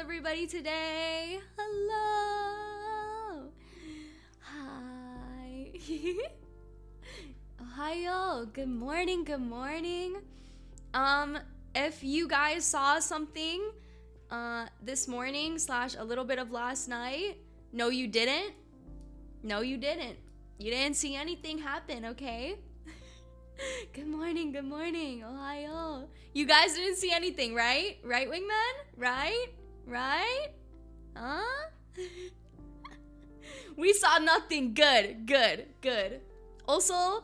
everybody today? Hello. Hi. Ohio. Good morning. Good morning. If you guys saw something this morning / a little bit of last night, no you didn't. No you didn't. You didn't see anything happen, okay? Good morning, Ohio. You guys didn't see anything, right? Right, wingman? Right? Right? Huh? We saw nothing. Good, good, good. Also,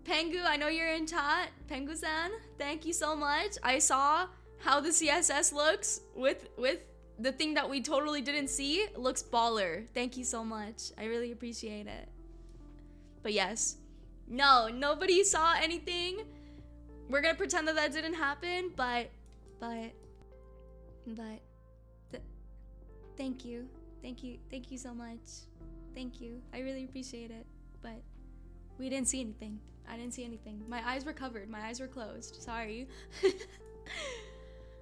Pengu, I know you're in chat. Pengu-san, thank you so much. I saw how the CSS looks with the thing that we totally didn't see. It looks baller. Thank you so much. I really appreciate it. But yes. No, nobody saw anything. We're gonna pretend that didn't happen, but thank you so much. Thank you. I really appreciate it. But we didn't see anything. I didn't see anything. My eyes were covered. My eyes were closed. Sorry.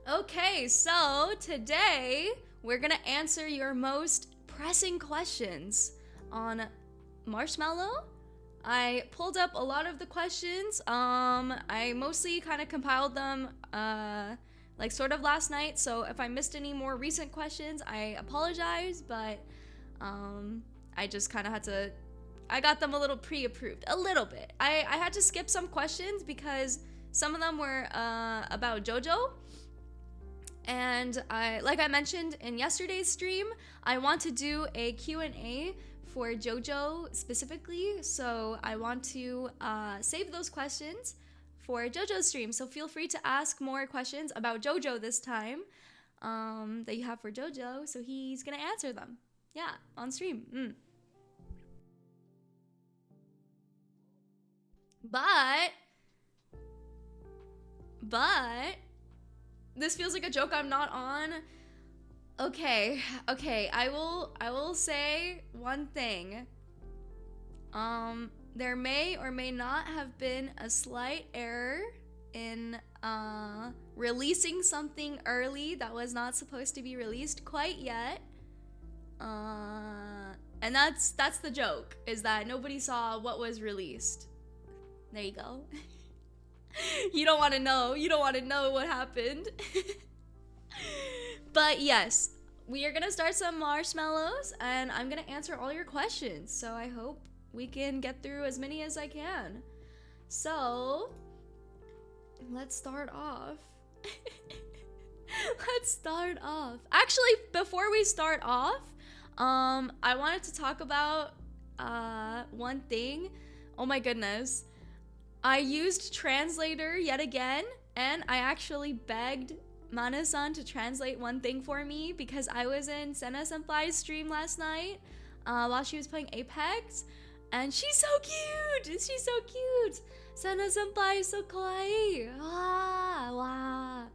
Okay, so today we're gonna answer your most pressing questions on Marshmallow. I pulled up a lot of the questions. I mostly kind of compiled them like sort of last night, so if I missed any more recent questions, I apologize, but I just kind of had to, I got them a little pre-approved, a little bit. I had to skip some questions because some of them were about JoJo. And like I mentioned in yesterday's stream, I want to do a Q&A for JoJo specifically, so I want to save those questions for JoJo's stream. So feel free to ask more questions about JoJo this time that you have for JoJo, so he's gonna answer them. Yeah, on stream. But this feels like a joke I'm not on. Okay, I will say one thing. There may or may not have been a slight error in releasing something early that was not supposed to be released quite yet. And that's the joke, is that nobody saw what was released. There you go. You don't want to know. You don't want to know what happened. But yes, we are gonna start some marshmallows and I'm gonna answer all your questions. So I hope we can get through as many as I can. So let's start off. Let's start off. Actually, before we start off, I wanted to talk about one thing. Oh my goodness. I used translator yet again, and I actually begged Mana-san to translate one thing for me because I was in Sena-senpai's stream last night while she was playing Apex, and she's so cute! She's so cute! Sena-senpai is so kawaii! Wow!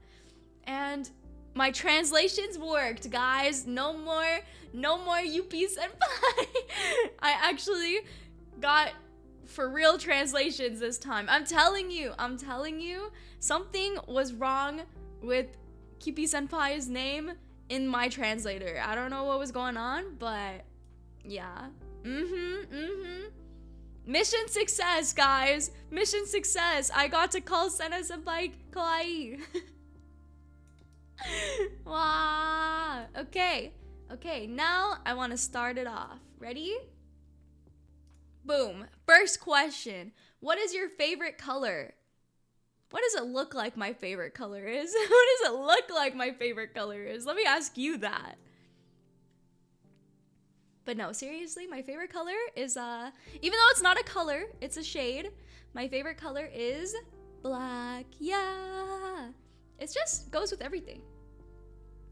And my translations worked, guys! No more Yuppie-senpai! I actually got for real translations this time. I'm telling you, something was wrong with Kippy-senpai's name in my translator. I don't know what was going on, but yeah. Mission success, guys. Mission success. I got to call Sena-senpai kawaii. Wow. Okay, now I want to start it off. Ready? Boom. First question. What is your favorite color? What does it look like my favorite color is? What does it look like my favorite color is? Let me ask you that. But no, seriously, my favorite color is, even though it's not a color, it's a shade, my favorite color is black. Yeah. It just goes with everything.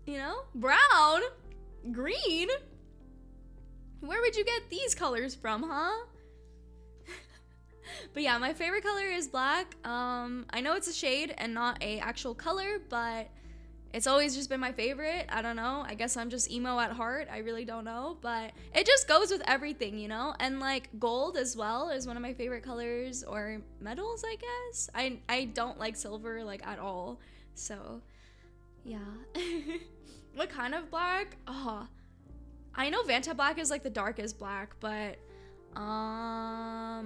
You know? Brown? Green? Where would you get these colors from, huh? But yeah, my favorite color is black. I know it's a shade and not a actual color, but it's always just been my favorite. I don't know. I guess I'm just emo at heart. I really don't know, but it just goes with everything, you know? And like gold as well is one of my favorite colors, or metals, I guess. I don't like silver like at all. So, yeah. What kind of black? Oh, I know Vanta black is like the darkest black, but I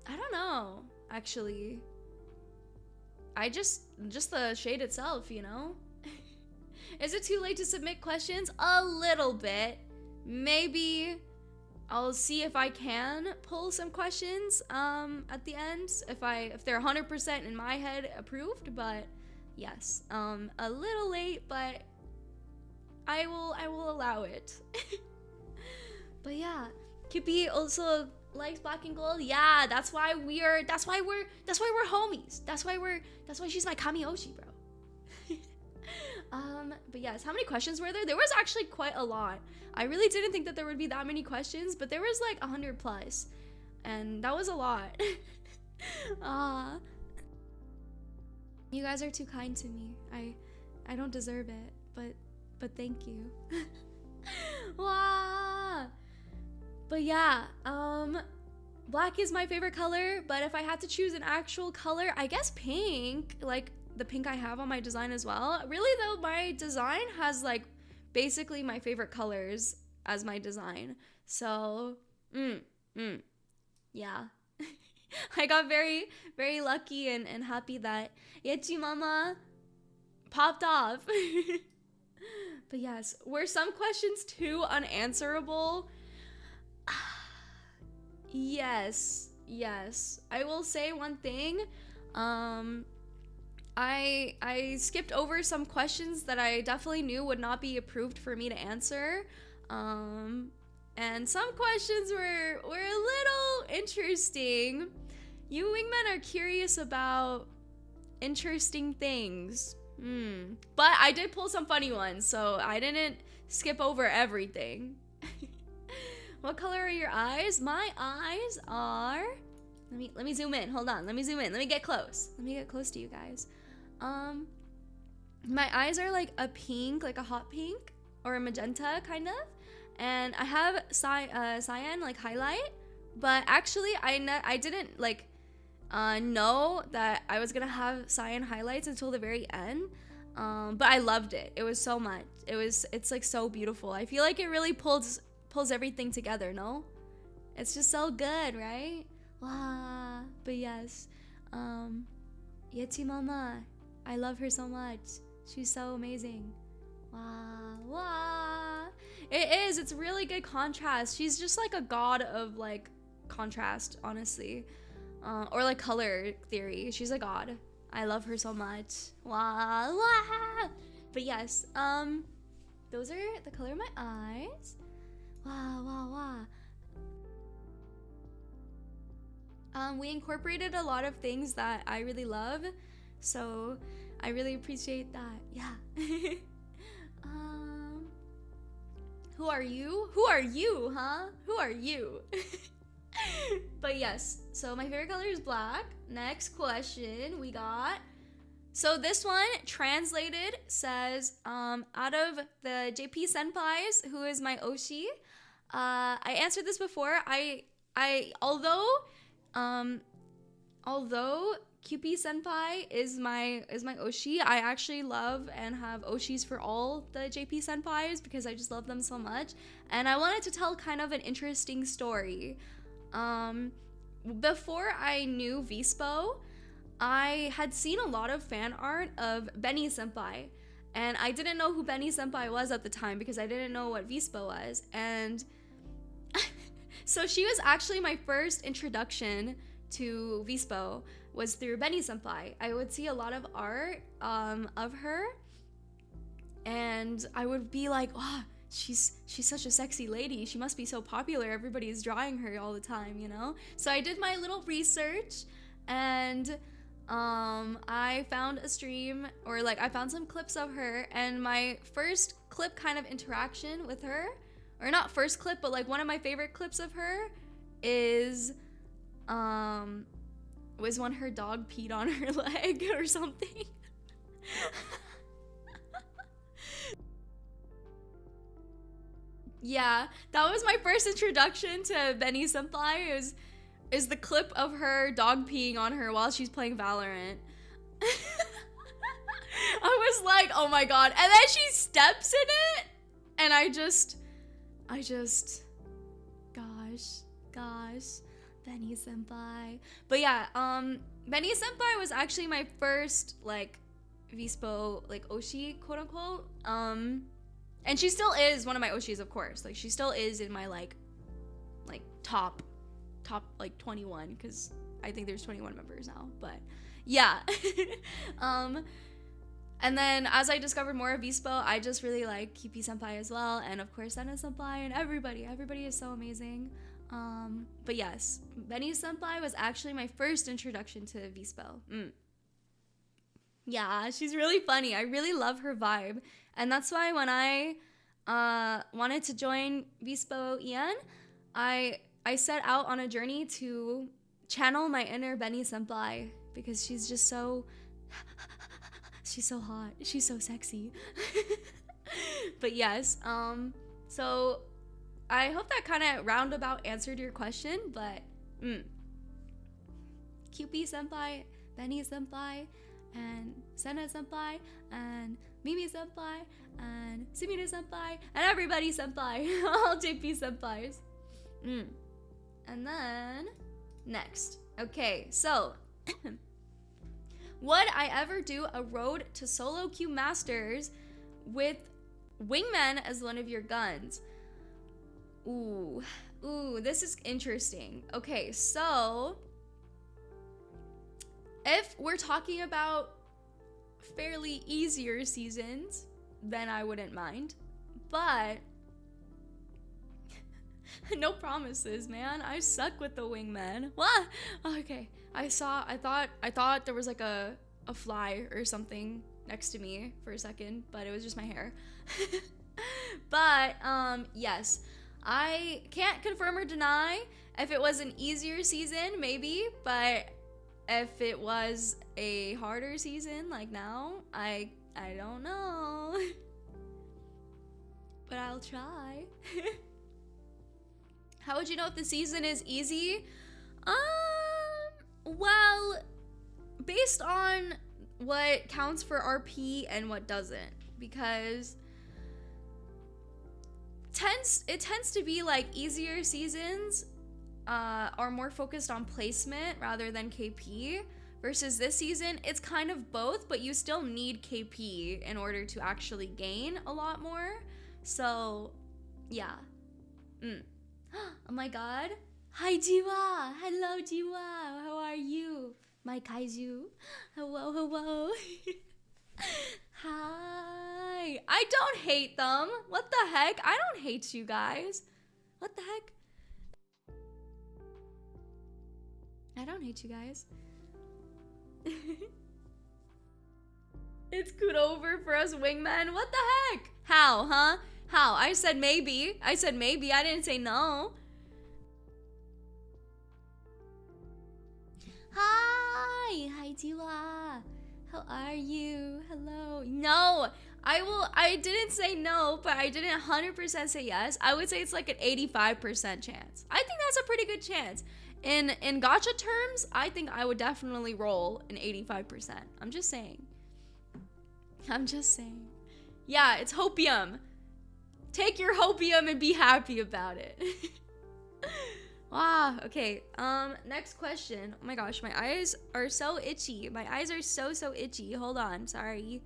don't know, actually. I just the shade itself, you know? Is it too late to submit questions? A little bit. Maybe I'll see if I can pull some questions at the end, if they're 100% in my head approved, but yes, a little late, but I will allow it. But yeah, Kippy also likes black and gold. Yeah, that's why we're homies. That's why she's my Kamioshi, bro. But yes, how many questions were there? There was actually quite a lot. I really didn't think that there would be that many questions, but there was like 100 plus, and that was a lot. You guys are too kind to me. I don't deserve it, but thank you. Wow. But yeah, black is my favorite color, but if I had to choose an actual color, I guess pink, like the pink I have on my design as well. Really though, my design has like basically my favorite colors as my design. So, yeah. I got very, very lucky and happy that Yechi Mama popped off. But yes, were some questions too unanswerable? Yes. I will say one thing. I skipped over some questions that I definitely knew would not be approved for me to answer. And some questions were a little interesting. You wingmen are curious about interesting things. But I did pull some funny ones, so I didn't skip over everything. What color are your eyes? My eyes are... Let me zoom in. Hold on. Let me zoom in. Let me get close. Let me get close to you guys. My eyes are like a pink, like a hot pink or a magenta kind of. And I have cyan like highlight, but actually I didn't like know that I was gonna have cyan highlights until the very end. But I loved it. It was so much. It's like so beautiful. I feel like it really pulls everything together, no? It's just so good, right? Wow. But yes, Yechi Mama, I love her so much. She's so amazing. Wow. It is. It's really good contrast. She's just like a god of like contrast, honestly. Or like color theory. She's a god. I love her so much. Wow. But yes, those are the color of my eyes. Wow. We incorporated a lot of things that I really love, so I really appreciate that. Yeah. Who are you? Who are you, huh? Who are you? But yes, so my favorite color is black. Next question we got. So this one translated says, out of the JP senpais, who is my Oshi, I answered this before. Although QP senpai is my Oshi, I actually love and have Oshis for all the JP senpais because I just love them so much. And I wanted to tell kind of an interesting story. Before I knew Vspo, I had seen a lot of fan art of Benny senpai, and I didn't know who Benny senpai was at the time because I didn't know what Vspo was. And so she was actually my first introduction to Vspo was through Benny senpai. I would see a lot of art of her, and I would be like, wow, she's such a sexy lady. She must be so popular. Everybody's drawing her all the time, you know? So I did my little research, and I found a stream, or like I found some clips of her, and my first clip kind of interaction with her, or not first clip, but like one of my favorite clips of her is was when her dog peed on her leg or something. Yeah, that was my first introduction to Benny senpai, is the clip of her dog peeing on her while she's playing Valorant. I was like, oh my god. And then she steps in it. And I just, gosh, Benny Senpai. But yeah, Benny Senpai was actually my first, like, Vspo, like, Oshi, quote unquote. And she still is one of my Oshis, of course. Like, she still is in my, like top, like, 21, because I think there's 21 members now, but yeah. And then as I discovered more of Vspo, I just really like Kipi Senpai as well, and of course Senna Senpai, and everybody is so amazing. But yes, Benny Senpai was actually my first introduction to Vspo. Yeah, she's really funny. I really love her vibe, and that's why when I wanted to join VspoEN, I set out on a journey to channel my inner Benny Senpai, because she's just so she's so hot, she's so sexy. But yes, so I hope that kind of roundabout answered your question. But Kyupi Senpai, Benny Senpai, and Senna Senpai, and Mimi Senpai, and Sumire Senpai, and everybody Senpai. All JP Senpais. And then next, okay, so would I ever do a road to solo queue masters with wingman as one of your guns? Ooh, this is interesting. Okay, so if we're talking about fairly easier seasons, then I wouldn't mind, but no promises, man. I suck with the wingman. What? Okay. I thought there was like a fly or something next to me for a second, but it was just my hair. But yes, I can't confirm or deny. If it was an easier season, maybe, but if it was a harder season like now, I don't know. But I'll try. How would you know if the season is easy? Well, based on what counts for RP and what doesn't, because it tends to be like easier seasons are more focused on placement rather than KP, versus this season it's kind of both, but you still need KP in order to actually gain a lot more. So yeah. Oh my god. Hi Jiwa. Hello Jiwa. How are you? My kaiju. Hello. Hi. I don't hate them. What the heck? I don't hate you guys. What the heck? I don't hate you guys. It's good over for us wingmen. What the heck? How, huh? How? I said maybe. I didn't say no. Hi Jiwa. How are you? Hello. No, I didn't say no, but I didn't 100% say yes. I would say it's like an 85% chance. I think that's a pretty good chance. In gacha terms, I think I would definitely roll an 85%. I'm just saying. Yeah, it's hopium. Take your hopium and be happy about it. Wow, okay. Next question. Oh my gosh, my eyes are so itchy. My eyes are so itchy. Hold on, sorry.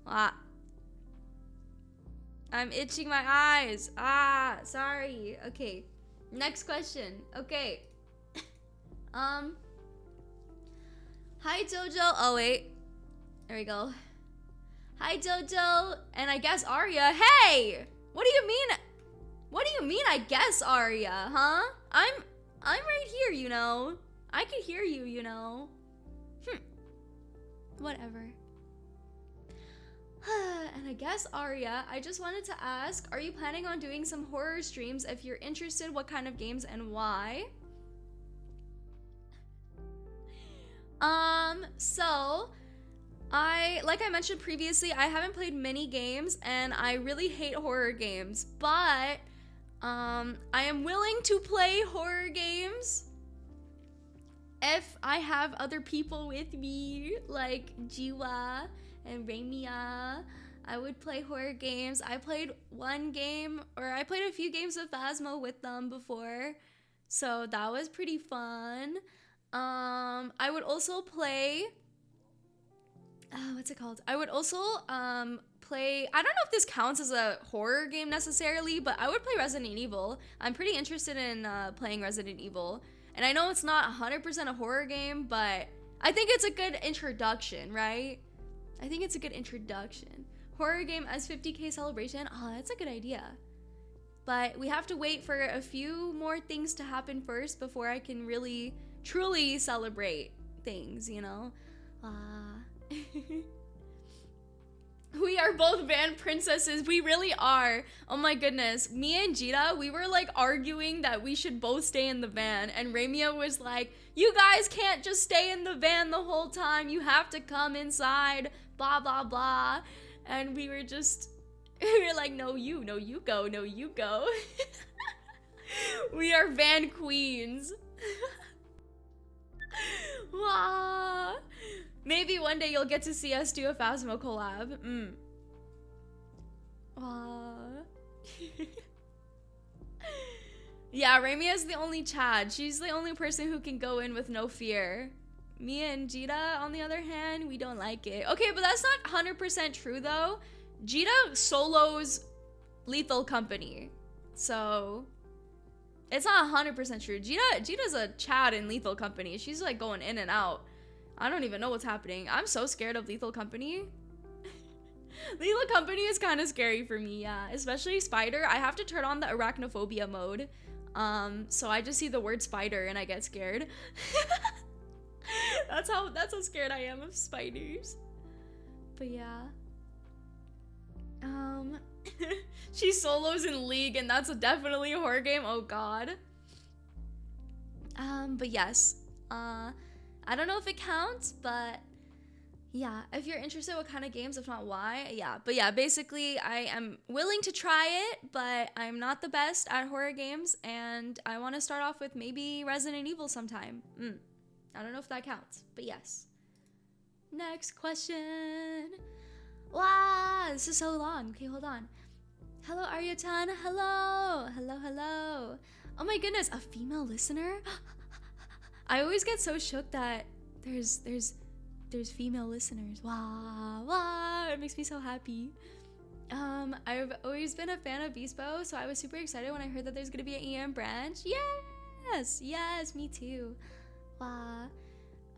I'm itching my eyes. Sorry. Okay. Next question. Okay. Hi JoJo. Oh wait. There we go. Hi JoJo, and I guess Arya. Hey! What do you mean? What do you mean I guess Arya, huh? I'm right here, you know. I can hear you, you know. Whatever. And I guess Arya, I just wanted to ask, are you planning on doing some horror streams? If you're interested, what kind of games and why? So like I mentioned previously, I haven't played many games and I really hate horror games, but I am willing to play horror games if I have other people with me, like Jiwa and Ramia. I would play horror games. I played one game, or I played a few games of Phasmo with them before, so that was pretty fun. I would also play, what's it called? I would also play, I don't know if this counts as a horror game necessarily, but I would play Resident Evil. I'm pretty interested in playing Resident Evil. And I know it's not 100% a horror game, but I think it's a good introduction, right? I think it's a good introduction. Horror game as 50K celebration. Oh, that's a good idea. But we have to wait for a few more things to happen first before I can really, truly celebrate things, you know? We are both van princesses. We really are. Oh my goodness. Me and Jita, we were like arguing that we should both stay in the van. And Ramia was like, you guys can't just stay in the van the whole time. You have to come inside. Blah, blah, blah. And we were just, we were like, no, you go, no, you go. We are van queens. Wow. Maybe one day you'll get to see us do a Phasmo collab. Yeah, Ramia is the only Chad. She's the only person who can go in with no fear. Me and Jita, on the other hand, we don't like it. Okay, but that's not 100% true though. Jita solos Lethal Company, so it's not 100% true. Jita's a Chad in Lethal Company. She's like going in and out. I don't even know what's happening. I'm so scared of Lethal Company. Lethal Company is kind of scary for me, yeah. Especially Spider. I have to turn on the arachnophobia mode. So I just see the word spider and I get scared. That's how scared I am of spiders. But yeah. She solos in League and that's definitely a horror game. Oh god. But yes. I don't know if it counts, but yeah, if you're interested what kind of games, if not why, yeah. But yeah, basically I am willing to try it, but I'm not the best at horror games and I want to start off with maybe Resident Evil sometime. I don't know if that counts, but yes. Next question. Wow, this is so long. Okay, hold on. Hello, Arya-chan. Hello. Hello, hello. Oh my goodness, a female listener? I always get so shook that there's female listeners. Wow, it makes me so happy. I've always been a fan of Vspo, so I was super excited when I heard that there's gonna be an EM branch. Yes, me too. Wow.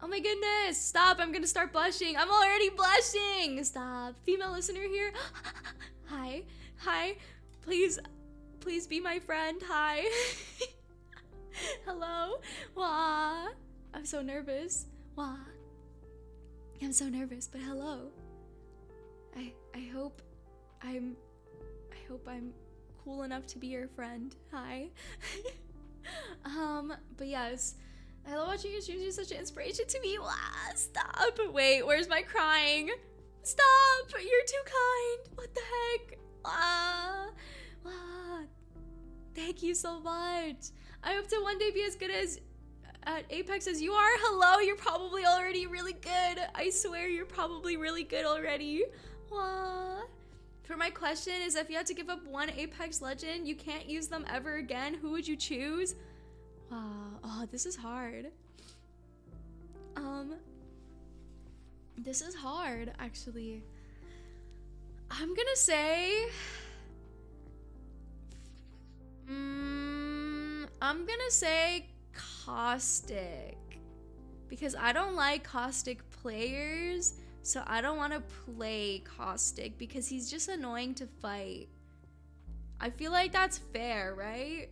Oh my goodness, stop, I'm gonna start blushing. I'm already blushing. Stop. Female listener here. Hi, please be my friend. Hi. Hello. Wah. I'm so nervous. Wah. I'm so nervous, but hello. I hope I'm cool enough to be your friend. Hi. But yes, I love watching your streams. You're such an inspiration to me. Wah, stop. Wait, where's my crying? Stop. You're too kind. What the heck? Wah. Thank you so much. I hope to one day be as good at Apex as you are. Hello, you're probably already really good. I swear you're probably really good already. Wah. For my question is, if you had to give up one Apex legend, you can't use them ever again, who would you choose? Wow. Oh, this is hard. This is hard, actually. I'm gonna say... I'm gonna say Caustic. Because I don't like Caustic players, so I don't want to play Caustic because he's just annoying to fight. I feel like that's fair, right?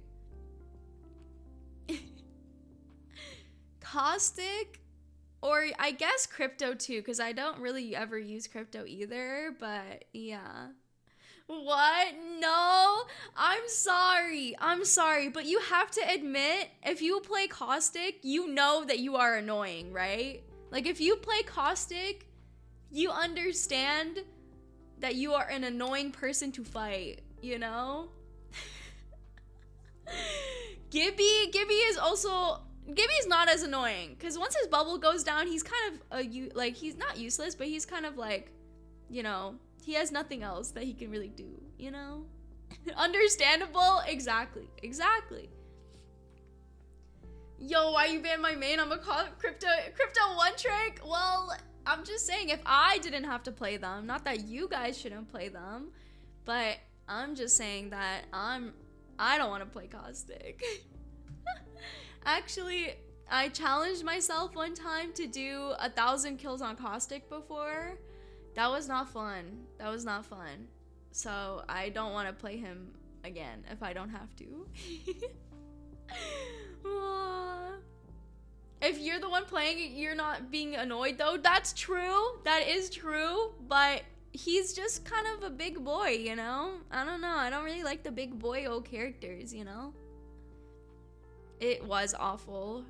Caustic, or I guess Crypto too, because I don't really ever use Crypto either, but yeah. What? No, I'm sorry, but you have to admit, if you play Caustic, you know that you are annoying, right? Like, if you play Caustic, you understand that you are an annoying person to fight, you know? Gibby is also... Gibby's not as annoying, because once his bubble goes down, he's kind of, he's not useless, but he's kind of like, you know, he has nothing else that he can really do, you know? Understandable? Exactly. Exactly. Yo, why you ban my main? I'm a crypto one trick? Well, I'm just saying, if I didn't have to play them, not that you guys shouldn't play them, but I'm just saying that I don't want to play Caustic. Actually, I challenged myself one time to do 1,000 kills on Caustic before. That was not fun. That was not fun. So I don't want to play him again if I don't have to. If you're the one playing it, you're not being annoyed though. That's true. That is true. But he's just kind of a big boy, you know? I don't know. I don't really like the big boy-o characters, you know? It was awful.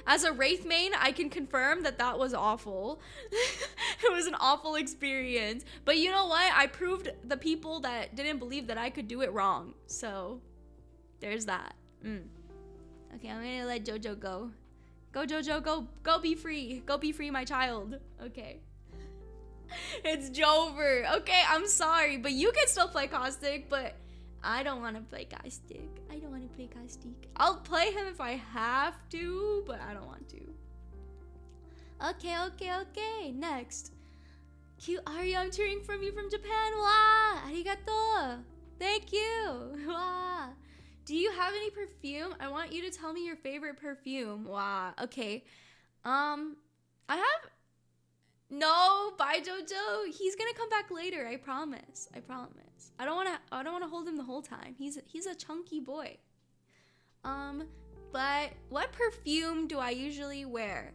As a Wraith main, I can confirm that that was awful. It was an awful experience. But you know what? I proved the people that didn't believe that I could do it wrong. So, there's that. Okay, I'm gonna let JoJo go. Go, JoJo, go be free. Go be free, my child. Okay. It's Jover. Okay, I'm sorry, but you can still play Caustic, but I don't want to play Caustic. I don't want to play Caustic. I'll play him if I have to, but I don't want to. Okay. Next. Cute Arya, I'm cheering from you from Japan. Wow, arigato. Thank you. Wow. Do you have any perfume? I want you to tell me your favorite perfume. Wow. Okay. I have. No, bye JoJo. He's gonna come back later. I promise. I promise. I don't wanna hold him the whole time. He's a chunky boy. But what perfume do I usually wear?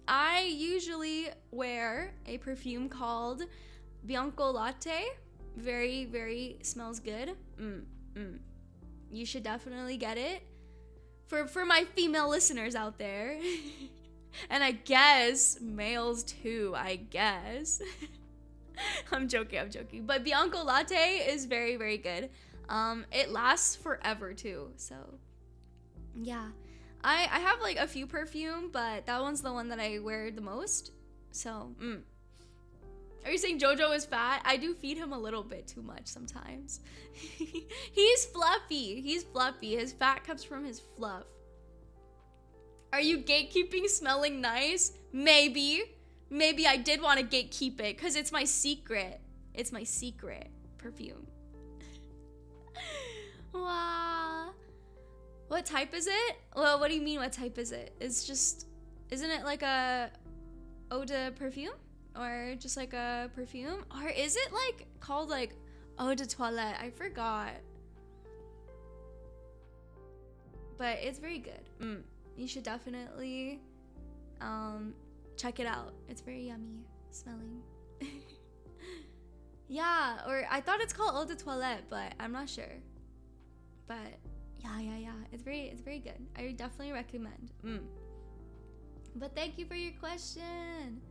I usually wear a perfume called Bianco Latte. Very, very smells good. You should definitely get it. For my female listeners out there. And I guess males too, I guess. I'm joking. But Bianco Latte is very, very good. It lasts forever too, so yeah. I have like a few perfume, but that one's the one that I wear the most. So, Are you saying JoJo is fat? I do feed him a little bit too much sometimes. He's fluffy. He's fluffy. His fat comes from his fluff. Are you gatekeeping smelling nice? Maybe. Maybe I did want to gatekeep it because it's my secret. It's my secret perfume. Wow. What type is it? Well, what do you mean what type is it? It's just, isn't it like a eau de perfume? Or just like a perfume? Or is it like called like eau de toilette? I forgot. But it's very good. You should definitely check it out. It's very yummy smelling. Yeah, or I thought it's called eau de toilette, but I'm not sure. But yeah. It's very good. I definitely recommend. But thank you for your question.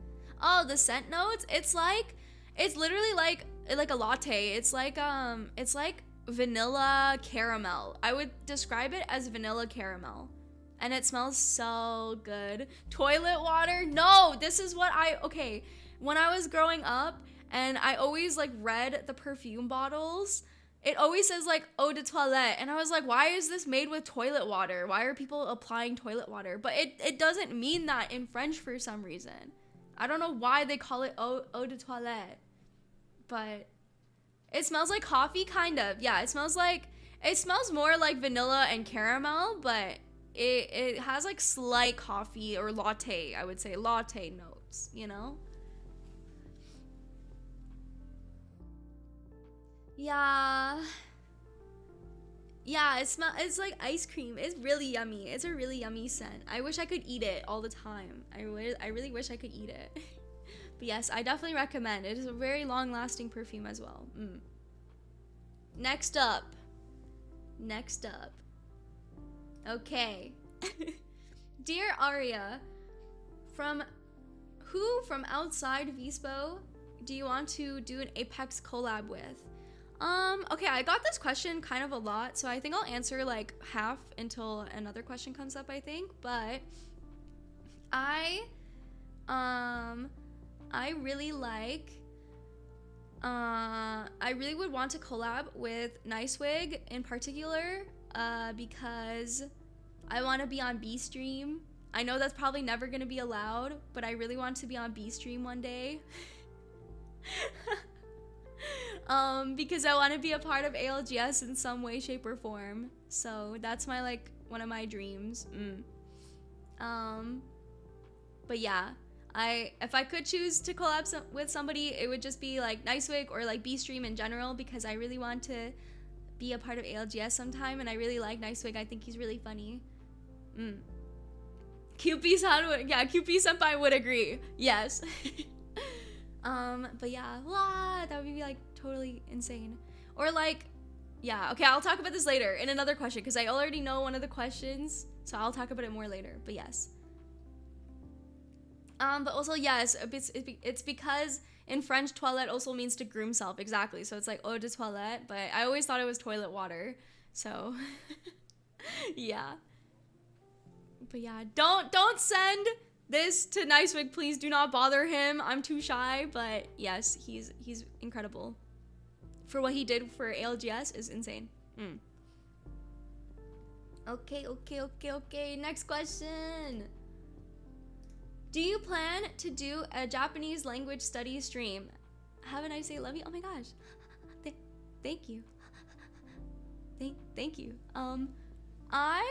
Oh, the scent notes? It's literally like a latte. It's like vanilla caramel. I would describe it as vanilla caramel. And it smells so good. Toilet water? No, this is what okay. When I was growing up and I always like read the perfume bottles, it always says like eau de toilette. And I was like, why is this made with toilet water? Why are people applying toilet water? But it doesn't mean that in French for some reason. I don't know why they call it eau de toilette. But it smells like coffee, kind of. Yeah, it smells more like vanilla and caramel, but it has like slight coffee or latte, I would say latte notes, you know? Yeah, it's like ice cream. It's really yummy. It's a really yummy scent. I wish I could eat it all the time. I really wish I could eat it. But yes, I definitely recommend. It is a very long-lasting perfume as well. Next up. Okay. Dear Arya, from outside Vspo do you want to do an Apex collab with? Okay, I got this question kind of a lot, so I think I'll answer like half until another question comes up, I think. But I really like I really would want to collab with Nicewig in particular, because I want to be on B Stream. I know that's probably never gonna be allowed, but I really want to be on B Stream one day. Because I want to be a part of ALGS in some way, shape, or form. So that's my, like, one of my dreams. But yeah, if I could choose to collab with somebody, it would just be like Nicewig or like B Stream in general, because I really want to be a part of ALGS sometime, and I really like Nicewig. I think he's really funny. QP-san would, yeah, QP-senpai would agree. Yes. But yeah, that would be like totally insane. Or like, yeah, okay, I'll talk about this later in another question, because I already know one of the questions, so I'll talk about it more later. But yes. But also, yes, it's because in French, toilette also means to groom self. Exactly. So it's like eau de toilette, but I always thought it was toilet water. So yeah. But yeah, don't send this to Nicewig, please. Do not bother him. I'm too shy. But yes, he's incredible. For what he did for ALGS is insane. Okay. Next question. Do you plan to do a Japanese language study stream? Have a nice day. Love you. Oh my gosh. Thank you. Thank you. I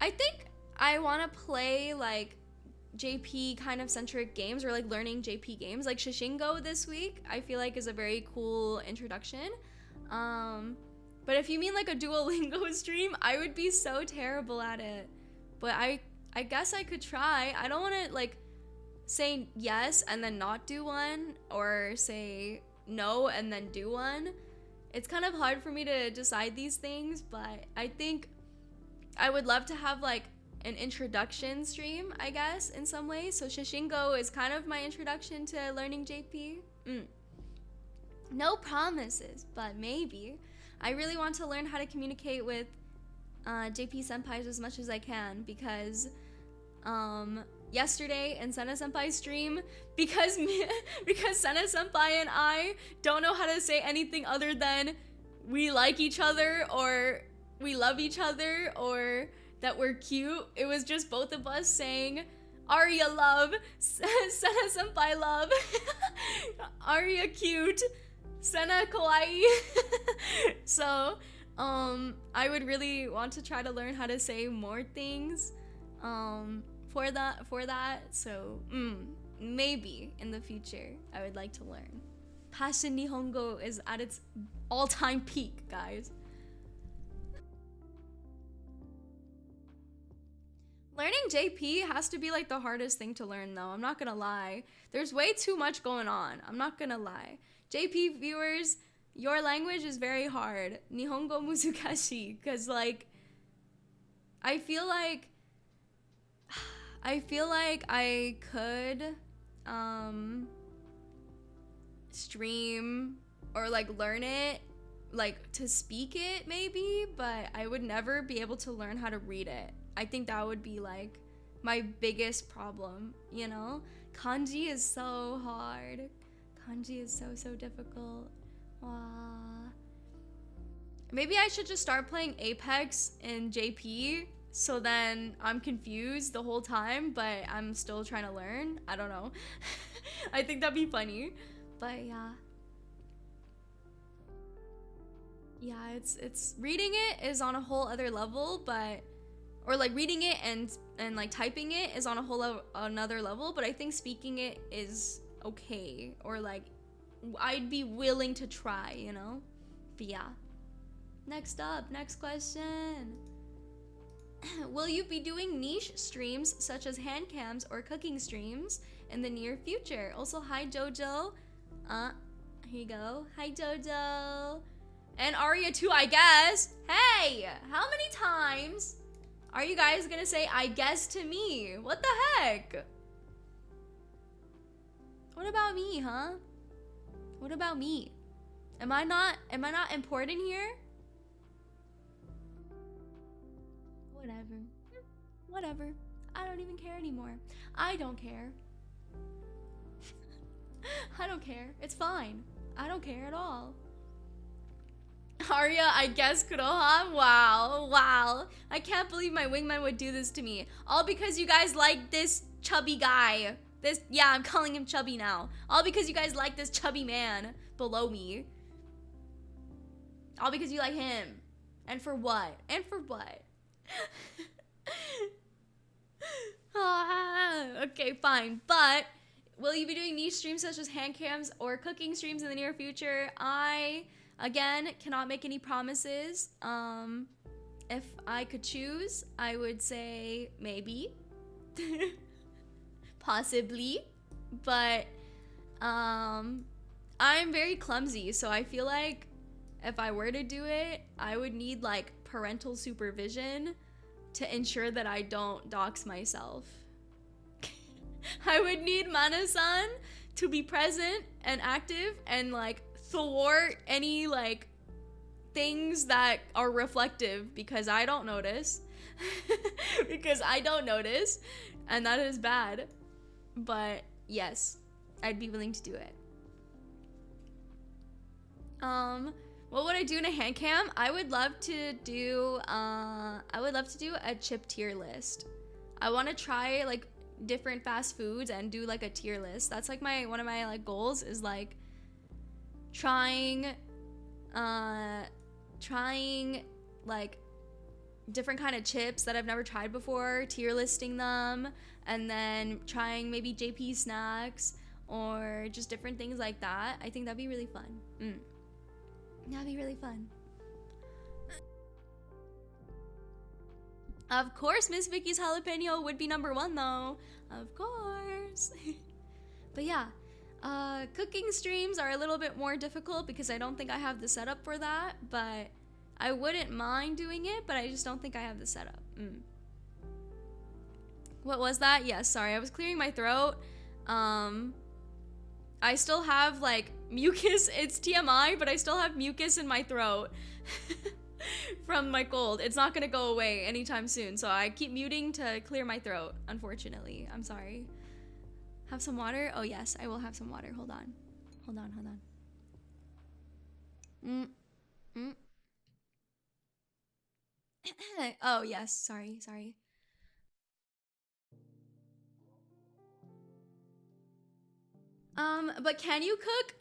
think I want to play like JP kind of centric games, or like learning JP games, like Shishingo this week. I feel like is a very cool introduction. But if you mean like a Duolingo stream, I would be so terrible at it. But I guess I could try. I don't want to like say yes and then not do one, or say no and then do one. It's kind of hard for me to decide these things, but I think I would love to have like an introduction stream, I guess, in some way. So Shishingo is kind of my introduction to learning JP. No promises, but maybe. I really want to learn how to communicate with JP senpais as much as I can, because yesterday in Sena senpai's stream, because Sena senpai and I don't know how to say anything other than we like each other, or we love each other, or that we're cute. It was just both of us saying Arya love, Sena senpai love, Arya cute, Sena kawaii. So I would really want to try to learn how to say more things for that. So maybe in the future I would like to learn. Passion Nihongo is at its all-time peak, guys. Learning JP has to be like the hardest thing to learn, though. I'm not gonna lie. There's way too much going on. I'm not gonna lie. JP viewers, your language is very hard. Nihongo muzukashi, because like I feel like I could stream or like learn it, like to speak it maybe, but I would never be able to learn how to read it. I think that would be like my biggest problem, you know? Kanji is so hard. Kanji is so difficult. Wow. Maybe I should just start playing Apex in JP, so then I'm confused the whole time, but I'm still trying to learn. I don't know. I think that'd be funny. But yeah. Yeah, it's reading it is on a whole other level, but or like reading it and like typing it is on a whole another level, but I think speaking it is okay, or like I'd be willing to try, you know? But yeah. Next question. Will you be doing niche streams such as hand cams or cooking streams in the near future? Also, hi JoJo. Here you go. Hi JoJo. And Arya too, I guess. Hey, how many times are you guys gonna say I guess to me? What the heck? What about me, huh? What about me? Am I not important here? Whatever. I don't even care anymore. I don't care. I don't care. It's fine. I don't care at all. Arya, I guess Kuroha? Wow, wow. I can't believe my wingman would do this to me. All because you guys like this chubby guy. Yeah, I'm calling him chubby now. All because you guys like this chubby man below me. All because you like him. And for what? And for what? Okay, fine. But will you be doing niche streams such as hand cams or cooking streams in the near future? I, again, cannot make any promises. If I could choose, I would say maybe. Possibly. But I'm very clumsy, so I feel like if I were to do it, I would need like parental supervision to ensure that I don't dox myself. I would need Mana-san to be present and active and like thwart any like things that are reflective because I don't notice. Because I don't notice, and that is bad. But yes, I'd be willing to do it. What would I do in a hand cam? I would love to do a chip tier list. I want to try like different fast foods and do like a tier list. That's like one of my like goals is like trying like different kind of chips that I've never tried before, tier listing them, and then trying maybe JP snacks or just different things like that. I think that'd be really fun. That'd be really fun. Of course, Miss Vicky's jalapeno would be #1 though. Of course. But yeah, cooking streams are a little bit more difficult because I don't think I have the setup for that, but I wouldn't mind doing it, but I just don't think I have the setup. What was that? Yes, sorry, I was clearing my throat. I still have like mucus. It's TMI, but I still have mucus in my throat from my cold. It's not gonna go away anytime soon, so I keep muting to clear my throat, unfortunately. I'm sorry. Have some water? Oh yes, I will have some water. Hold on. Hold on. Oh yes, sorry. But can you cook?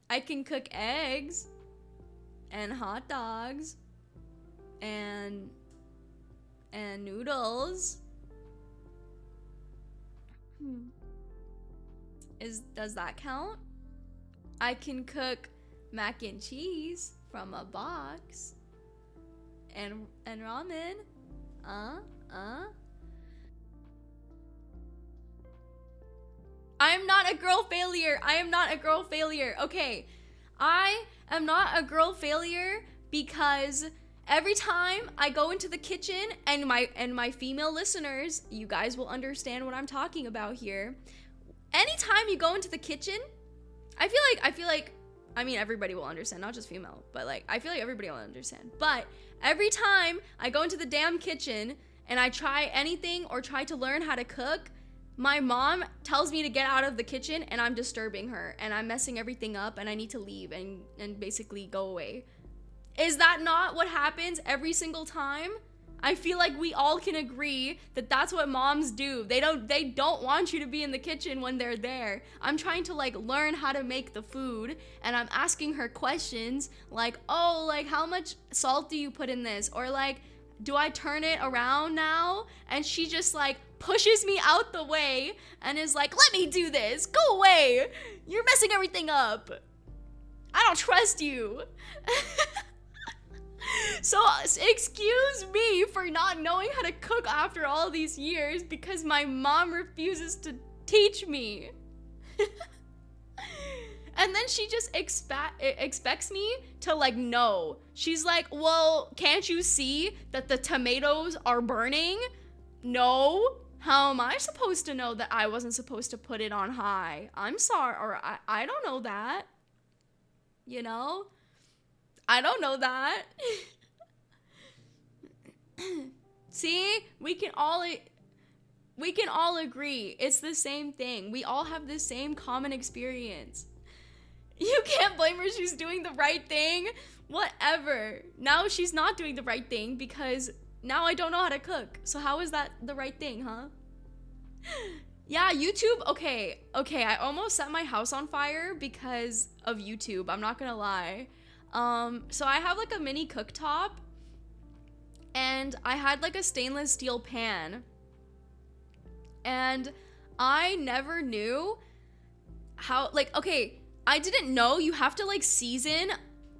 I can cook eggs and hot dogs and noodles. Does that count? I can cook mac and cheese from a box and ramen. I am not a girl failure. I am not a girl failure. Okay. I am not a girl failure because every time I go into the kitchen, and my female listeners, you guys will understand what I'm talking about here. Anytime you go into the kitchen, I feel like I mean everybody will understand, not just female, but like I feel like everybody will understand. But every time I go into the damn kitchen and I try anything or try to learn how to cook, my mom tells me to get out of the kitchen and I'm disturbing her and I'm messing everything up and I need to leave and basically go away. Is that not what happens every single time? I feel like we all can agree that that's what moms do. They don't want you to be in the kitchen when they're there. I'm trying to like learn how to make the food and I'm asking her questions like, oh, like how much salt do you put in this? Or like, do I turn it around now? And she just like pushes me out the way and is like, let me do this, go away. You're messing everything up. I don't trust you. So excuse me for not knowing how to cook after all these years because my mom refuses to teach me. And then she just expects me to like know. She's like, well, can't you see that the tomatoes are burning? No. How am I supposed to know that I wasn't supposed to put it on high? I'm sorry, or I don't know that. You know? I don't know that. See? We can all agree. It's the same thing. We all have the same common experience. You can't blame her, she's doing the right thing. Whatever. Now she's not doing the right thing because now I don't know how to cook. So how is that the right thing, huh? Yeah, YouTube, okay, I almost set my house on fire because of YouTube, I'm not gonna lie. So I have like a mini cooktop, and I had like a stainless steel pan, and I never knew how, like, okay, I didn't know you have to like season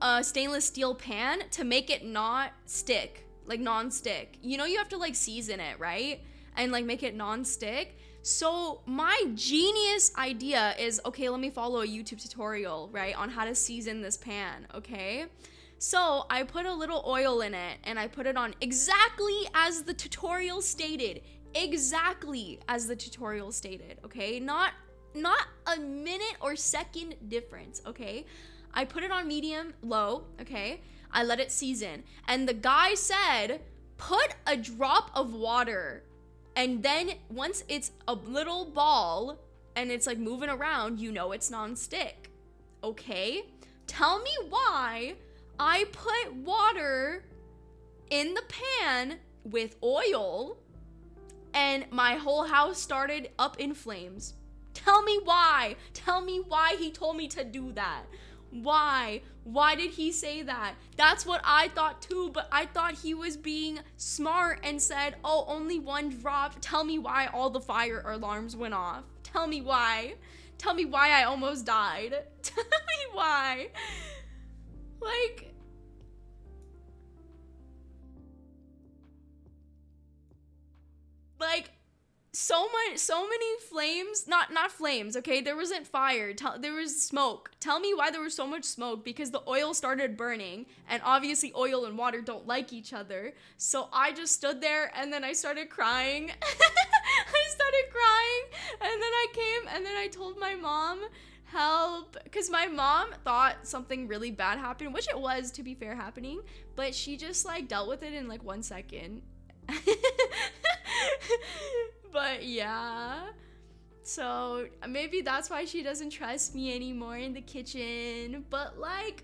a stainless steel pan to make it not stick, like non-stick. You know, you have to like season it, right? And like make it non-stick. So my genius idea is, okay, let me follow a YouTube tutorial, right, on how to season this pan, okay? So I put a little oil in it, and I put it on exactly as the tutorial stated. Exactly as the tutorial stated, okay? Not a minute or second difference, okay? I put it on medium, low, okay? I let it season. And the guy said, put a drop of water, and then once it's a little ball and it's like moving around, you know it's non-stick, okay? Tell me why I put water in the pan with oil and my whole house started up in flames. Tell me why. Tell me why he told me to do that. Why? Why did he say that? That's what I thought too, but I thought he was being smart and said, oh, only one drop. Tell me why all the fire alarms went off. Tell me why. Tell me why I almost died. Tell me why. Like, so many flames, not flames, okay? There wasn't fire, there was smoke. Tell me why there was so much smoke, because the oil started burning, and obviously oil and water don't like each other. So I just stood there, and then I started crying. I started crying, and then I came, and then I told my mom, help, because my mom thought something really bad happened, which it was, to be fair, happening, but she just like dealt with it in like 1 second. But yeah, so maybe that's why she doesn't trust me anymore in the kitchen. But like,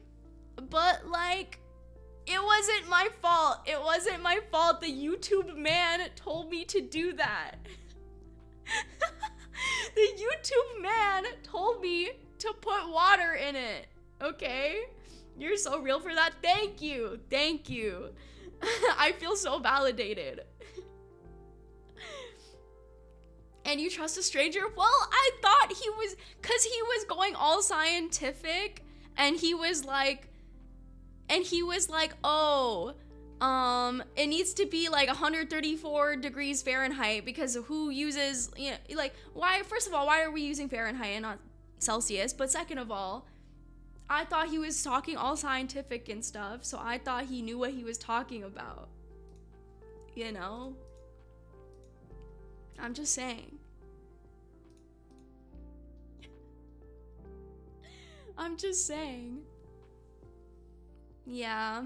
it wasn't my fault. It wasn't my fault. The YouTube man told me to do that. The YouTube man told me to put water in it, okay? You're so real for that. Thank you. Thank you. I feel so validated. And you trust a stranger? Well, I thought he was, cause he was going all scientific, and he was like, oh, it needs to be like 134 degrees Fahrenheit, because who uses, you know, like, why, first of all, why are we using Fahrenheit and not Celsius? But second of all, I thought he was talking all scientific and stuff, so I thought he knew what he was talking about, you know? I'm just saying. I'm just saying. Yeah,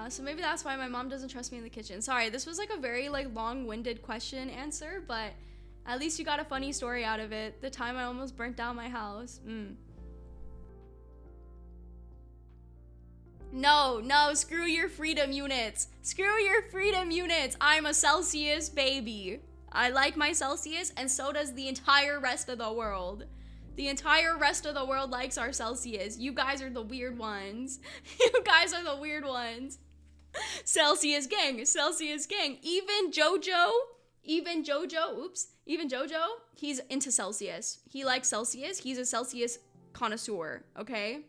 so maybe that's why my mom doesn't trust me in the kitchen. Sorry, this was like a very like long-winded question answer, but at least you got a funny story out of it. The time I almost burnt down my house. No, screw your freedom units. Screw your freedom units. I'm a Celsius baby. I like my Celsius, and so does the entire rest of the world. The entire rest of the world likes our Celsius. You guys are the weird ones. You guys are the weird ones. Celsius gang, Celsius gang. Even JoJo, he's into Celsius. He likes Celsius. He's a Celsius connoisseur, okay?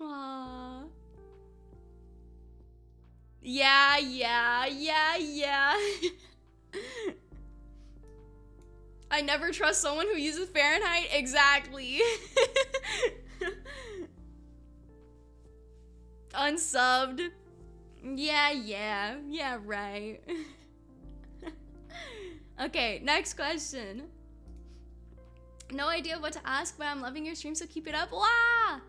Aww. Yeah. I never trust someone who uses Fahrenheit. Exactly. Unsubbed. Yeah, right. Okay, next question. No idea what to ask, but I'm loving your stream, so keep it up. Wow!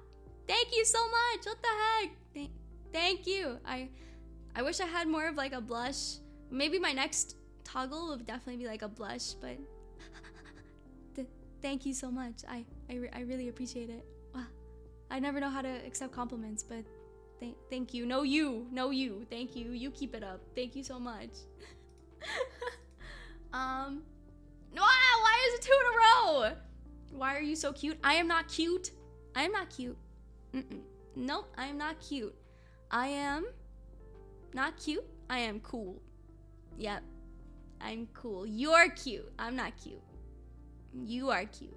Thank you so much. What the heck? Thank you. I wish I had more of like a blush. Maybe my next toggle would definitely be like a blush, but Thank you so much. I really appreciate it. Wow. I never know how to accept compliments, but thank you. No, you. Thank you. You keep it up. Thank you so much. Wow, why is it 2 in a row? Why are you so cute? I am not cute. I am not cute. Nope, I am not cute. I am not cute. I am cool. Yep. I'm cool. You're cute. I'm not cute. You are cute.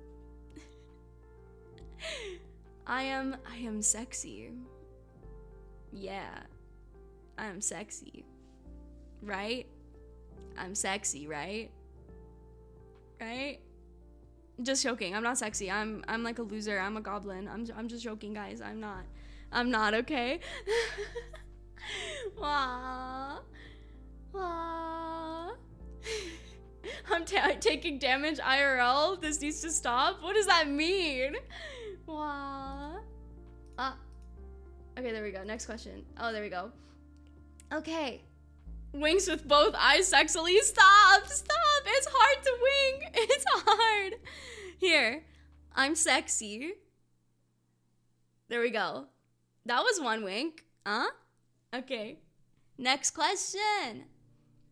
I am sexy. Yeah. I am sexy. Right? I'm sexy, right? Right? Just joking. I'm not sexy. I'm like a loser. I'm a goblin. I'm just joking, guys. I'm not, okay? Wah. Wah. I'm taking damage IRL. This needs to stop. What does that mean? Wah. Okay, there we go. Next question. Oh, there we go. Okay. Winks with both eyes sexily. Stop. It's hard to wink. It's hard. Here. I'm sexy. There we go. That was one wink. Huh? Okay. Next question.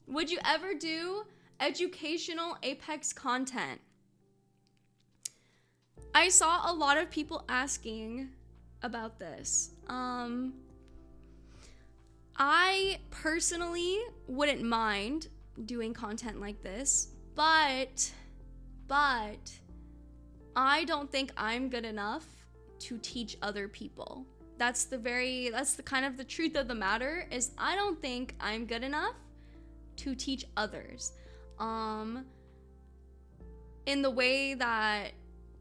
Would you ever do educational Apex content? I saw a lot of people asking about this. I personally wouldn't mind doing content like this, but I don't think I'm good enough to teach other people. That's the kind of the truth of the matter, is I don't think I'm good enough to teach others. In the way that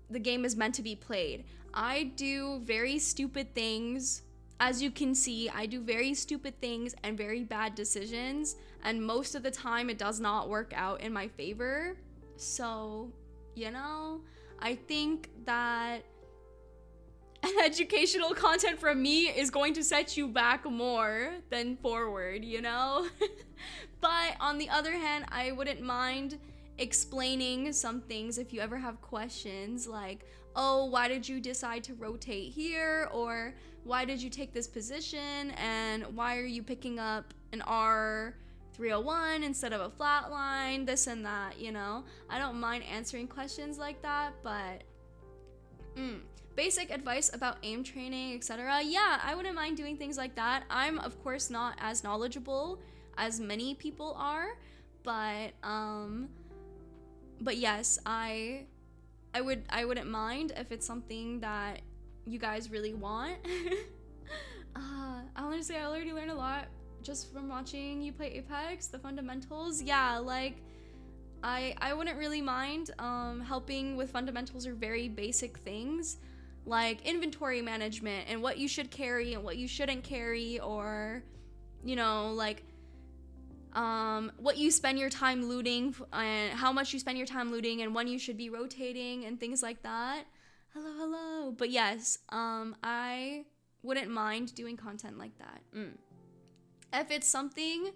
the game is meant to be played. I do very stupid things. As you can see, I do very stupid things and very bad decisions, and most of the time it does not work out in my favor. So, you know, I think that educational content from me is going to set you back more than forward, you know? But on the other hand, I wouldn't mind explaining some things if you ever have questions, like, oh, why did you decide to rotate here? Or why did you take this position? And why are you picking up an R301 instead of a flat line? This and that, you know? I don't mind answering questions like that, but basic advice about aim training, etc. Yeah, I wouldn't mind doing things like that. I'm, of course, not as knowledgeable as many people are, but yes, I wouldn't mind if it's something that you guys really want. I want to say I already learned a lot just from watching you play Apex, the fundamentals. Yeah, like I wouldn't really mind helping with fundamentals or very basic things like inventory management and what you should carry and what you shouldn't carry, or, you know, like what you spend your time looting and how much you spend your time looting and when you should be rotating and things like that. Hello. But yes, I wouldn't mind doing content like that. If it's something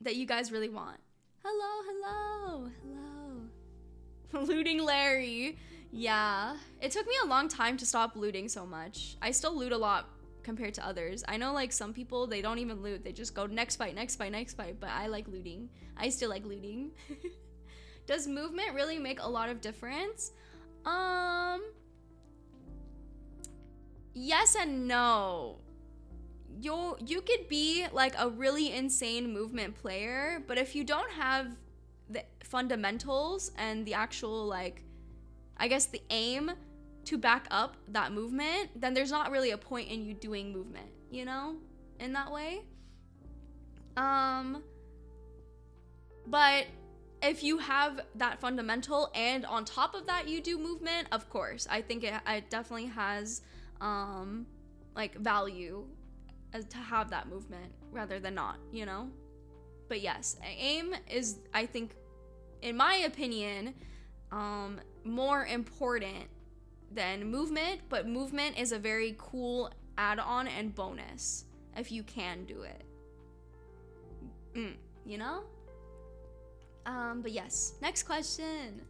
that you guys really want. Hello. Looting Larry. Yeah. It took me a long time to stop looting so much. I still loot a lot compared to others. I know, like, some people, they don't even loot. They just go next fight, but I like looting. I still like looting. Does movement really make a lot of difference? Yes and no. You could be like a really insane movement player, but if you don't have the fundamentals and the actual, like, I guess the aim to back up that movement, then there's not really a point in you doing movement, you know, in that way. But if you have that fundamental and on top of that you do movement, of course, I think it definitely has like value as to have that movement rather than not, you know. But yes, aim is, I think, in my opinion, more important than movement, but movement is a very cool add-on and bonus if you can do it. You know? But yes, next question.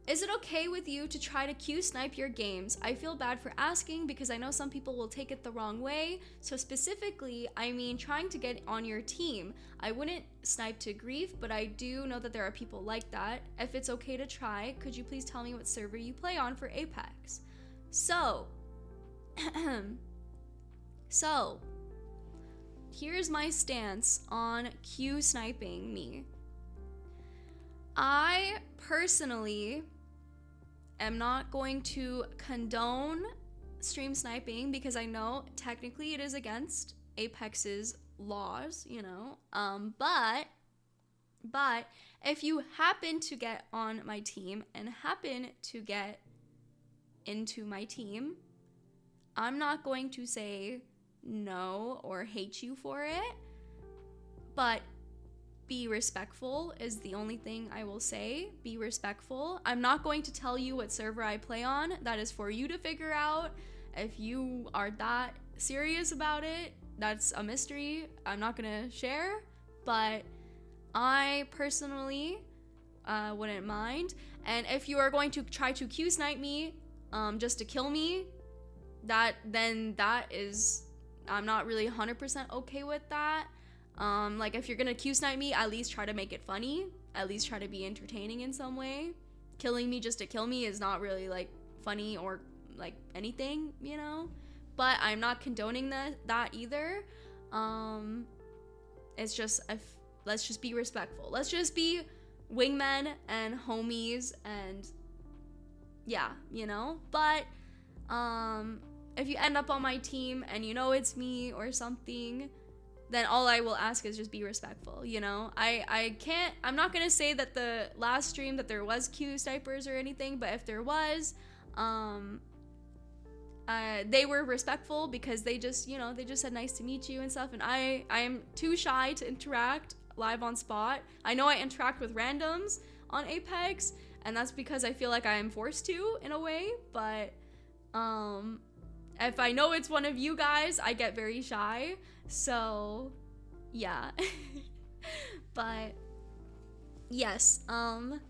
Is it okay with you to try to Q snipe your games? I feel bad for asking because I know some people will take it the wrong way. So specifically, I mean trying to get on your team. I wouldn't snipe to grief, but I do know that there are people like that. If it's okay to try, could you please tell me what server you play on for Apex? So, here's my stance on Q sniping me. I personally am not going to condone stream sniping because I know technically it is against Apex's laws, you know. But if you happen to get on my team and happen to get into my team, I'm not going to say no or hate you for it, but be respectful is the only thing I will say. Be respectful. I'm not going to tell you what server I play on. That is for you to figure out. If you are that serious about it, that's a mystery I'm not gonna share, but I personally wouldn't mind. And if you are going to try to Q snipe me just to kill me, then that is, I'm not really 100% okay with that. Like if you're gonna Q snipe me, at least try to make it funny, at least try to be entertaining in some way. Killing me just to kill me is not really like funny or like anything, you know, but I'm not condoning that either. It's just, let's just be respectful. Let's just be wingmen and homies and yeah, you know. But if you end up on my team and you know it's me or something, then all I will ask is just be respectful, you know? I'm not gonna say that the last stream that there was Q snipers or anything, but if there was, they were respectful because they just, you know, they just said nice to meet you and stuff, and I am too shy to interact live on spot. I know I interact with randoms on Apex, and that's because I feel like I am forced to in a way, but if I know it's one of you guys, I get very shy. So yeah. But yes, I'm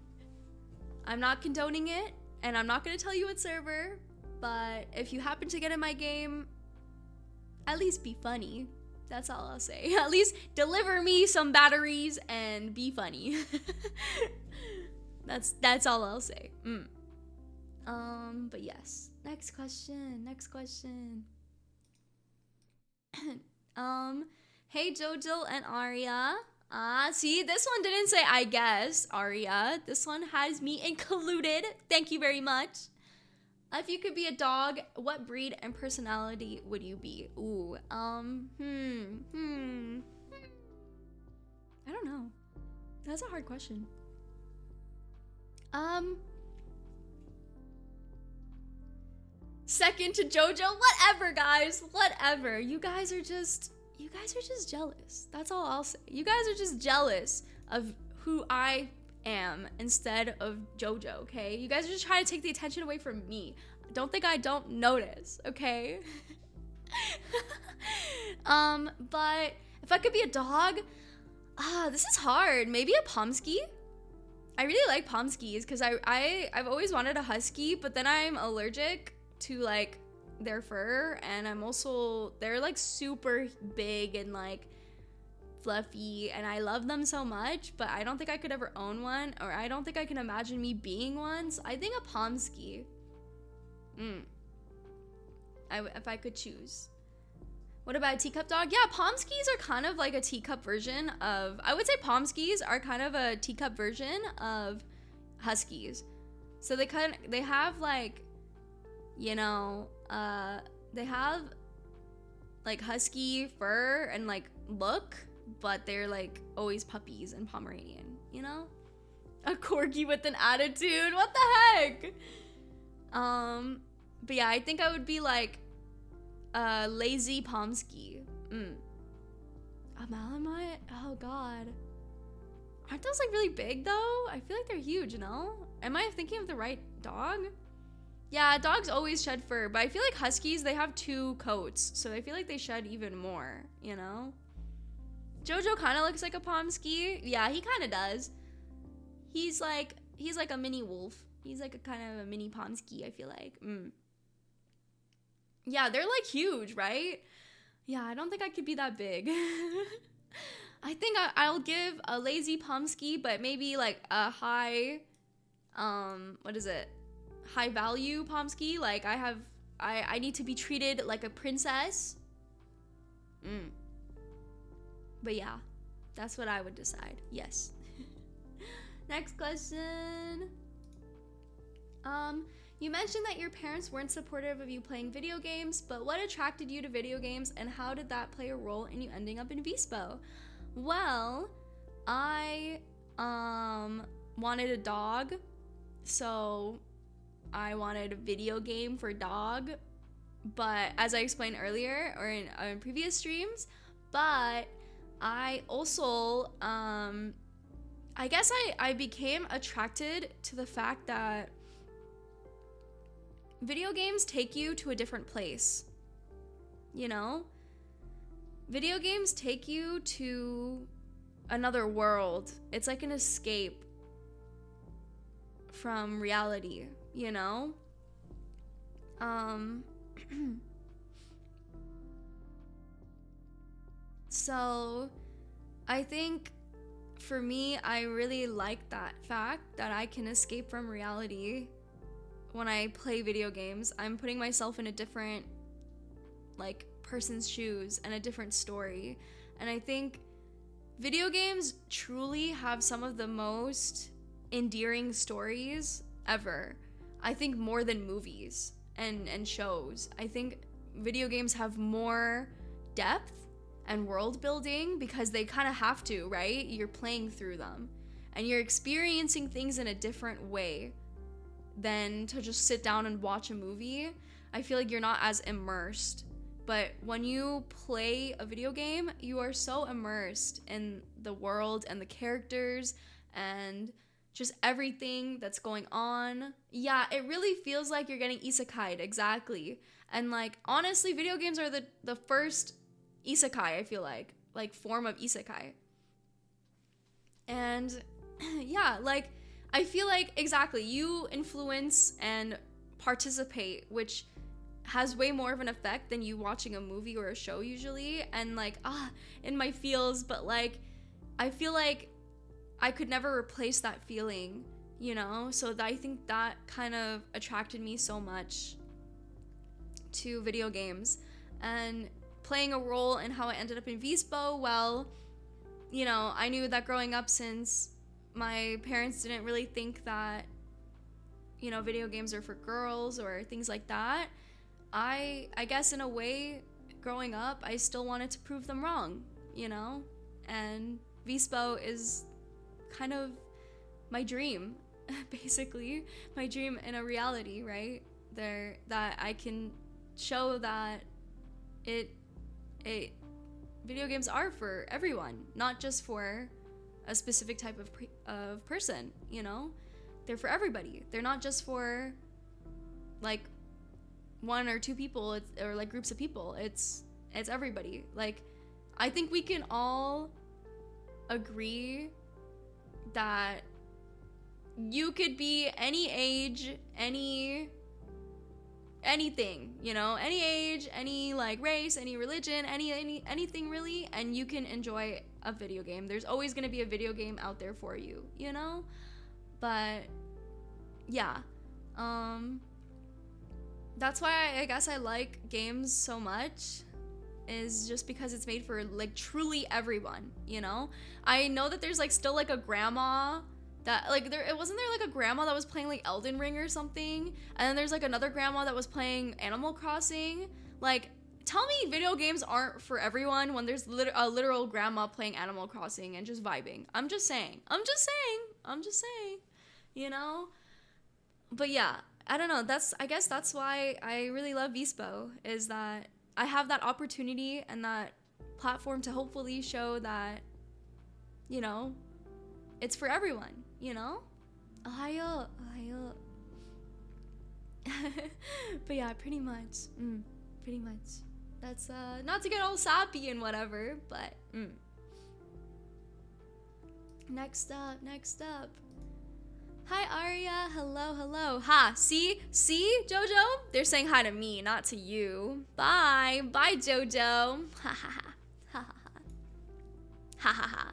not condoning it, and I'm not gonna tell you what server, but if you happen to get in my game, at least be funny. That's all I'll say. At least deliver me some batteries and be funny. That's all I'll say. But yes. Next question. Hey JoJo and Arya. See, this one didn't say I guess, Arya. This one has me included. Thank you very much. If you could be a dog, what breed and personality would you be? Ooh, I don't know. That's a hard question. Second to JoJo, whatever, guys, whatever. You guys are just jealous. That's all I'll say. You guys are just jealous of who I am instead of JoJo, okay? You guys are just trying to take the attention away from me. Don't think I don't notice, okay? But if I could be a dog, this is hard. Maybe a Pomsky. I really like Pomskys because I've always wanted a husky, but then I'm allergic to like their fur, and they're like super big and like fluffy, and I love them so much, but I don't think I could ever own one, or I don't think I can imagine me being one. So I think a Pomsky. If I could choose. What about a teacup dog? Yeah, Pomskys are kind of like a teacup version of, I would say Pomskys are kind of a teacup version of huskies. So they have like, you know, they have like husky fur and like look, but they're like always puppies and Pomeranian, you know? A corgi with an attitude, what the heck? But yeah, I think I would be like a lazy Pomsky. A Malamute? Oh god. Aren't those like really big though? I feel like they're huge, no? Am I thinking of the right dog? Yeah, dogs always shed fur, but I feel like huskies, they have 2 coats, so I feel like they shed even more, you know? JoJo kind of looks like a Pomsky. Yeah, he kind of does. He's like a mini wolf, He's like a kind of a mini Pomsky, I feel like. Yeah, they're like huge, right? Yeah, I don't think I could be that big. I think I'll give a lazy Pomsky, but maybe like a high, what is it? High value Pomsky. Like I need to be treated like a princess. But yeah, that's what I would decide. Yes. Next question. You mentioned that your parents weren't supportive of you playing video games, but what attracted you to video games and how did that play a role in you ending up in Vspo? Well, I wanted a dog, so I wanted a video game for dog, but as I explained earlier or in previous streams, but I also I guess I became attracted to the fact that video games take you to a different place, you know? Video games take you to another world. It's like an escape from reality, you know? So I think for me, I really like that fact that I can escape from reality. When I play video games, I'm putting myself in a different like person's shoes and a different story. And I think video games truly have some of the most endearing stories ever. I think more than movies and shows. I think video games have more depth and world building because they kind of have to, right? You're playing through them and you're experiencing things in a different way than to just sit down and watch a movie. I feel like you're not as immersed. But when you play a video game, you are so immersed in the world and the characters and just everything that's going on. Yeah, it really feels like you're getting isekai'd, exactly. And like, honestly, video games are the first isekai, I feel like form of isekai. And yeah, like, I feel like, exactly, you influence and participate, which has way more of an effect than you watching a movie or a show usually. And like, in my feels, but like, I feel like I could never replace that feeling, you know? So I think that kind of attracted me so much to video games. And playing a role in how I ended up in Vspo, well, you know, I knew that growing up, since my parents didn't really think that, you know, video games are for girls or things like that, I guess in a way, growing up, I still wanted to prove them wrong, you know? And Vspo is kind of my dream, basically. My dream in a reality, right? That I can show that video games are for everyone, not just for a specific type of person, you know? They're for everybody. They're not just for like one or two people or like groups of people. It's everybody. Like, I think we can all agree that you could be any age, anything, you know, any age, any like race, any religion, anything really, and you can enjoy a video game. There's always going to be a video game out there for you, you know? But yeah, that's why I guess I like games so much, is just because it's made for like truly everyone, you know? I know that there's like still like a grandma that like wasn't there like a grandma that was playing like Elden Ring or something, and then there's like another grandma that was playing Animal Crossing. Like, tell me video games aren't for everyone when there's a literal grandma playing Animal Crossing and just vibing. I'm just saying, you know? But yeah, I don't know, I guess that's why I really love Vspo, is that I have that opportunity and that platform to hopefully show that, you know, it's for everyone, you know? Ohayo. But yeah, pretty much. That's, not to get all sappy and whatever, but, Next up. Hi, Arya. Hello, hello. Ha, see, JoJo? They're saying hi to me, not to you. Bye. Bye, JoJo. Ha ha ha. Ha ha ha. Ha ha ha.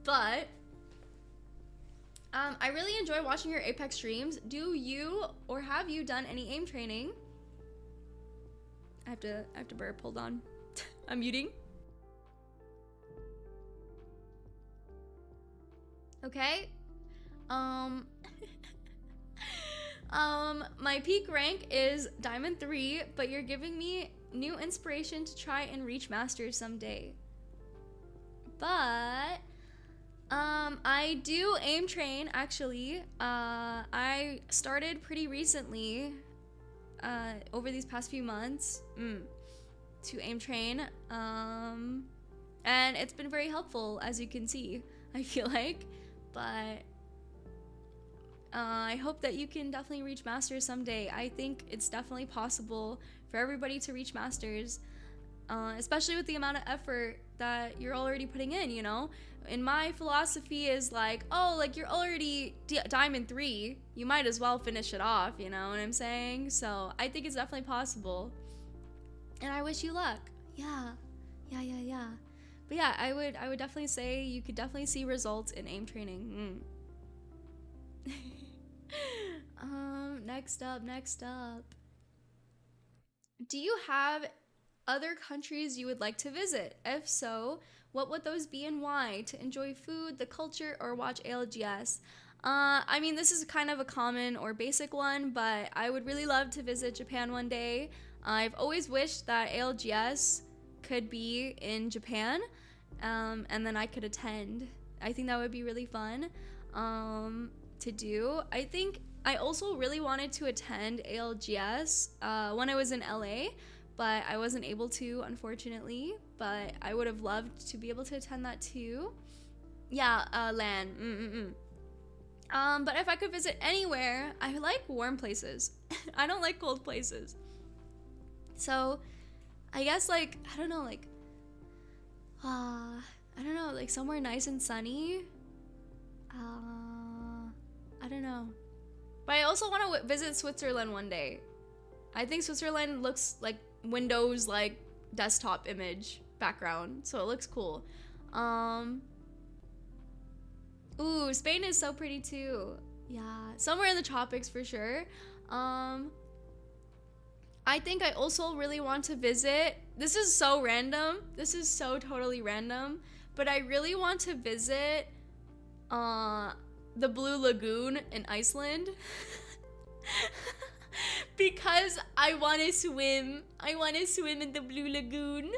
But I really enjoy watching your Apex streams. Do you or have you done any aim training? I have to burp. Hold on. I'm muting. Okay. My peak rank is Diamond 3, but you're giving me new inspiration to try and reach Masters someday. But I do aim train actually. I started pretty recently, over these past few months, to aim train. And it's been very helpful, as you can see, I feel like. But I hope that you can definitely reach Masters someday. I think it's definitely possible for everybody to reach Masters, especially with the amount of effort that you're already putting in, you know? And my philosophy is like, oh, like you're already Diamond 3, you might as well finish it off, you know what I'm saying? So I think it's definitely possible. And I wish you luck. Yeah. But yeah, I would definitely say you could definitely see results in aim training. Next up. Do you have other countries you would like to visit? If so, what would those be and why? To enjoy food, the culture, or watch ALGS? I mean, this is kind of a common or basic one, but I would really love to visit Japan one day. I've always wished that ALGS could be in Japan, and then I could attend. I think that would be really fun to do. I think I also really wanted to attend ALGS when I was in LA, but I wasn't able to, unfortunately. But I would have loved to be able to attend that too. Yeah, LAN. But if I could visit anywhere, I like warm places. I don't like cold places. So I guess like, I don't know, like somewhere nice and sunny. I don't know. But I also want to visit Switzerland one day. I think Switzerland looks like Windows like desktop image background, so it looks cool. Ooh, Spain is so pretty too. Yeah, somewhere in the tropics for sure. I think I also really want to visit, this is so random, this is so totally random, but I really want to visit the Blue Lagoon in Iceland. Because I want to swim. I want to swim in the Blue Lagoon.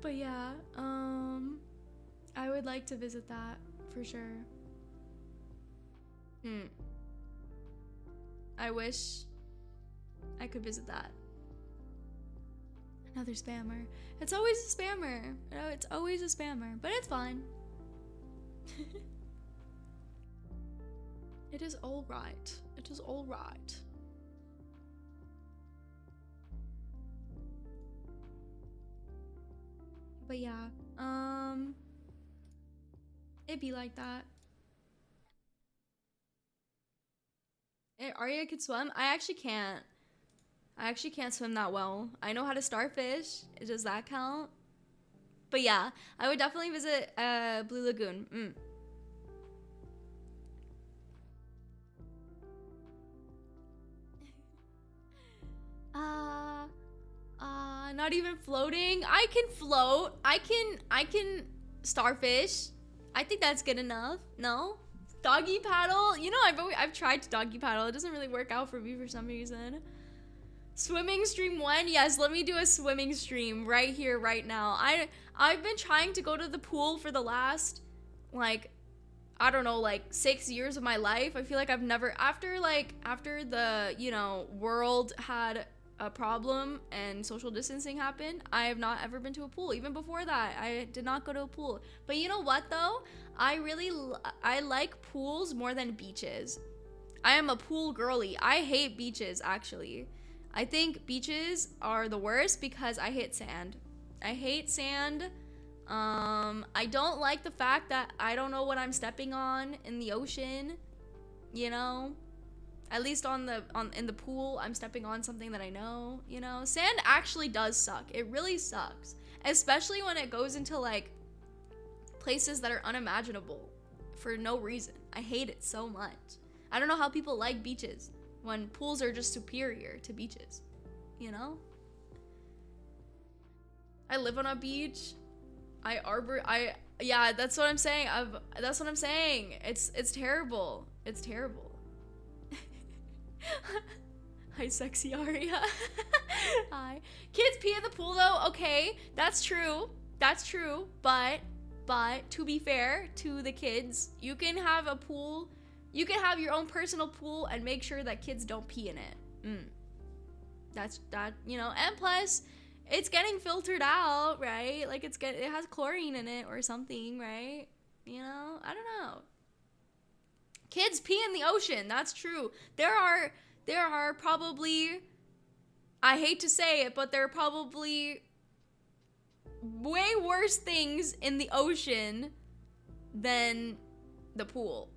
But yeah, I would like to visit that for sure. I wish I could visit that. Another spammer. It's always a spammer. It's always a spammer, but it's fine. It is all right. It is all right. But yeah, it'd be like that. Arya could swim? I actually can't. I actually can't swim that well. I know how to starfish. Does that count? But yeah, I would definitely visit Blue Lagoon. Not even floating. I can float. I can starfish. I think that's good enough. No? Doggy paddle? You know, I've tried to doggy paddle. It doesn't really work out for me for some reason. Swimming stream 1? Yes, let me do a swimming stream right here, right now. I've been trying to go to the pool for the last, like, I don't know, like 6 years of my life. I feel like I've never, after the, you know, world had a problem and social distancing happened, I have not ever been to a pool. Even before that, I did not go to a pool. But you know what though? I like pools more than beaches. I am a pool girly. I hate beaches actually. I think beaches are the worst because I hate sand. I hate sand. I don't like the fact that I don't know what I'm stepping on in the ocean, you know? At least in the pool, I'm stepping on something that I know, you know? Sand actually does suck. It really sucks. Especially when it goes into like places that are unimaginable for no reason. I hate it so much. I don't know how people like beaches when pools are just superior to beaches, you know? I live on a beach. Yeah, that's what I'm saying. That's what I'm saying. It's terrible. It's terrible. Hi, sexy Arya. Hi. Kids pee in the pool though. Okay, that's true. That's true. But to be fair to the kids, you can have a pool. You can have your own personal pool and make sure that kids don't pee in it. That's you know. And plus, it's getting filtered out, right? Like it has chlorine in it or something, right? You know, I don't know. Kids pee in the ocean. That's true. There are probably, I hate to say it, but there are probably way worse things in the ocean than the pool.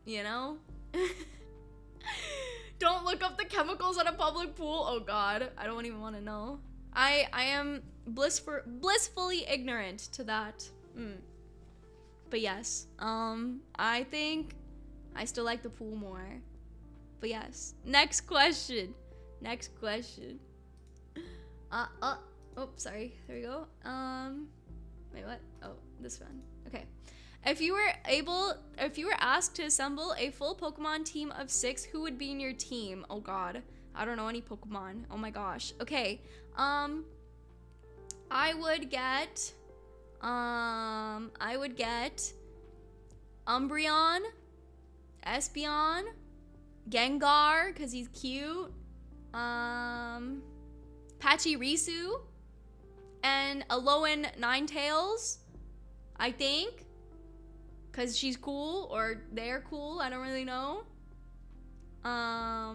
You know? Don't look up the chemicals at a public pool. Oh God, I don't even want to know. I am blissfully ignorant to that. But yes, I think I still like the pool more. But yes, next question. Oh, sorry. There we go. Wait, what? Oh, this one. Okay. If you were asked to assemble a full Pokemon team of 6, who would be in your team? Oh God, I don't know any Pokemon. Oh my gosh. Okay. I would get Umbreon, Espeon, Gengar, cause he's cute, Pachirisu, and Alolan Ninetales, I think, cause she's cool, or they're cool, I don't really know. I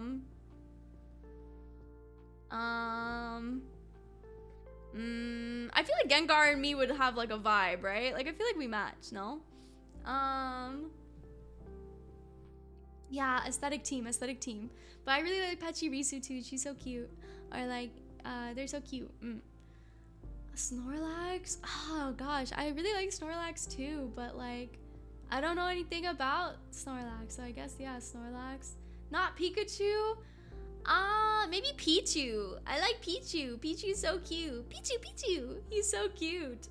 feel like Gengar and me would have like a vibe, right? Like I feel like we match, no? Yeah, aesthetic team. But I really like Pachirisu too. She's so cute. Or like, they're so cute. Snorlax? Oh gosh, I really like Snorlax too, but like, I don't know anything about Snorlax, so I guess, yeah, Snorlax. Not Pikachu? Maybe Pichu. I like Pichu. Pichu's so cute. Pichu. He's so cute.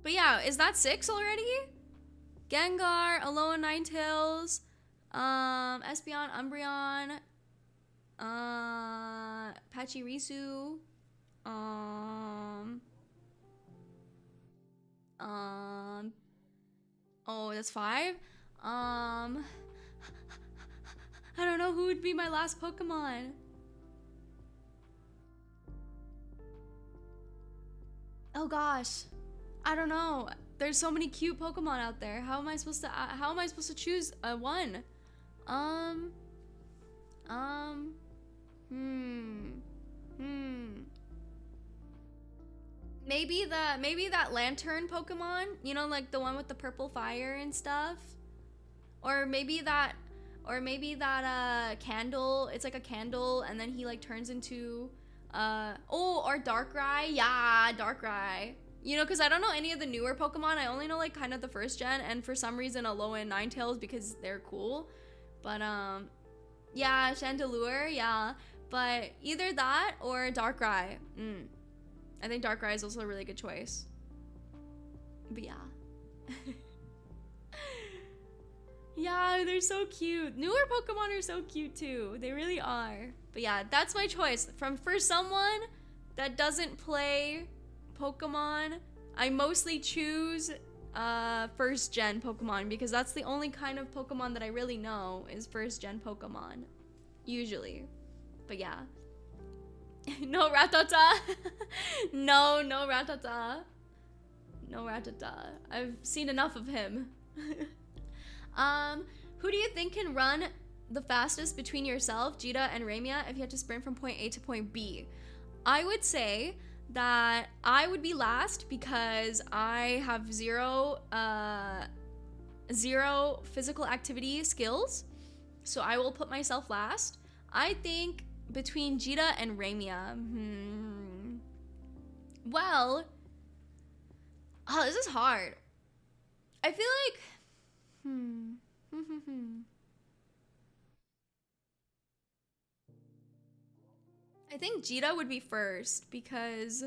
But yeah, is that 6 already? Gengar, Alolan Ninetales, Espeon, Umbreon, Pachirisu, oh, that's 5. I don't know who would be my last Pokemon. Oh gosh, I don't know. There's so many cute Pokemon out there. How am I supposed to choose a one? Maybe that lantern Pokemon, you know, like the one with the purple fire and stuff. Or maybe that candle. It's like a candle and then he like turns into or Darkrai. Yeah, Darkrai. You know, because I don't know any of the newer Pokemon. I only know like kind of the first gen, and for some reason Alolan Ninetales because they're cool. But yeah, Chandelure, yeah. But either that or Darkrai. I think Darkrai is also a really good choice. But yeah. Yeah, they're so cute. Newer Pokemon are so cute too. They really are. But yeah, that's my choice. For someone that doesn't play Pokemon, I mostly choose first gen Pokemon because that's the only kind of Pokemon that I really know is first gen Pokemon. Usually. But yeah. No Rattata. No Rattata. No Rattata. I've seen enough of him. Who do you think can run the fastest between yourself, Jita, and Ramia if you had to sprint from point A to point B? I would say that I would be last because I have zero physical activity skills. So I will put myself last. I think between Jita and Ramia. Well, oh, this is hard. I feel like, I think Jita would be first because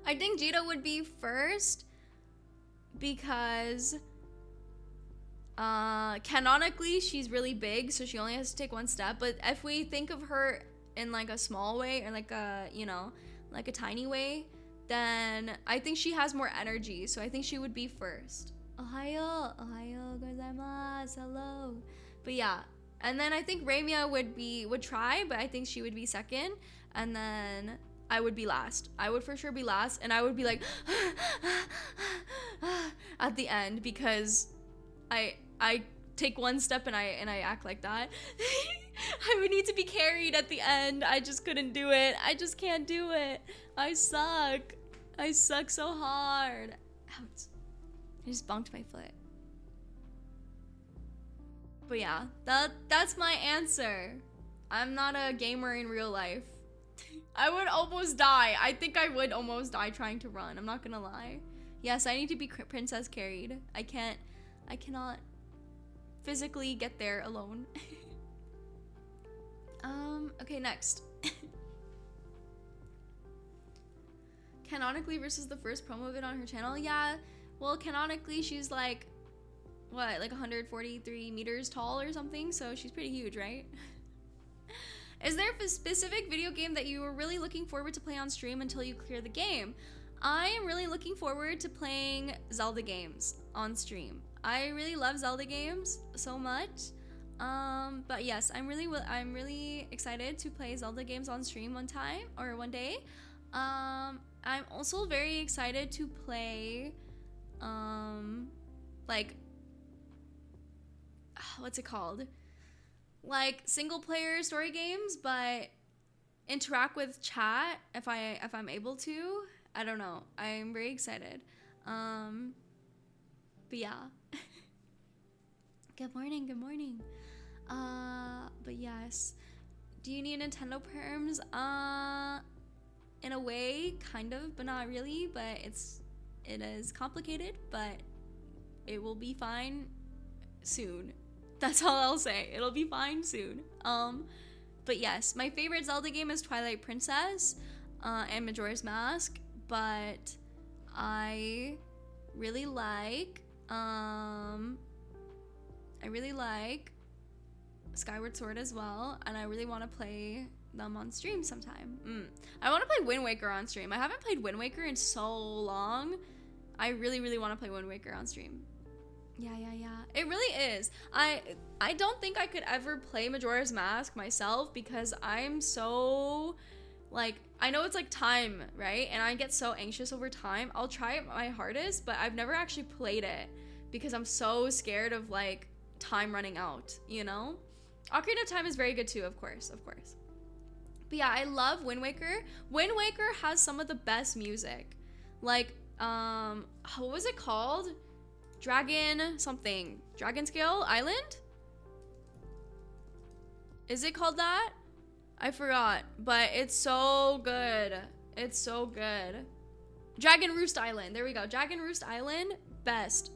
I think Jita would be first because canonically she's really big, so she only has to take one step. But if we think of her in like a small way or like a, you know, like a tiny way, then I think she has more energy, so I think she would be first. Ohayo gozaimasu, hello. But yeah, and then I think Ramia would try, but I think she would be second, and then I would be last. I would for sure be last, and I would be like at the end because I take one step and I act like that. I would need to be carried at the end. I just couldn't do it. I just can't do it. I suck. I suck so hard. Ouch. I just bonked my foot. But yeah, that's my answer. I'm not a gamer in real life. I would almost die. I think I would almost die trying to run. I'm not gonna lie. Yes, I need to be princess carried. I cannot physically get there alone. Okay, next. Canonically versus the first promo vid on her channel. Yeah, well, canonically she's like, what, like 143 meters tall or something, so she's pretty huge, right? Is there a specific video game that you were really looking forward to play on stream until you clear the game? I am really looking forward to playing Zelda games on stream. I really love Zelda games so much. But yes, I'm really excited to play Zelda games on stream one day. I'm also very excited to play like, what's it called? Like single player story games, but interact with chat if I'm able to. I don't know. I'm very excited. But yeah. Good morning. But yes. Do you need Nintendo perms? In a way, kind of, but not really. But it is complicated, but it will be fine soon. That's all I'll say. It'll be fine soon. But yes, my favorite Zelda game is Twilight Princess, and Majora's Mask. But I really like Skyward Sword as well, and I really want to play them on stream sometime. I want to play Wind Waker on stream. I haven't played Wind Waker in so long. I really want to play Wind Waker on stream. Yeah. It really is. I don't think I could ever play Majora's Mask myself because I'm so, like, I know it's like time, right? And I get so anxious over time. I'll try my hardest, but I've never actually played it because I'm so scared of like time running out, you know? Ocarina of Time is very good too, of course. But yeah, I love Wind Waker. Wind Waker has some of the best music. Like, what was it called? Dragon Scale Island? Is it called that? I forgot, but it's so good. It's so good. Dragon Roost Island. There we go. Dragon Roost Island. Best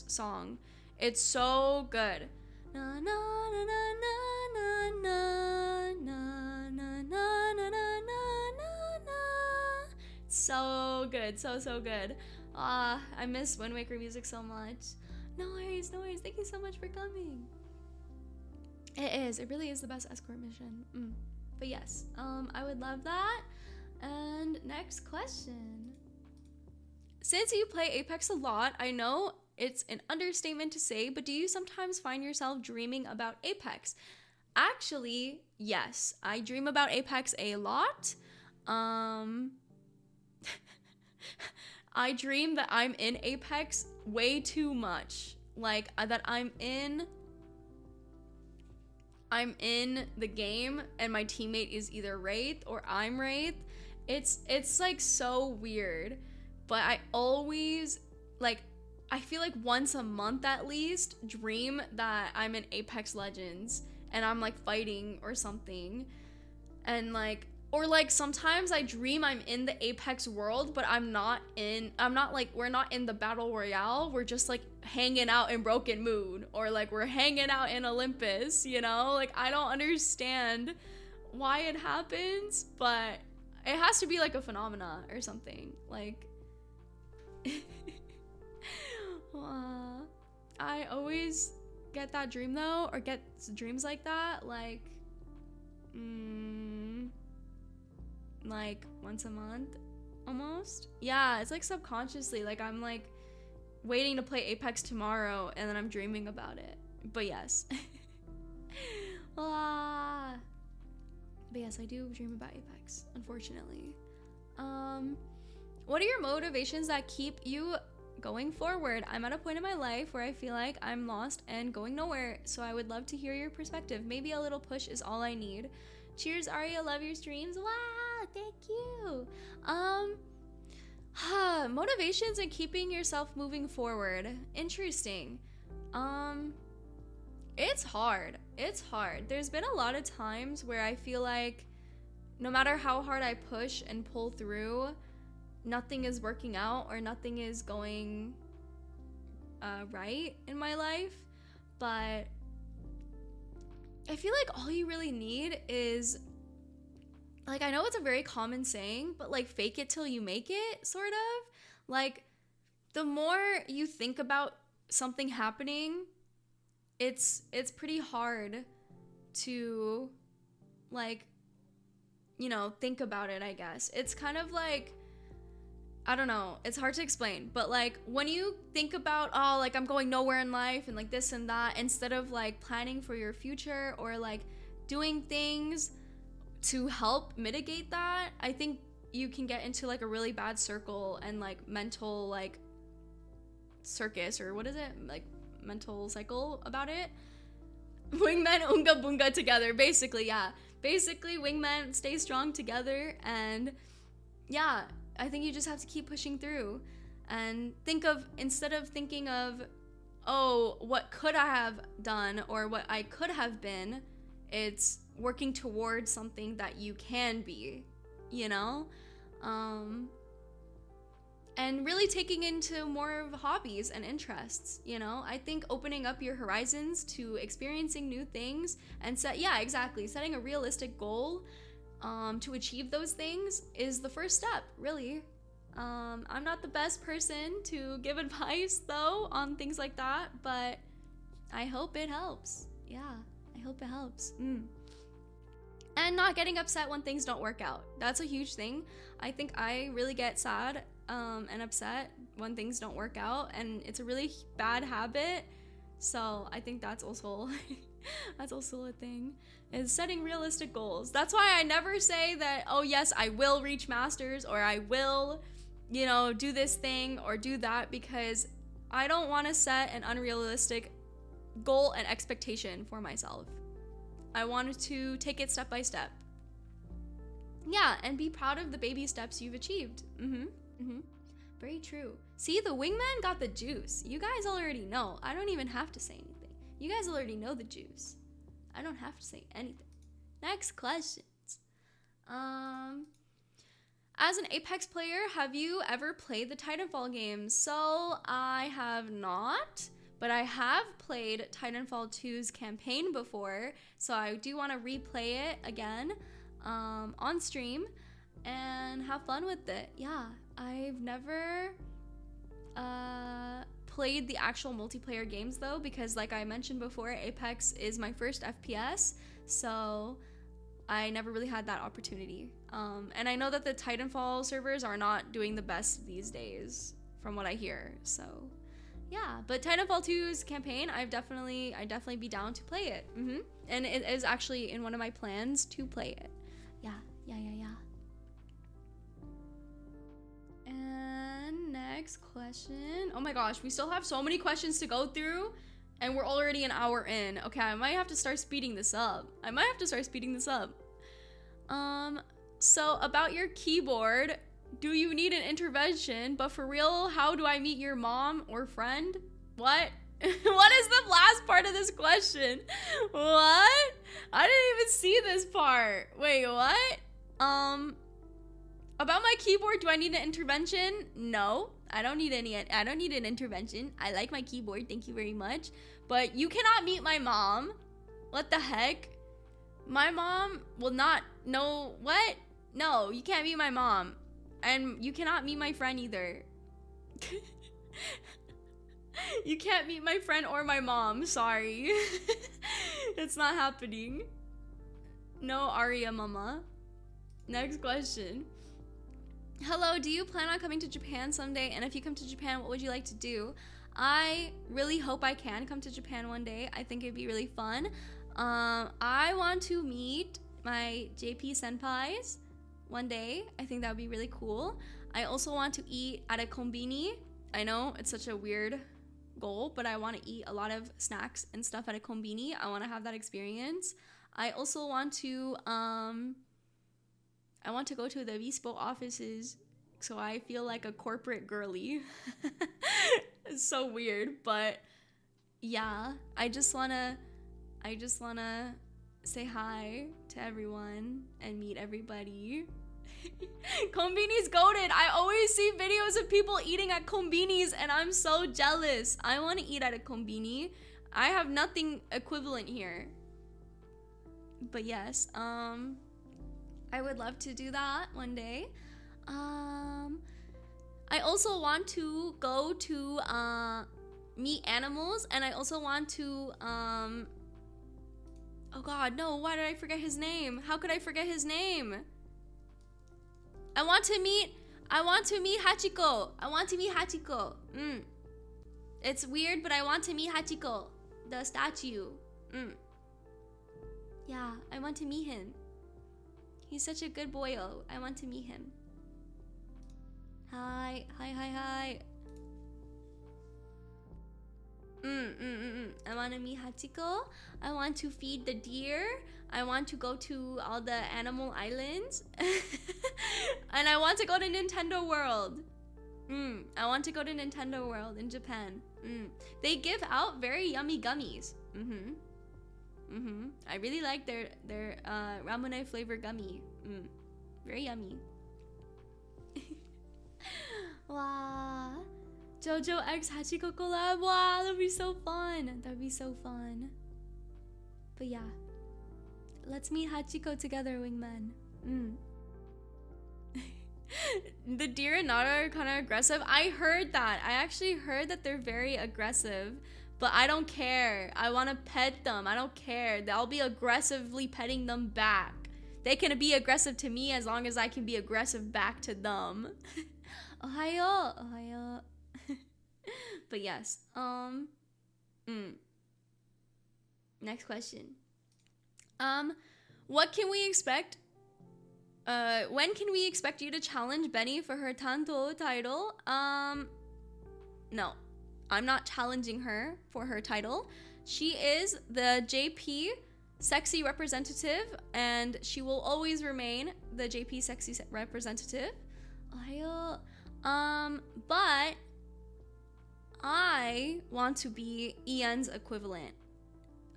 song. It's so good. Na, na, na, na, na, na, na, na, na, na, na. So good. So good. I miss Wind Waker music so much. No worries. Thank you so much for coming. It really is the best escort mission. But yes, I would love that. And next question. Since you play Apex a lot, I know it's an understatement to say, but do you sometimes find yourself dreaming about Apex? Actually, yes. I dream about Apex a lot. I dream that I'm in Apex way too much. Like, that I'm in the game and my teammate is either Wraith or I'm Wraith. It's like so weird. But I always, like, I feel like once a month at least, dream that I'm in Apex Legends and I'm like fighting or something. And like, or like sometimes I dream I'm in the Apex world, but we're not in the battle royale. We're just like hanging out in Broken Moon, or like we're hanging out in Olympus, you know? Like, I don't understand why it happens, but it has to be like a phenomena or something. Like, I always get that dream though, or get dreams like that, like once a month almost. Yeah, it's like subconsciously, like I'm like waiting to play Apex tomorrow and then I'm dreaming about it. But yes. But yes, I do dream about Apex, unfortunately. What are your motivations that keep you going forward? I'm at a point in my life where I feel like I'm lost and going nowhere, so I would love to hear your perspective. Maybe a little push is all I need. Cheers, Arya. Love your streams. Wow, thank you. Motivations and keeping yourself moving forward. Interesting. It's hard. It's hard. There's been a lot of times where I feel like no matter how hard I push and pull through, nothing is working out or nothing is going right in my life. But I feel like all you really need is, like, I know it's a very common saying, but like fake it till you make it, sort of. Like, the more you think about something happening, it's pretty hard to, like, you know, think about it, I guess. It's kind of like, I don't know, it's hard to explain, but like when you think about, oh, like I'm going nowhere in life and like this and that, instead of like planning for your future or like doing things to help mitigate that, I think you can get into like a really bad circle and like mental like circus, or what is it, like mental cycle about it. Wingmen unga bunga together, basically. Yeah, basically wingmen stay strong together. And yeah, I think you just have to keep pushing through and think of, instead of thinking of, oh, what could I have done or what I could have been, it's working towards something that you can be, you know? And really taking into more of hobbies and interests, you know? I think opening up your horizons to experiencing new things and setting a realistic goal to achieve those things is the first step, really. I'm not the best person to give advice though on things like that, but I hope it helps. Yeah, I hope it helps. And not getting upset when things don't work out. That's a huge thing. I think I really get sad and upset when things don't work out, and it's a really bad habit. So I think that's also a thing, is setting realistic goals. That's why I never say that, oh yes, I will reach masters, or I will, you know, do this thing or do that, because I don't want to set an unrealistic goal and expectation for myself. I wanted to take it step by step. Yeah, and be proud of the baby steps you've achieved. Very true. See, the wingman got the juice. You guys already know. I don't even have to say anything. You guys already know the juice. I don't have to say anything. Next questions. As an Apex player, have you ever played the Titanfall games? So I have not, but I have played Titanfall 2's campaign before, so I do want to replay it again on stream and have fun with it. Yeah, I've never played the actual multiplayer games though, because like I mentioned before, Apex is my first FPS, so I never really had that opportunity. And I know that the Titanfall servers are not doing the best these days from what I hear, so yeah. But Titanfall 2's campaign, I'd definitely be down to play it. And it is actually in one of my plans to play it. Yeah. And Next question. Oh my gosh, we still have so many questions to go through and we're already an hour in. Okay, I might have to start speeding this up. So about your keyboard, do you need an intervention? But for real, how do I meet your mom or friend? What? What is the last part of this question? What? I didn't even see this part. Wait, what? About my keyboard, do I need an intervention? No, I don't need an intervention. I like my keyboard, thank you very much. But you cannot meet my mom. What the heck? My mom will not know. What? No, you can't meet my mom. And you cannot meet my friend either. You can't meet my friend or my mom, sorry. It's not happening. No, Arya mama. Next question. Hello, do you plan on coming to Japan someday? And if you come to Japan, what would you like to do? I really hope I can come to Japan one day. I think it'd be really fun. I want to meet my JP senpais one day. I think that would be really cool. I also want to eat at a konbini. I know it's such a weird goal, but I want to eat a lot of snacks and stuff at a konbini. I want to have that experience. I also want to go to the Vspo offices, so I feel like a corporate girly. It's so weird, but yeah, I just wanna say hi to everyone and meet everybody. Konbini's goated. I always see videos of people eating at konbinis and I'm so jealous. I want to eat at a konbini. I have nothing equivalent here. But yes, I would love to do that one day. I also want to go to meet animals, and I also want to oh god, no, why did I forget his name? How could I forget his name? I want to meet Hachiko. It's weird, but I want to meet Hachiko, the statue. Yeah, I want to meet him. He's such a good boyo. I want to meet him. Hi. I want to meet Hachiko. I want to feed the deer. I want to go to all the animal islands. And I want to go to Nintendo World. I want to go to Nintendo World in Japan. They give out very yummy gummies. I really like their ramune flavor gummy. Very yummy. Wow. JoJo X Hachiko collab. Wow, that'd be so fun. But yeah, let's meet Hachiko together, wingman. The deer and Nara are kind of aggressive. I heard that. I actually heard that they're very aggressive. But I don't care. I want to pet them. I don't care. I'll be aggressively petting them back. They can be aggressive to me as long as I can be aggressive back to them. Ohayo. But yes. Next question. What can we expect? When can we expect you to challenge Benny for her Tanto title? No. I'm not challenging her for her title. She is the JP sexy representative, and she will always remain the JP sexy representative. But I want to be Ian's equivalent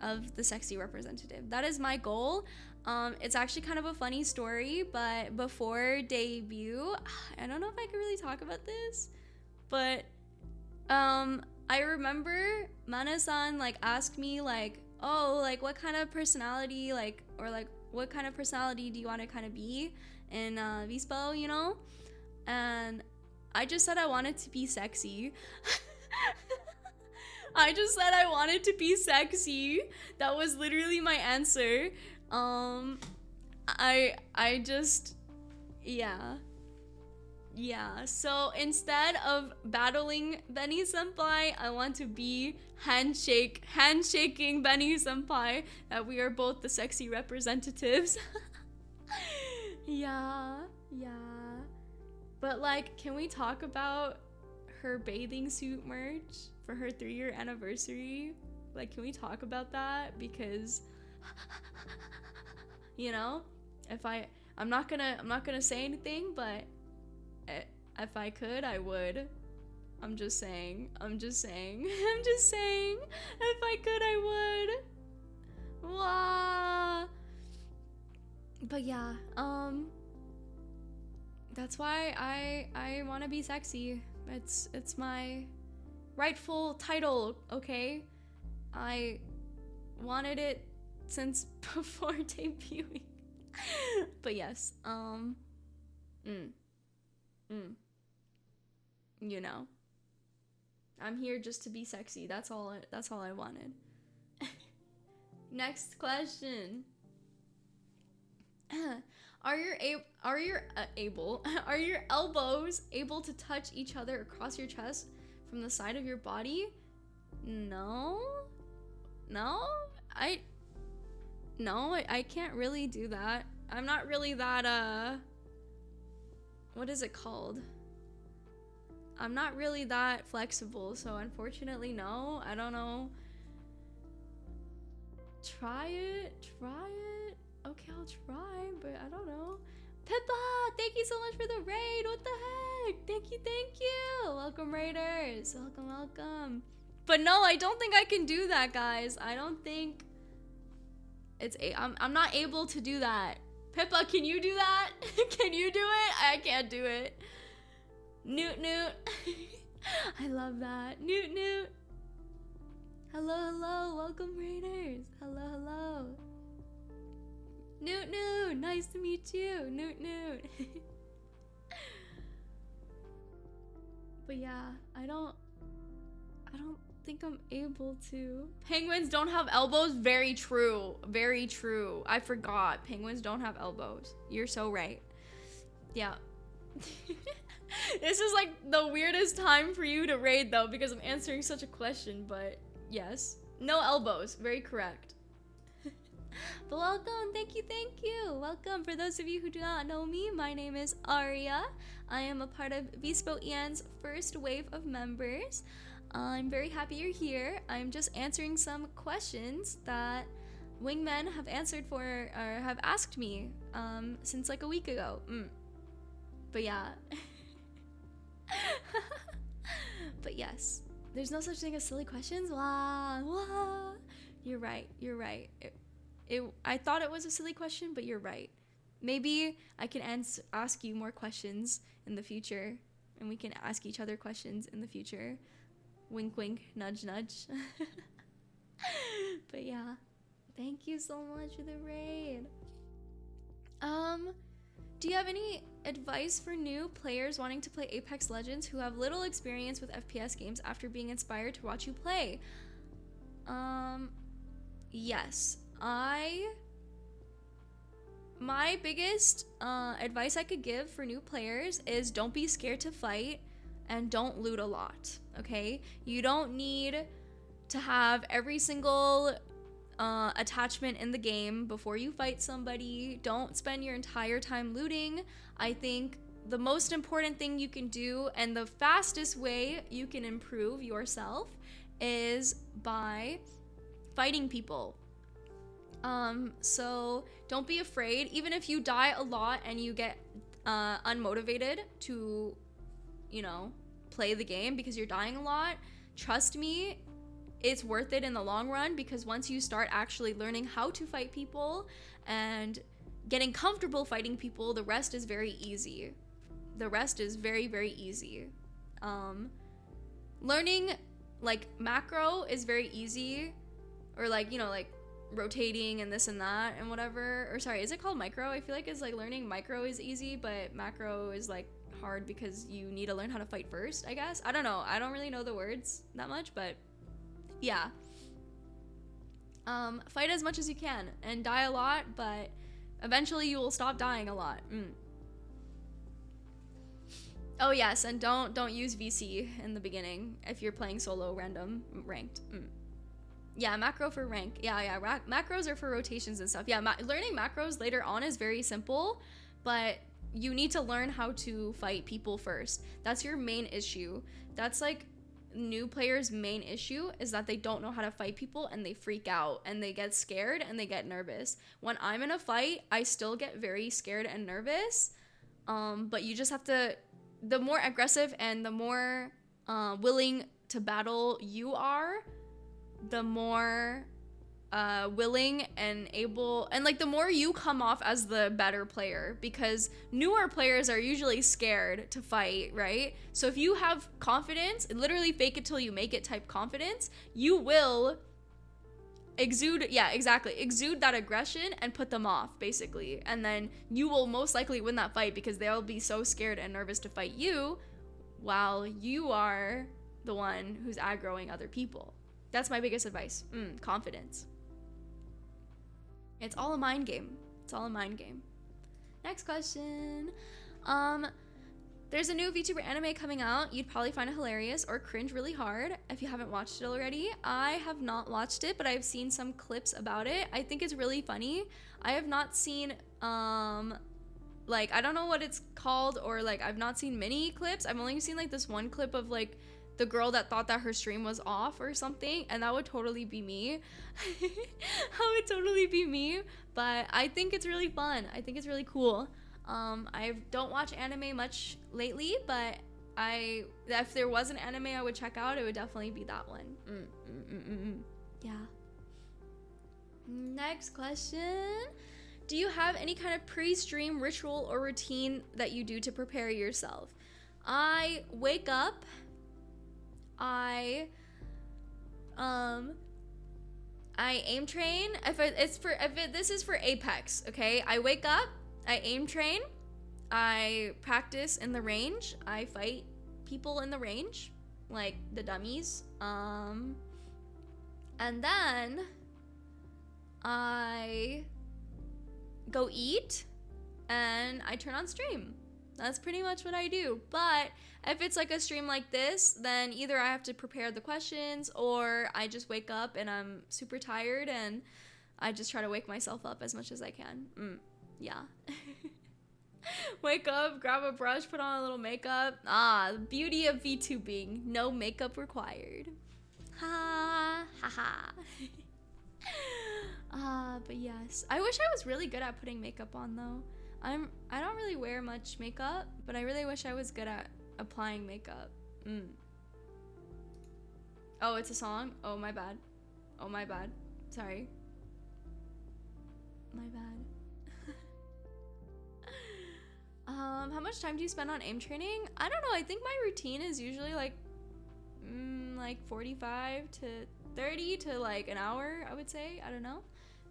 of the sexy representative. That is my goal. It's actually kind of a funny story, but before debut, I don't know if I can really talk about this, but I remember Mana-san asked me what kind of personality what kind of personality do you want to kind of be in Vspo, you know? And I just said I wanted to be sexy. I just said I wanted to be sexy. That was literally my answer. Yeah, so instead of battling Benny Senpai, I want to be handshaking Benny Senpai, that we are both the sexy representatives. Yeah. But can we talk about her bathing suit merch for her 3-year anniversary. Like, can we talk about that? Because, you know, if I'm not gonna say anything, but if I could, I would. I'm just saying. If I could, I would. Wow. But yeah, that's why I want to be sexy. It's my rightful title, okay? I wanted it since before debuting. But yes, you know, I'm here just to be sexy. That's all I wanted. Next question. Are your elbows able to touch each other across your chest from the side of your body? No, I can't really do that. I'm not really that what is it called? I'm not really that flexible, so unfortunately no. I don't know. Try it. Okay, I'll try, but I don't know. Pippa, thank you so much for the raid. What the heck? Thank you. Welcome, raiders. Welcome. But no, I don't think I can do that, guys. I don't think I'm not able to do that. Pippa, can you do that? Can you do it? I can't do it. Newt. I love that. Newt. Hello. Welcome, raiders. Hello. Newt, nice to meet you. Newt. But yeah, I don't think I'm able to. Penguins don't have elbows. Very true. I forgot. Penguins don't have elbows. You're so right. Yeah. This is like the weirdest time for you to raid though, because I'm answering such a question, but yes. No elbows. Very correct. But welcome, thank you. Welcome. For those of you who do not know me, my name is Arya. I am a part of VspoEN's first wave of members. I'm very happy you're here. I'm just answering some questions that wingmen have answered for, or have asked me since like a week ago. But yeah. But yes, there's no such thing as silly questions. Wow. You're right. I thought it was a silly question, but you're right. Maybe I can ask you more questions in the future, and we can ask each other questions in the future. Wink, nudge. But yeah, thank you so much for the raid. Do you have any advice for new players wanting to play Apex Legends who have little experience with FPS games after being inspired to watch you play? Yes. My biggest advice I could give for new players is don't be scared to fight and don't loot a lot, okay? You don't need to have every single attachment in the game before you fight somebody. Don't spend your entire time looting. I think the most important thing you can do and the fastest way you can improve yourself is by fighting people. So don't be afraid. Even if you die a lot and you get unmotivated to, you know, play the game because you're dying a lot, trust me, it's worth it in the long run, because once you start actually learning how to fight people and getting comfortable fighting people, the rest is very easy. The rest is very, very easy. Learning like macro is very easy, or like, you know, like rotating and this and that and whatever. Or sorry, is it called micro? I feel like it's like learning micro is easy, but macro is like hard because you need to learn how to fight first, I guess. I don't know. I don't really know the words that much, but yeah. Fight as much as you can and die a lot, but eventually you will stop dying a lot. Oh yes, and don't use VC in the beginning if you're playing solo random ranked. Yeah, macro for rank. Yeah. Macros are for rotations and stuff. Yeah, learning macros later on is very simple, but you need to learn how to fight people first. That's your main issue. That's like new players' main issue, is that they don't know how to fight people and they freak out and they get scared and they get nervous. When I'm in a fight, I still get very scared and nervous. But you just have to, the more aggressive and the more willing to battle you are, the more willing and able, and like the more you come off as the better player, because newer players are usually scared to fight, right? So if you have confidence, literally fake it till you make it type confidence, you will exude, yeah, exactly, exude that aggression and put them off, basically. And then you will most likely win that fight because they'll be so scared and nervous to fight you while you are the one who's aggroing other people. That's my biggest advice. Confidence. It's all a mind game. It's all a mind game. Next question. There's a new VTuber anime coming out. You'd probably find it hilarious or cringe really hard if you haven't watched it already. I have not watched it, but I've seen some clips about it. I think it's really funny. I have not seen, like, I don't know what it's called, or like, I've not seen many clips. I've only seen like this one clip of like the girl that thought that her stream was off or something, and that would totally be me. That would totally be me, but I think it's really fun. I think it's really cool. I don't watch anime much lately, but if there was an anime I would check out, it would definitely be that one. Yeah. Next question. Do you have any kind of pre-stream ritual or routine that you do to prepare yourself? I wake up, I aim train. This is for Apex, okay? I wake up, I aim train, I practice in the range, I fight people in the range, like the dummies, and then I go eat and I turn on stream. That's pretty much what I do. But if it's like a stream like this, then either I have to prepare the questions, or I just wake up and I'm super tired and I just try to wake myself up as much as I can. Yeah. Wake up, grab a brush, put on a little makeup. The beauty of VTubing. No makeup required. Ha ha ha. But yes. I wish I was really good at putting makeup on though. I don't really wear much makeup, but I really wish I was good at applying makeup. Oh, it's a song? Oh, my bad. Oh, my bad. Sorry. My bad. How much time do you spend on aim training? I don't know. I think my routine is usually like 45 to 30 to like an hour, I would say. I don't know.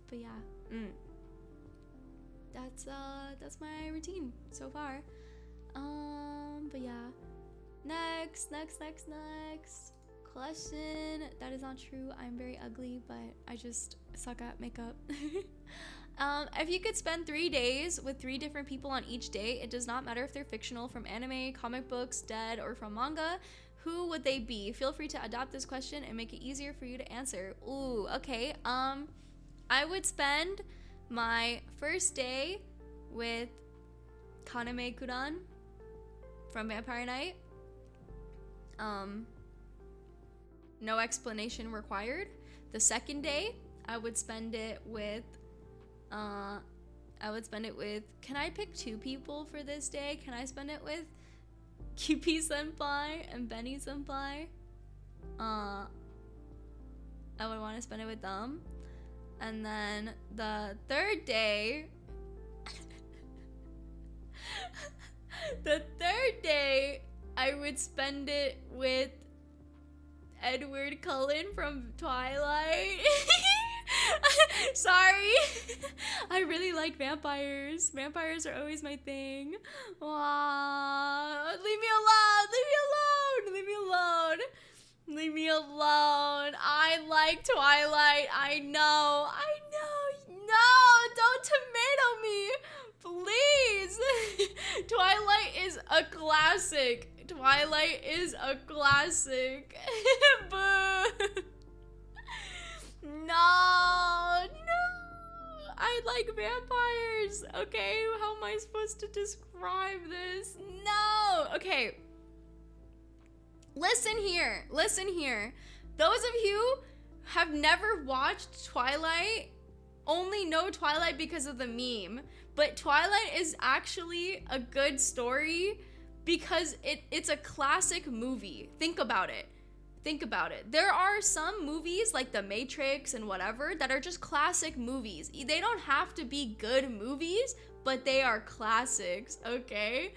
But yeah. That's my routine so far. But yeah. Next question. That is not true. I'm very ugly, but I just suck at makeup. If you could spend 3 days with 3 different people on each day, it does not matter if they're fictional, from anime, comic books, dead, or from manga, who would they be? Feel free to adopt this question and make it easier for you to answer. Ooh, okay. I would spend my first day with Kaname-kuran from Vampire Knight. No explanation required. The second day, I would spend it with can I pick 2 people for this day? Can I spend it with QP Senpai and Benny Senpai? I would want to spend it with them. And then the third day, I would spend it with Edward Cullen from Twilight. Sorry. I really like vampires. Vampires are always my thing. Aww. Leave me alone. Leave me alone. Leave me alone. I like Twilight. I know. No, don't tomato me. Please. Twilight is a classic. Boo. No. I like vampires. this. Okay, how am I supposed to describe this? No. Okay. Listen here. Listen here. Those of you have never watched Twilight only know Twilight because of the meme. But Twilight is actually a good story because it's a classic movie. Think about it. Think about it. There are some movies like The Matrix and whatever that are just classic movies. They don't have to be good movies, but they are classics, okay?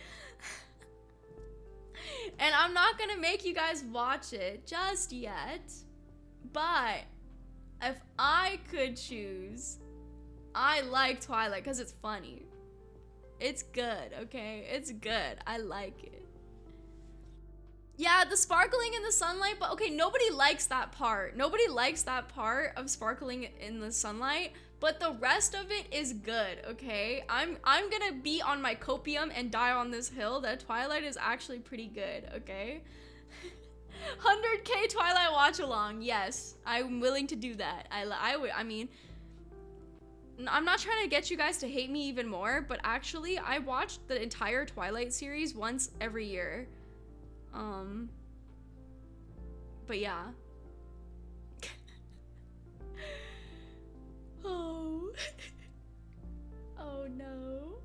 And I'm not gonna make you guys watch it just yet, but if I could choose, I like Twilight because it's funny. It's good, okay? It's good. I like it. Yeah, the sparkling in the sunlight, but okay, nobody likes that part. Nobody likes that part of sparkling in the sunlight, but the rest of it is good, okay? I'm gonna be on my copium and die on this hill that Twilight is actually pretty good, okay? 100K Twilight watch along. Yes, I'm willing to do that. I mean, I'm not trying to get you guys to hate me even more, but actually I watched the entire Twilight series once every year. But yeah. Oh. Oh no.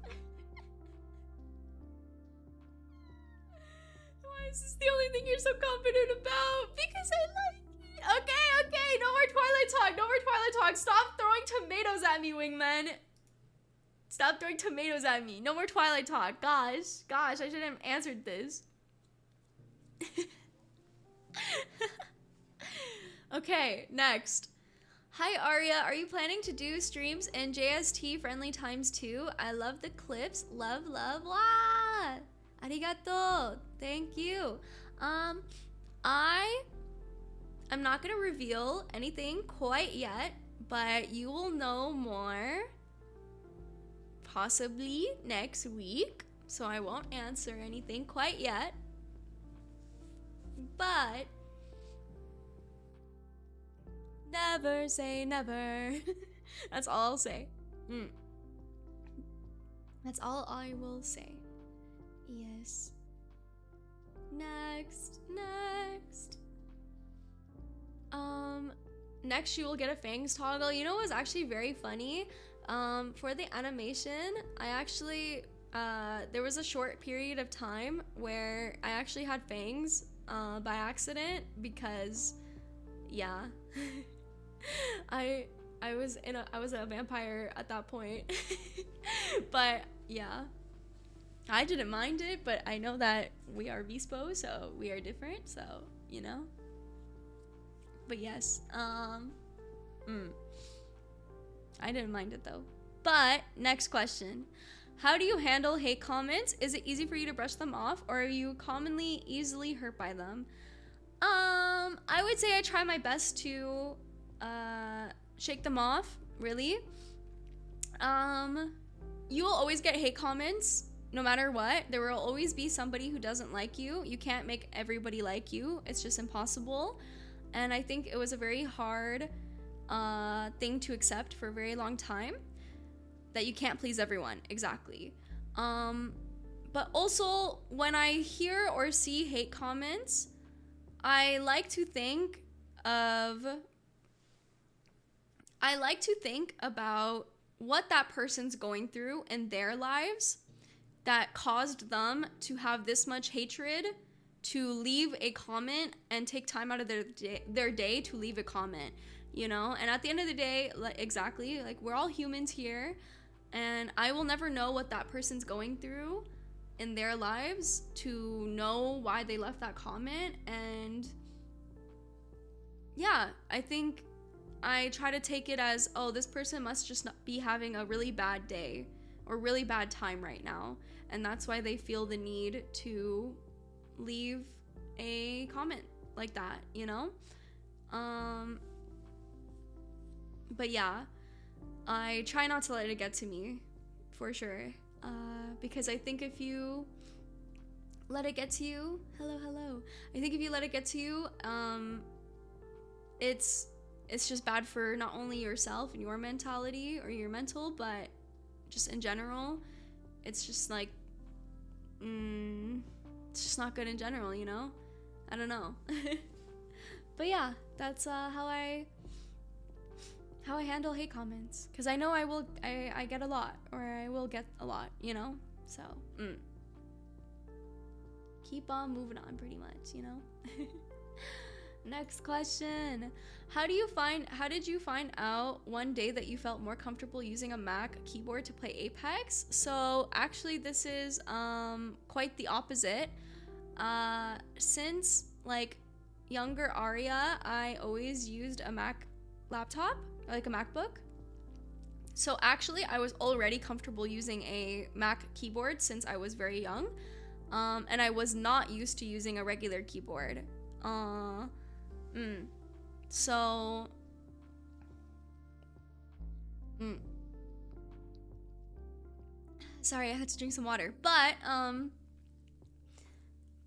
Why is this the only thing you're so confident about? Because I like it. Okay, no more Twilight talk, no more Twilight talk. Stop throwing tomatoes at me, wingman. Stop throwing tomatoes at me. No more Twilight talk. Gosh, I should have answered this. Okay, next. Hi Arya, are you planning to do streams in JST friendly times too? I love the clips. Love. Wow! Arigato. Thank you. I'm not gonna reveal anything quite yet, but you will know more possibly next week. So I won't answer anything quite yet. But never say never. That's all I'll say. That's all I will say. Yes. Next. Next you will get a fangs toggle. You know what was actually very funny? For the animation, I actually there was a short period of time where I actually had fangs by accident because yeah. I was a vampire at that point. But yeah, I didn't mind it, but I know that we are Vspo, so we are different, so you know. But yes, I didn't mind it though. But next question. How do you handle hate comments? Is it easy for you to brush them off, or are you commonly easily hurt by them? I would say I try my best to shake them off, really. You will always get hate comments no matter what. There will always be somebody who doesn't like you. You can't make everybody like you. It's just impossible. And I think it was a very hard thing to accept for a very long time, that you can't please everyone. Exactly. But also when I hear or see hate comments, I like to think about what that person's going through in their lives that caused them to have this much hatred to leave a comment and take time out of their day to leave a comment, you know? And at the end of the day, exactly, like we're all humans here, and I will never know what that person's going through in their lives to know why they left that comment. And yeah, I think I try to take it as, oh, this person must just not be having a really bad day or really bad time right now, and that's why they feel the need to leave a comment like that, you know? But yeah, I try not to let it get to me, for sure, because I think if you let it get to you, hello, I think if you let it get to you, it's just bad for not only yourself and your mentality or your mental, but just in general, it's just like, it's just not good in general, you know? I don't know. But yeah, that's how I handle hate comments, because I know I get a lot, or I will get a lot, you know? So keep on moving on, pretty much, you know. Next question. How did you find out one day that you felt more comfortable using a Mac keyboard to play Apex? So actually this is quite the opposite. Since like younger Arya, I always used a Mac laptop, or like a MacBook. So actually I was already comfortable using a Mac keyboard since I was very young. And I was not used to using a regular keyboard. So sorry, I had to drink some water.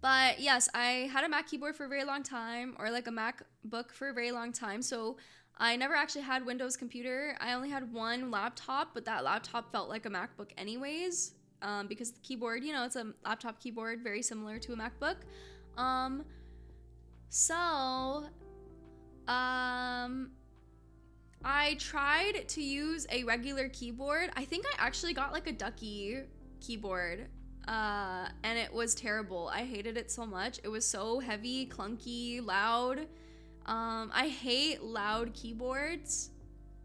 But yes, I had a Mac keyboard for a very long time, or like a MacBook for a very long time. So I never actually had Windows computer. I only had one laptop, but that laptop felt like a MacBook anyways, because the keyboard, you know, it's a laptop keyboard, very similar to a MacBook. I tried to use a regular keyboard. I think I actually got like a Ducky keyboard, and it was terrible. I hated it so much. It was so heavy, clunky, loud. I hate loud keyboards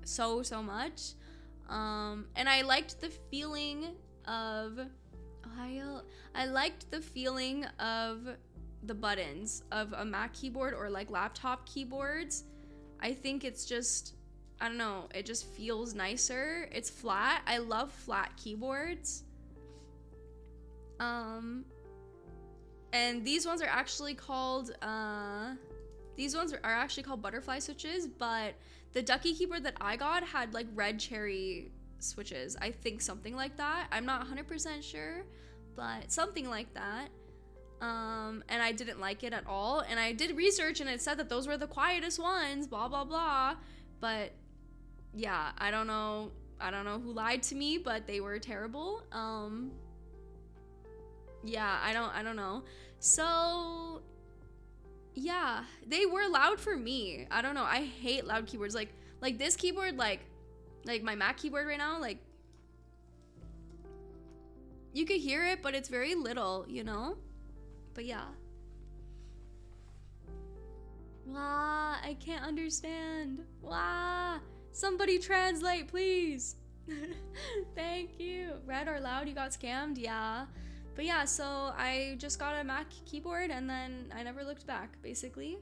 so much. And I liked the feeling of the buttons of a Mac keyboard or like laptop keyboards. I think it's just, I don't know, it just feels nicer. It's flat. I love flat keyboards. And these ones are actually called butterfly switches, but the Ducky keyboard that I got had like red cherry switches. I think something like that. I'm not 100% sure, but something like that. And I didn't like it at all. And I did research and it said that those were the quietest ones, blah, blah, blah. But yeah, I don't know who lied to me, but they were terrible. Yeah, I don't know. So yeah, they were loud for me. I don't know. I hate loud keyboards. Like this keyboard, like my Mac keyboard right now, like you could hear it, but it's very little, you know? But yeah. Wow, I can't understand. Wow. Somebody translate, please. Thank you. Red or loud, you got scammed? Yeah. But yeah, so I just got a Mac keyboard and then I never looked back, basically.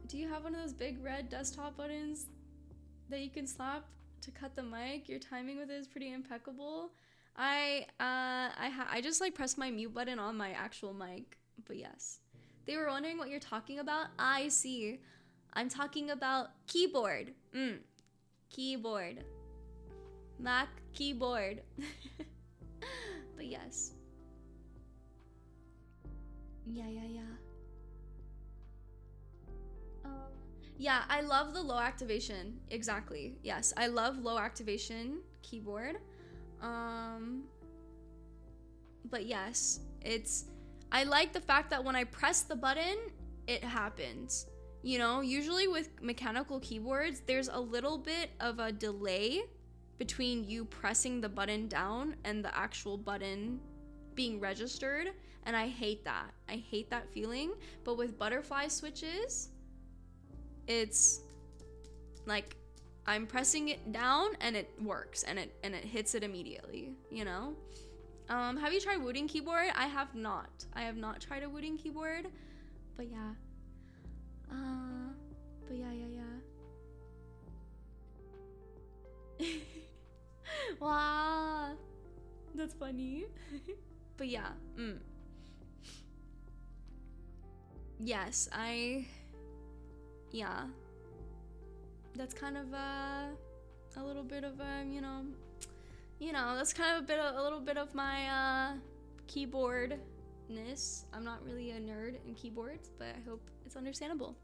Do you have one of those big red desktop buttons that you can slap to cut the mic? Your timing with it is pretty impeccable. I just like press my mute button on my actual mic, but yes. They were wondering what you're talking about. I see. I'm talking about keyboard. Keyboard. Mac keyboard. But yes. Yeah. Yeah, I love the low activation. Exactly. Yes, I love low activation keyboard. But yes, I like the fact that when I press the button, it happens. You know, usually with mechanical keyboards, there's a little bit of a delay between you pressing the button down and the actual button being registered, and I hate that. I hate that feeling. But with butterfly switches, it's like I'm pressing it down and it works and it hits it immediately, you know? Have you tried Wooting keyboard? I have not. I have not tried a Wooting keyboard, but yeah. But yeah. Wow, that's funny. But yeah, yes, yeah, that's kind of a little bit of you know, that's kind of a little bit of my keyboardness. I'm not really a nerd in keyboards, but I hope it's understandable.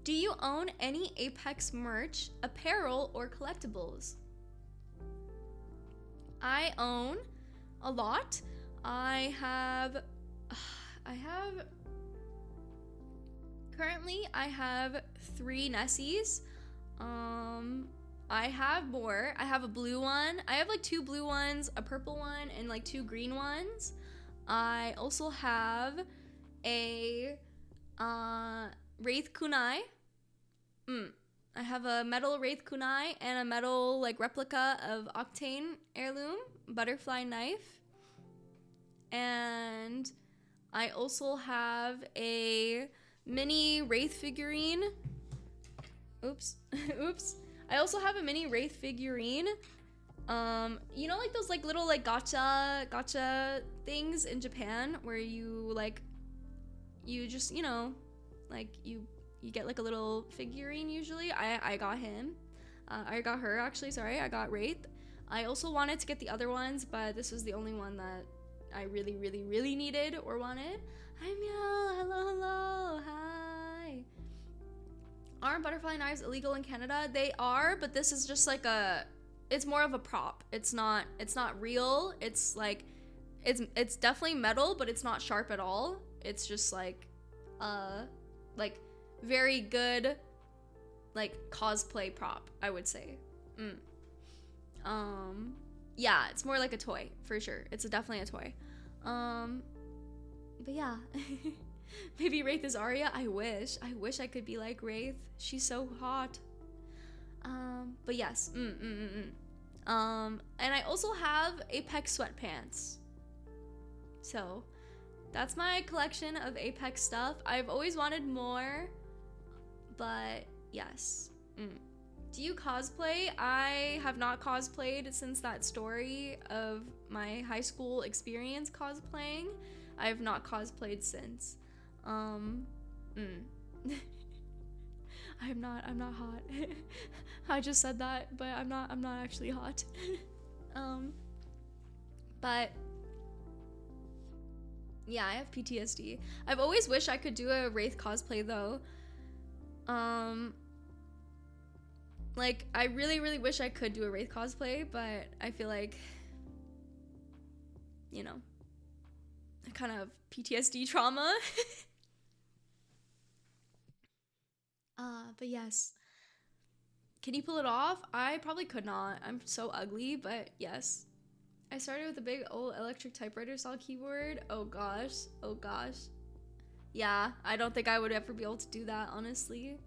Do you own any Apex merch, apparel, or collectibles? I own a lot. Currently I have 3 Nessies. I have more. I have a blue one. I have like 2 blue ones, a purple one, and like 2 green ones. I also have a Wraith Kunai. I have a metal Wraith Kunai and a metal like replica of Octane Heirloom butterfly knife. And I also have a mini Wraith figurine. Oops. Oops. I also have a mini Wraith figurine. You know, like those like little like gacha things in Japan where you just, you know, like you get like a little figurine usually. I got him. I got her actually, sorry. I got Wraith. I also wanted to get the other ones, but this was the only one that I really, really, really needed or wanted. Hi Meow, hello, hello, hi. Aren't butterfly knives illegal in Canada? They are, but this is just like it's more of a prop. It's not real. It's like, it's definitely metal, but it's not sharp at all. It's just like very good, like cosplay prop, I would say. Yeah, it's more like a toy for sure. It's definitely a toy. But yeah, maybe Wraith is Arya. I wish I could be like Wraith. She's so hot. But yes. And I also have Apex sweatpants. So that's my collection of Apex stuff. I've always wanted more, but yes. Do you cosplay? I have not cosplayed since that story of my high school experience cosplaying. I have not cosplayed since. I'm not hot. I just said that, but I'm not actually hot. But yeah, I have PTSD. I've always wished I could do a Wraith cosplay though. Like, I really, really wish I could do a Wraith cosplay, but I feel like, you know, I kind of have PTSD trauma. But yes. Can you pull it off? I probably could not. I'm so ugly, but yes. I started with a big old electric typewriter style keyboard. Oh gosh. Oh gosh. Yeah, I don't think I would ever be able to do that, honestly.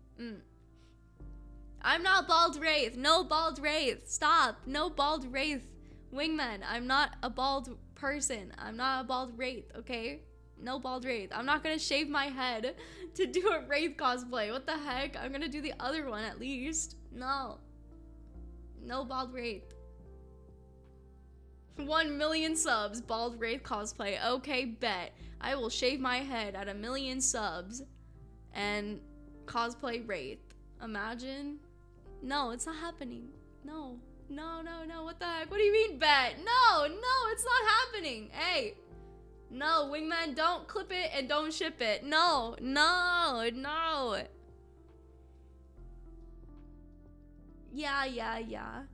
I'm not bald Wraith. No bald Wraith. Stop. No bald Wraith. Wingman. I'm not a bald person. I'm not a bald Wraith, okay? No bald Wraith. I'm not gonna shave my head to do a Wraith cosplay. What the heck? I'm gonna do the other one at least. No. No bald Wraith. 1 million subs. Bald Wraith cosplay. Okay, bet. I will shave my head at 1 million subs and cosplay Wraith. Imagine. No, it's not happening. No. No, no, no. What the heck? What do you mean, bet? No, no, it's not happening. Hey. No, Wingman, don't clip it and don't ship it. No, no, no. Yeah.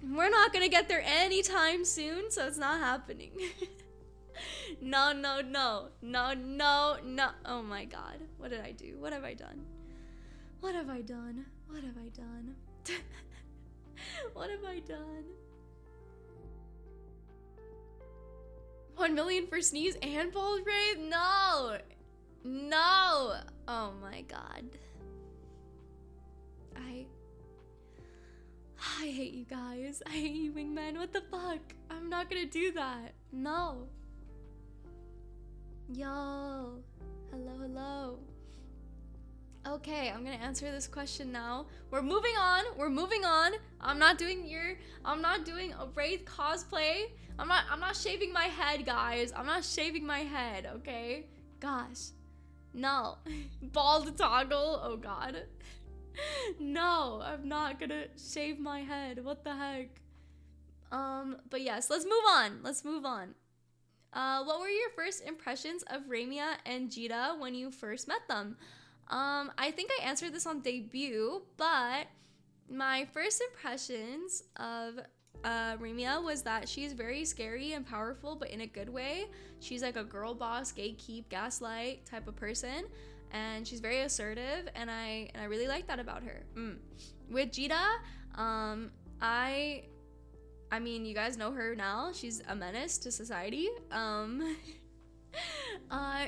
We're not gonna get there anytime soon, so it's not happening. No. Oh my god. What did I do? What have I done? What have I done? What have I done? What have I done? 1 million for Sneeze and Bald Wraith? No! No! Oh my god. I hate you guys. I hate you, Wingman. What the fuck? I'm not gonna do that. No. Yo. Hello. Okay, I'm gonna answer this question now. We're moving on. I'm not doing a Wraith cosplay. I'm not shaving my head, guys. I'm not shaving my head, okay? Gosh. No. Bald toggle. Oh god. No, I'm not gonna shave my head. What the heck? But yes, let's move on. What were your first impressions of Ramia and Jita when you first met them? I think I answered this on debut, but my first impressions of Remia was that she's very scary and powerful, but in a good way. She's like a girl boss, gatekeep, gaslight type of person, and she's very assertive, and I really like that about her. With Jida, I mean, you guys know her now. She's a menace to society.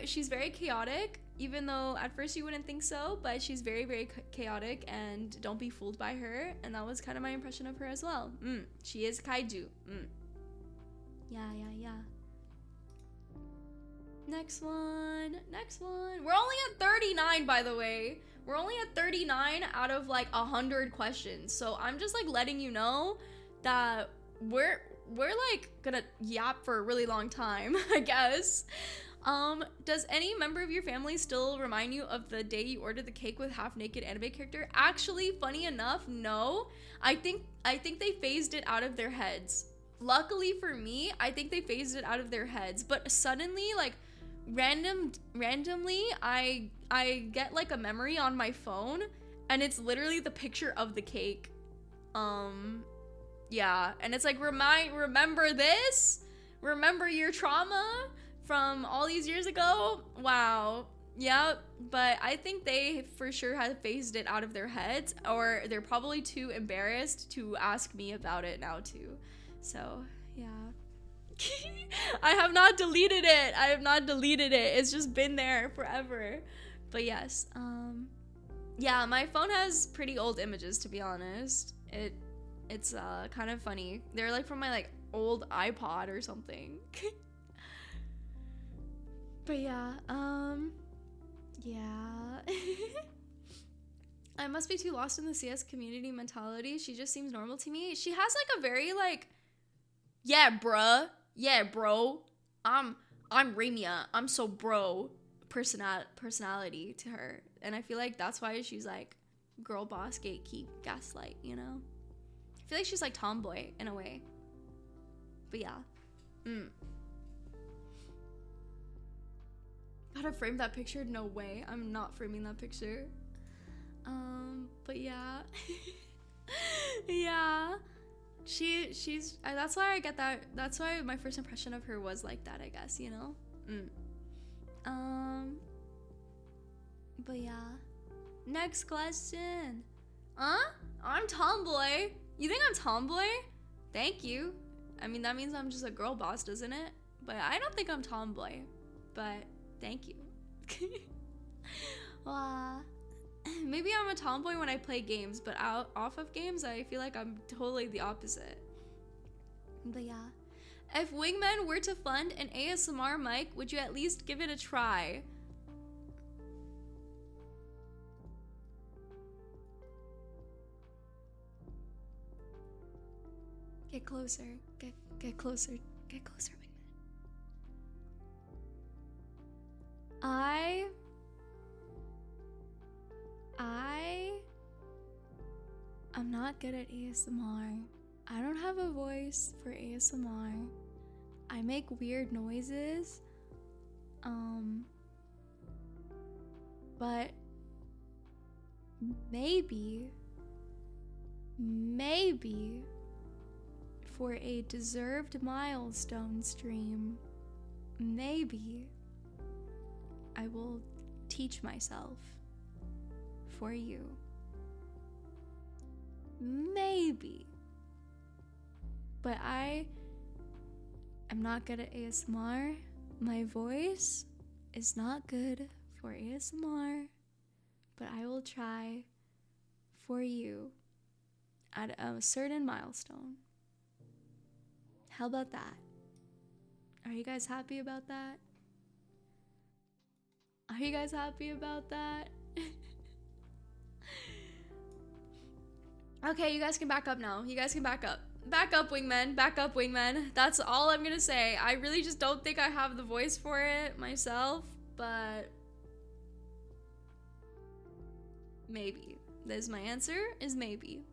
She's very chaotic, even though at first you wouldn't think so, but she's very, very chaotic, and don't be fooled by her. And that was kind of my impression of her as well. She is kaiju. Yeah. Next one. We're only at 39, by the way. We're only at 39 out of like 100 questions. So I'm just like letting you know that we're like gonna yap for a really long time, I guess. Does any member of your family still remind you of the day you ordered the cake with half-naked anime character? Actually, funny enough, no. I think they phased it out of their heads. Luckily for me, I think they phased it out of their heads. But suddenly, like, randomly, I get like a memory on my phone, and it's literally the picture of the cake. Yeah, and it's like, remember this? Remember your trauma from all these years ago? Wow. Yep. But I think they for sure have phased it out of their heads, or they're probably too embarrassed to ask me about it now too. So yeah. I have not deleted it. It's just been there forever. But yes, yeah, my phone has pretty old images, to be honest. It's kind of funny. They're like from my like old iPod or something. But yeah, yeah. I must be too lost in the CS community mentality. She just seems normal to me. She has like a very like, yeah, bruh. Yeah, bro. I'm Remia. I'm so bro personality to her. And I feel like that's why she's like girl boss, gatekeep, gaslight, you know? I feel like she's like tomboy in a way. But yeah. Gotta frame that picture? No way. I'm not framing that picture. But yeah. Yeah. She's that's why I get that. That's why my first impression of her was like that, I guess, you know? But yeah. Next question. I'm tomboy. You think I'm tomboy? Thank you. I mean, that means I'm just a girl boss, doesn't it? But I don't think I'm tomboy. But thank you. Maybe I'm a tomboy when I play games, but off of games, I feel like I'm totally the opposite. But yeah. If Wingman were to fund an ASMR mic, would you at least give it a try? Get closer. Get closer. Get closer, Wingman. I'm not good at ASMR. I don't have a voice for ASMR. I make weird noises. But maybe for a deserved milestone stream, maybe I will teach myself for you. Maybe. But I am not good at ASMR. My voice is not good for ASMR. But I will try for you at a certain milestone. How about that? Are you guys happy about that? Are you guys happy about that? Okay, you guys can back up now. You guys can back up. Back up, Wingman. Back up, Wingman. That's all I'm gonna say. I really just don't think I have the voice for it myself, but maybe. That's my answer, is maybe.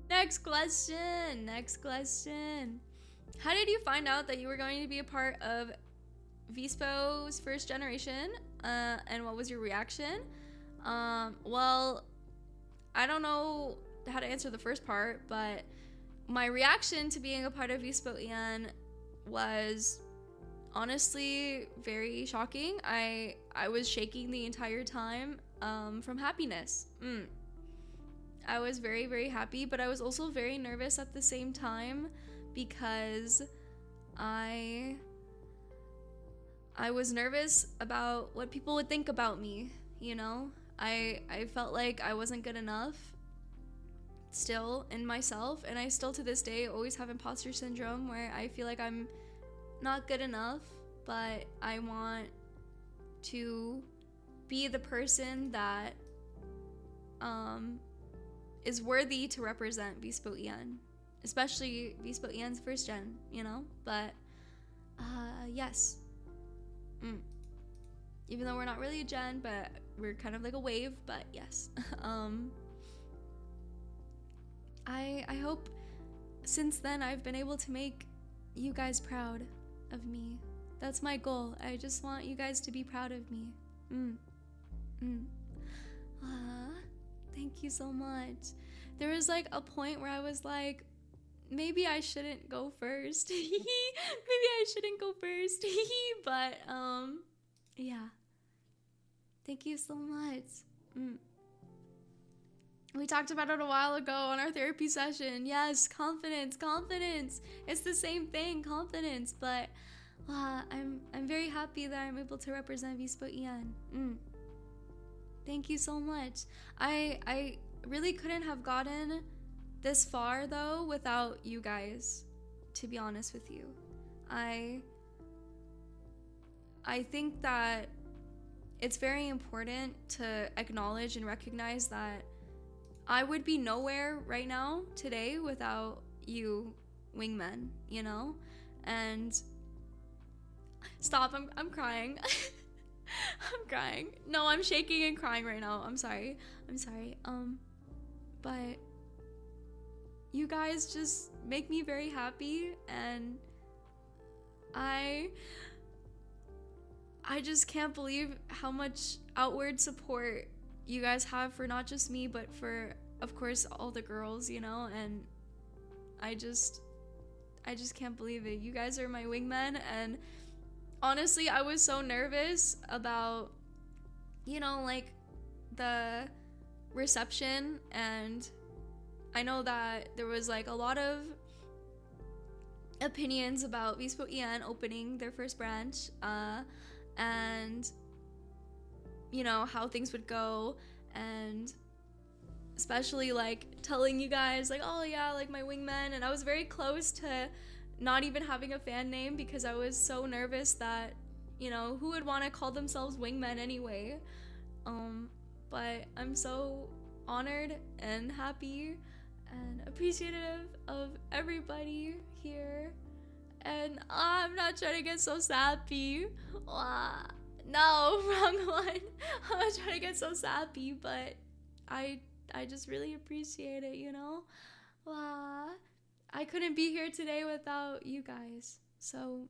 Next question. How did you find out that you were going to be a part of Vspo's first generation, and what was your reaction? Well, I don't know how to answer the first part, but my reaction to being a part of VspoEN was honestly very shocking. I was shaking the entire time from happiness. I was very, very happy, but I was also very nervous at the same time because I was nervous about what people would think about me, you know? I felt like I wasn't good enough still in myself, and I still to this day always have imposter syndrome where I feel like I'm not good enough, but I want to be the person that is worthy to represent VspoEN, especially VspoEN's first gen, you know? But yes. Even though we're not really a gen, but we're kind of like a wave, but yes. I hope since then I've been able to make you guys proud of me. That's my goal. I just want you guys to be proud of me. Thank you so much. There was like a point where I was like, maybe I shouldn't go first. Maybe I shouldn't go first. But yeah. Thank you so much. We talked about it a while ago on our therapy session. Yes, confidence. It's the same thing, confidence. But I'm very happy that I'm able to represent VspoEN. Thank you so much. I really couldn't have gotten this far though without you guys, to be honest with you. I think that it's very important to acknowledge and recognize that I would be nowhere right now today without you wingmen, you know? And stop, I'm crying. I'm crying. No, I'm shaking and crying right now. I'm sorry. But you guys just make me very happy, and I just can't believe how much outward support you guys have for not just me, but for, of course, all the girls, you know? And I just can't believe it. You guys are my wingmen, and honestly, I was so nervous about, you know, like, the reception, and I know that there was, like, a lot of opinions about VspoEN opening their first branch, and, you know, how things would go, and especially, like, telling you guys, like, oh, yeah, like, my wingmen, and I was very close to not even having a fan name because I was so nervous that, you know, who would want to call themselves wingmen anyway? But I'm so honored and happy and appreciative of everybody here. And I'm not trying to get so sappy. No, wrong one. I'm not trying to get so sappy, but I just really appreciate it, you know? I couldn't be here today without you guys. So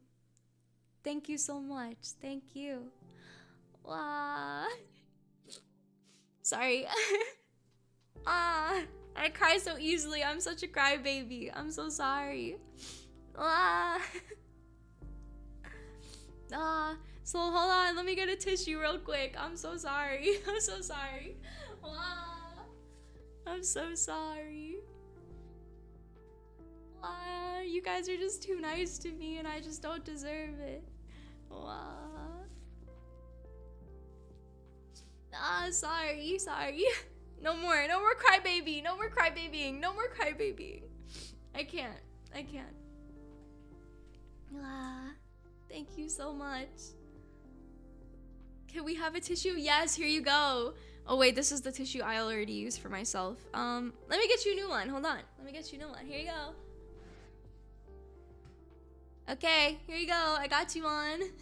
thank you so much. Thank you. Sorry. I cry so easily. I'm such a crybaby. I'm so sorry. So hold on, let me get a tissue real quick. I'm so sorry. I'm so sorry. I'm so sorry. You guys are just too nice to me, and I just don't deserve it. Sorry. No more crybaby. No more crybabying. I can't. Thank you so much. Can we have a tissue? Yes, here you go. Oh wait, this is the tissue I already used for myself. Let me get you a new one. Hold on. Let me get you a new one. Here you go. Okay, here you go. I got you one.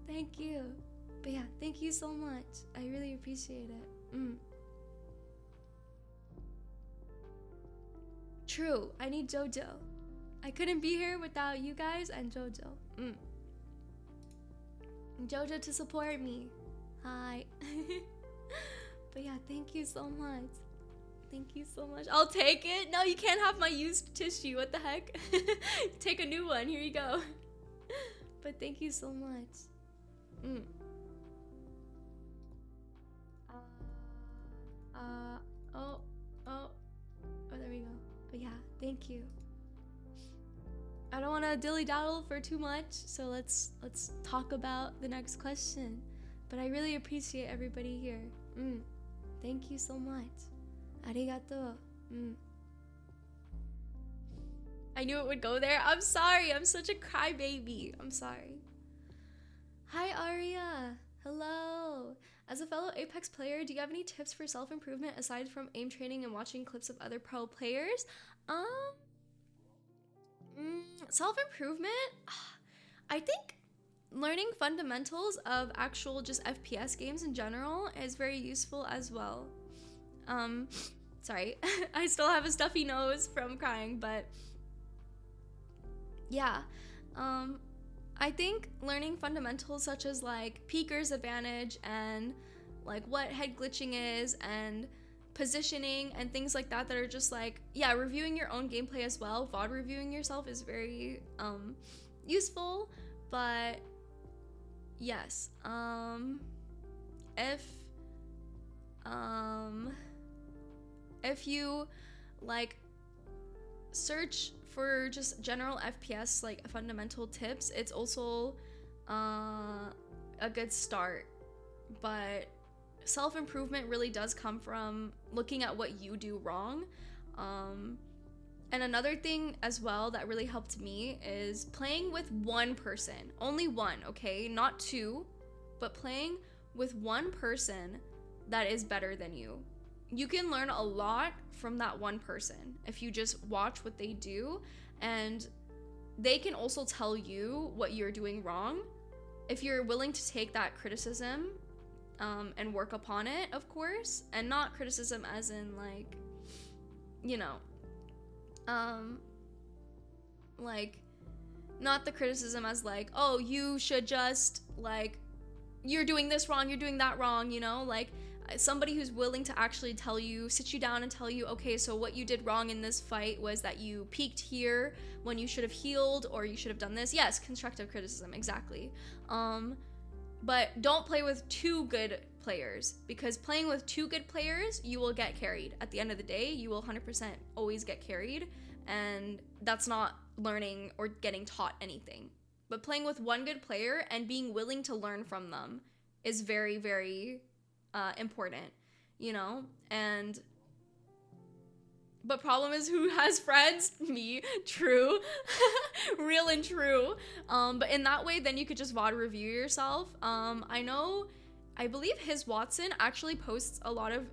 Thank you. But yeah, thank you so much. I really appreciate it. True, I need JoJo. I couldn't be here without you guys and JoJo. JoJo to support me. Hi. But yeah, thank you so much. Thank you so much. I'll take it. No, you can't have my used tissue. What the heck? Take a new one. Here you go. But thank you so much. Oh, there we go. But yeah, thank you. I don't want to dilly-daddle for too much, so let's talk about the next question. But I really appreciate everybody here. Thank you so much. Arigato. I knew it would go there. I'm sorry. I'm such a crybaby. I'm sorry. Hi, Arya. Hello. As a fellow Apex player, do you have any tips for self-improvement aside from aim training and watching clips of other pro players? Self-improvement? I think learning fundamentals of actual just FPS games in general is very useful as well. Sorry. I still have a stuffy nose from crying, but yeah. I think learning fundamentals such as like peeker's advantage and like what head glitching is and positioning and things like that are just like, yeah, reviewing your own gameplay as well. VOD reviewing yourself is very useful, but yes, if you like search for just general FPS like fundamental tips, it's also a good start. But self-improvement really does come from looking at what you do wrong. And another thing as well that really helped me is playing with one person, only one, okay? Not two, but playing with one person that is better than you. You can learn a lot from that one person if you just watch what they do, and they can also tell you what you're doing wrong if you're willing to take that criticism and work upon it, of course, and not criticism as in like, you know, like not the criticism as like, oh, you should just like, you're doing this wrong, you're doing that wrong, you know, like somebody who's willing to actually tell you, sit you down and tell you, okay, so what you did wrong in this fight was that you peeked here when you should have healed, or you should have done this. Yes, constructive criticism, exactly. But don't play with two good players, because playing with two good players, you will get carried. At the end of the day, you will 100% always get carried, and that's not learning or getting taught anything. But playing with one good player and being willing to learn from them is very, very important, you know? But problem is, who has friends? Me. True. Real and true. But in that way, then you could just VOD review yourself. I believe his Watson actually posts a lot of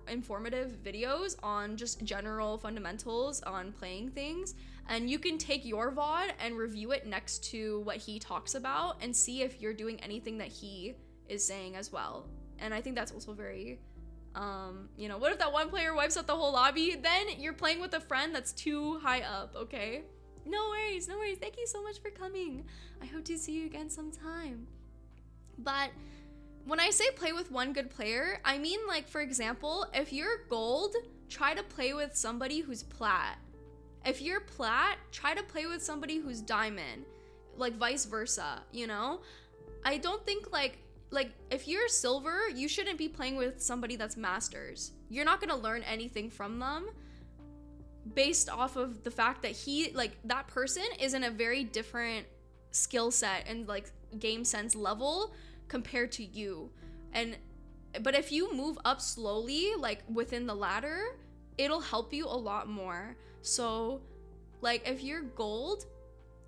informative videos on just general fundamentals on playing things, and you can take your VOD and review it next to what he talks about and see if you're doing anything that he is saying as well. And I think that's also very, you know, what if that one player wipes out the whole lobby? Then you're playing with a friend that's too high up, okay? No worries, no worries. Thank you so much for coming. I hope to see you again sometime. But when I say play with one good player, I mean, like, for example, if you're gold, try to play with somebody who's plat. If you're plat, try to play with somebody who's diamond, like vice versa, you know? I don't think like if you're silver, you shouldn't be playing with somebody that's masters. You're not gonna learn anything from them based off of the fact that that person is in a very different skill set and like game sense level compared to you. But if you move up slowly, like within the ladder, it'll help you a lot more. So like if you're gold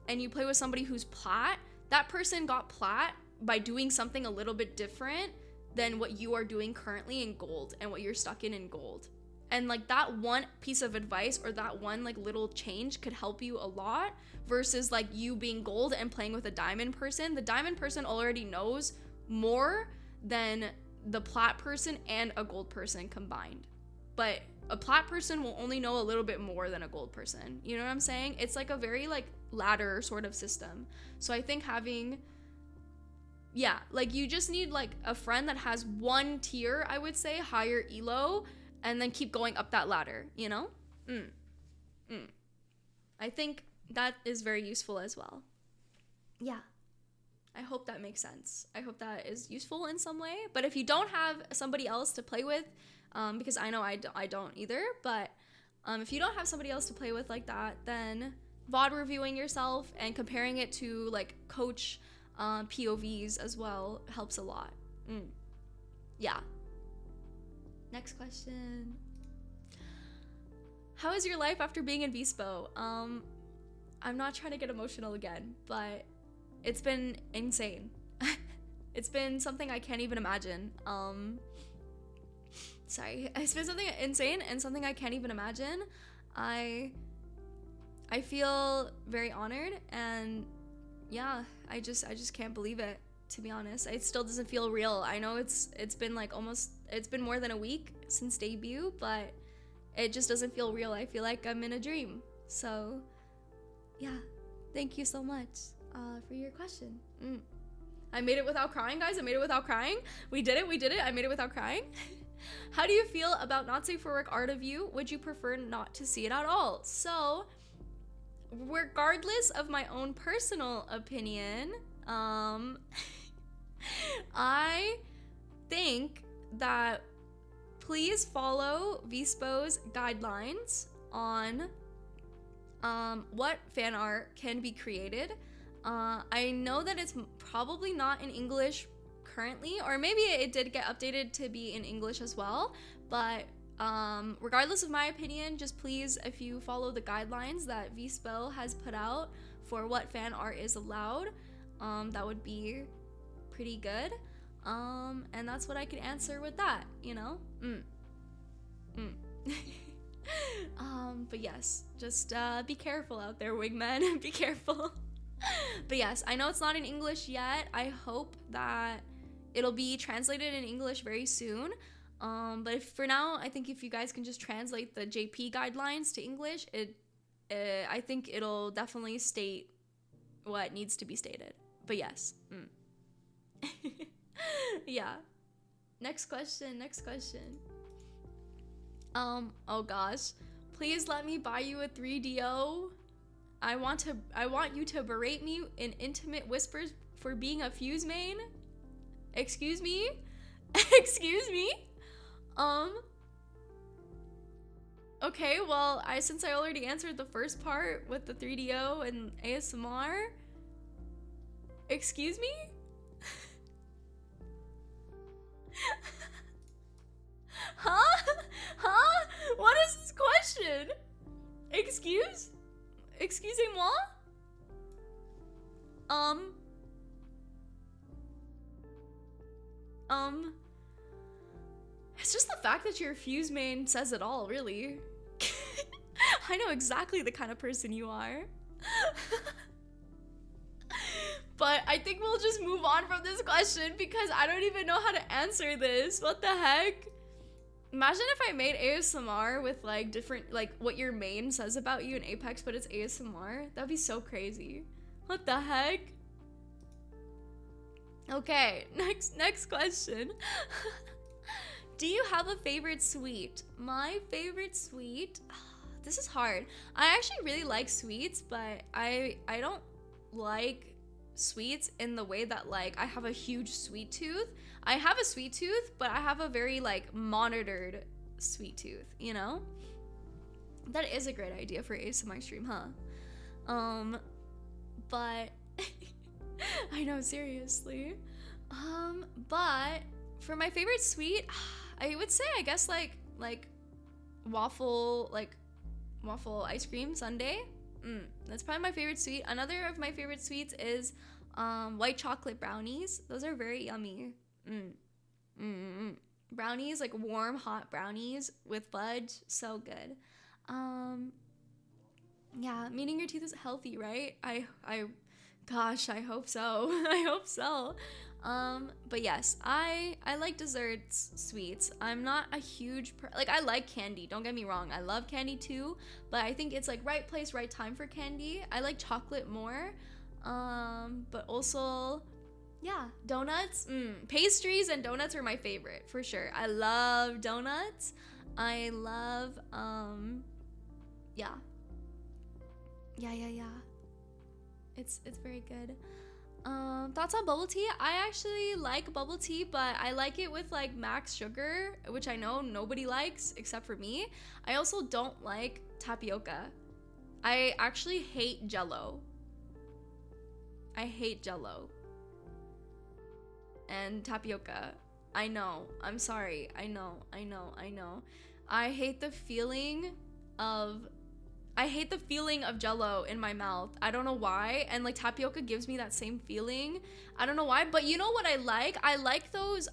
and you play with somebody who's plat, that person got plat by doing something a little bit different than what you are doing currently in gold and what you're stuck in gold. And like that one piece of advice or that one like little change could help you a lot versus like you being gold and playing with a diamond person. The diamond person already knows more than the plat person and a gold person combined. But a plat person will only know a little bit more than a gold person. You know what I'm saying? It's like a very like ladder sort of system. So I think having yeah, like you just need like a friend that has one tier, I would say, higher elo, and then keep going up that ladder, you know? I think that is very useful as well. Yeah. I hope that makes sense. I hope that is useful in some way. But if you don't have somebody else to play with, because I know I don't either, but if you don't have somebody else to play with like that, then VOD reviewing yourself and comparing it to like coach POVs as well helps a lot. Yeah. Next question. How is your life after being in Vspo? I'm not trying to get emotional again, but it's been insane. It's been something I can't even imagine. Sorry, it's been something insane and something I can't even imagine. I feel very honored, and yeah, I just can't believe it, to be honest. It still doesn't feel real. I know it's been like it's been more than a week since debut, but it just doesn't feel real. I feel like I'm in a dream. So yeah, thank you so much for your question. I made it without crying, guys. I made it without crying. We did it. I made it without crying. How do you feel about not safe for work art of you? Would you prefer not to see it at all? So regardless of my own personal opinion, I think that please follow Vspo's guidelines on what fan art can be created. I know that it's probably not in English currently, or maybe it did get updated to be in English as well, but regardless of my opinion, just please, if you follow the guidelines that Vspo has put out for what fan art is allowed, that would be pretty good. And that's what I could answer with that, you know? But yes, just be careful out there, wingmen. Be careful. But yes, I know it's not in English yet. I hope that it'll be translated in English very soon. But if, for now, I think if you guys can just translate the JP guidelines to English, I think it'll definitely state what needs to be stated. But yes. Yeah. Next question. Oh gosh. Please let me buy you a 3DO. I want you to berate me in intimate whispers for being a Fuse main. Excuse me? Excuse me? Okay, well, since I already answered the first part with the 3DO and ASMR, excuse me? Huh? What is this question? Excusez-moi? It's just the fact that you're a Fuse main says it all, really. I know exactly the kind of person you are. But I think we'll just move on from this question because I don't even know how to answer this. What the heck? Imagine if I made ASMR with like different, like what your main says about you in Apex, but it's ASMR. That'd be so crazy. What the heck? Okay, next question. Do you have a favorite sweet? My favorite sweet? This is hard. I actually really like sweets, but I don't like sweets in the way that like I have a huge sweet tooth. I have a sweet tooth, but I have a very like monitored sweet tooth, you know? That is a great idea for ASMR stream, huh? But I know, seriously. But for my favorite sweet, I would say I guess like waffle ice cream sundae. That's probably my favorite sweet. Another of my favorite sweets is white chocolate brownies. Those are very yummy. Brownies, like warm hot brownies with fudge, so good. Yeah, meaning your teeth is healthy, right? Gosh, I hope so. I hope so. But yes, I like desserts, sweets. I'm not a huge like I like candy, don't get me wrong. I love candy too, but I think it's like right place, right time for candy. I like chocolate more. But also Yeah, donuts, pastries and donuts are my favorite for sure. I love donuts. I love yeah. It's very good. Thoughts on bubble tea? I actually like bubble tea, but I like it with like max sugar, which I know nobody likes except for me. I also don't like tapioca. I actually hate Jello. I hate Jello. And tapioca. I know. I'm sorry. I know. I hate the feeling of Jello in my mouth. I don't know why. And like tapioca gives me that same feeling. I don't know why, but you know what I like? I like those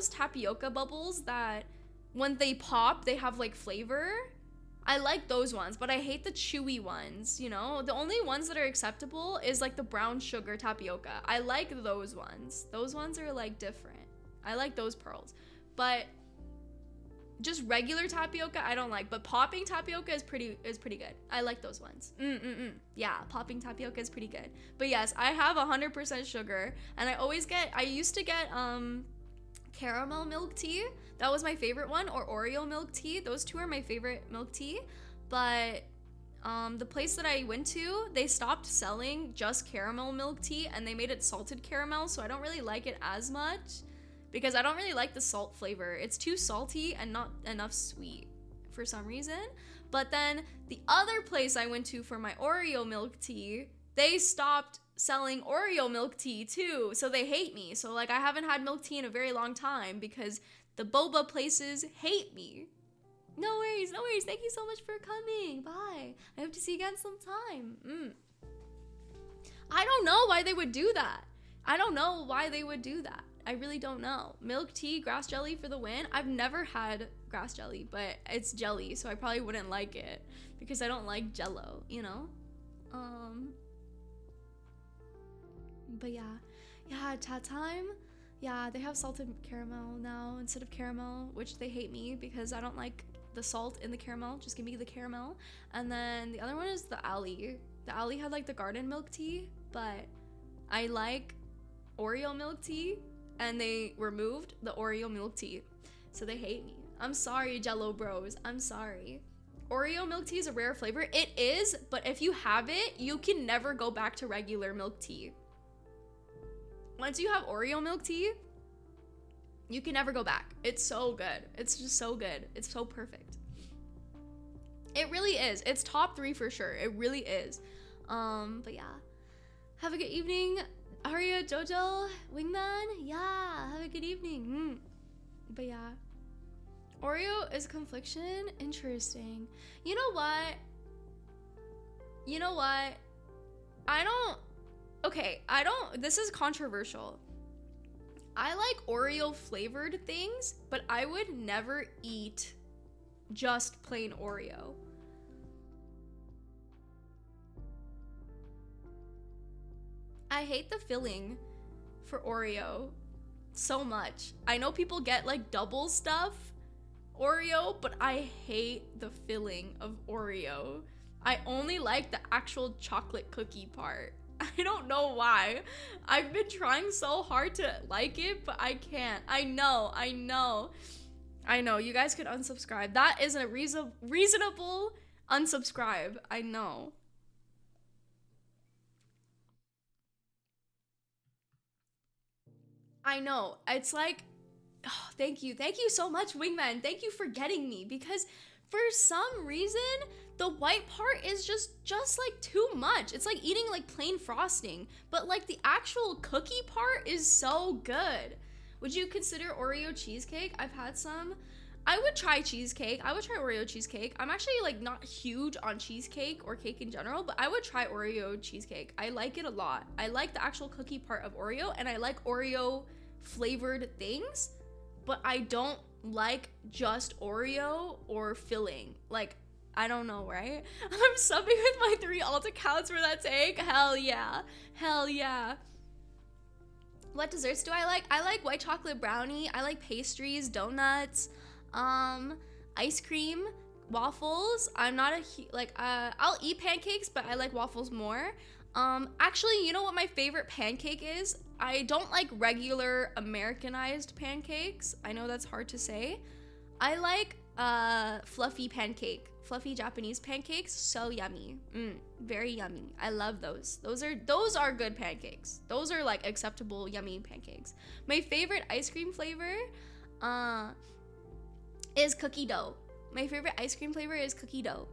tapioca bubbles that when they pop, they have like flavor. I like those ones, but I hate the chewy ones, you know? The only ones that are acceptable is like the brown sugar tapioca. I like those ones. Those ones are like different. I like those pearls. But just regular tapioca I don't like, but popping tapioca is pretty good. I like those ones. Yeah, popping tapioca is pretty good. But yes, I have 100% sugar, and I used to get caramel milk tea. That was my favorite one, or Oreo milk tea. Those two are my favorite milk tea. But the place that I went to, they stopped selling just caramel milk tea and they made it salted caramel, so I don't really like it as much because I don't really like the salt flavor. It's too salty and not enough sweet for some reason. But then the other place I went to for my Oreo milk tea, they stopped selling Oreo milk tea too, so they hate me. So like I haven't had milk tea in a very long time because the boba places hate me. No worries. Thank you so much for coming. Bye. I hope to see you again sometime. I don't know why they would do that. I really don't know. Milk tea, grass jelly for the win. I've never had grass jelly, but it's jelly, so I probably wouldn't like it because I don't like Jello, you know? But yeah, chat time. Yeah, they have salted caramel now instead of caramel, which they hate me because I don't like the salt in the caramel. Just give me the caramel. And then the other one is the Alley. The Alley had like the garden milk tea, but I like Oreo milk tea, and they removed the Oreo milk tea, so they hate me. I'm sorry, Jello bros. I'm sorry. Oreo milk tea is a rare flavor. It is, but if you have it, you can never go back to regular milk tea. Once you have Oreo milk tea, you can never go back. It's so good. It's just so good. It's so perfect. It really is. It's top 3 for sure. It really is. But yeah. Have a good evening, Arya, JoJo, Wingman. Yeah, have a good evening. But yeah. Oreo is confliction. Interesting. You know what? This is controversial. I like Oreo flavored things, but I would never eat just plain Oreo. I hate the filling for Oreo so much. I know people get like double stuff Oreo, but I hate the filling of Oreo. I only like the actual chocolate cookie part. I don't know why. I've been trying so hard to like it, but I can't. I know. You guys could unsubscribe. That is a reasonable unsubscribe. I know. It's like, oh, thank you so much, Wingman. Thank you for getting me, because for some reason the white part is just like too much. It's like eating like plain frosting, but like the actual cookie part is so good. Would you consider Oreo cheesecake? I've had some. I would try cheesecake. I would try Oreo cheesecake. I'm actually like not huge on cheesecake or cake in general, but I would try Oreo cheesecake. I like it a lot. I like the actual cookie part of Oreo, and I like Oreo flavored things, but I don't like just Oreo or filling. Like, I don't know, right? I'm subbing with my 3 alt accounts for that take. Hell yeah. What desserts do I like? I like white chocolate brownie. I like pastries, donuts, ice cream, waffles. I'm not a I'll eat pancakes, but I like waffles more. Actually, you know what my favorite pancake is? I don't like regular Americanized pancakes. I know that's hard to say. I like fluffy pancake. Fluffy Japanese pancakes, so yummy. Very yummy. I love those. Those are good pancakes. Those are like acceptable yummy pancakes. My favorite ice cream flavor is cookie dough. My favorite ice cream flavor is cookie dough.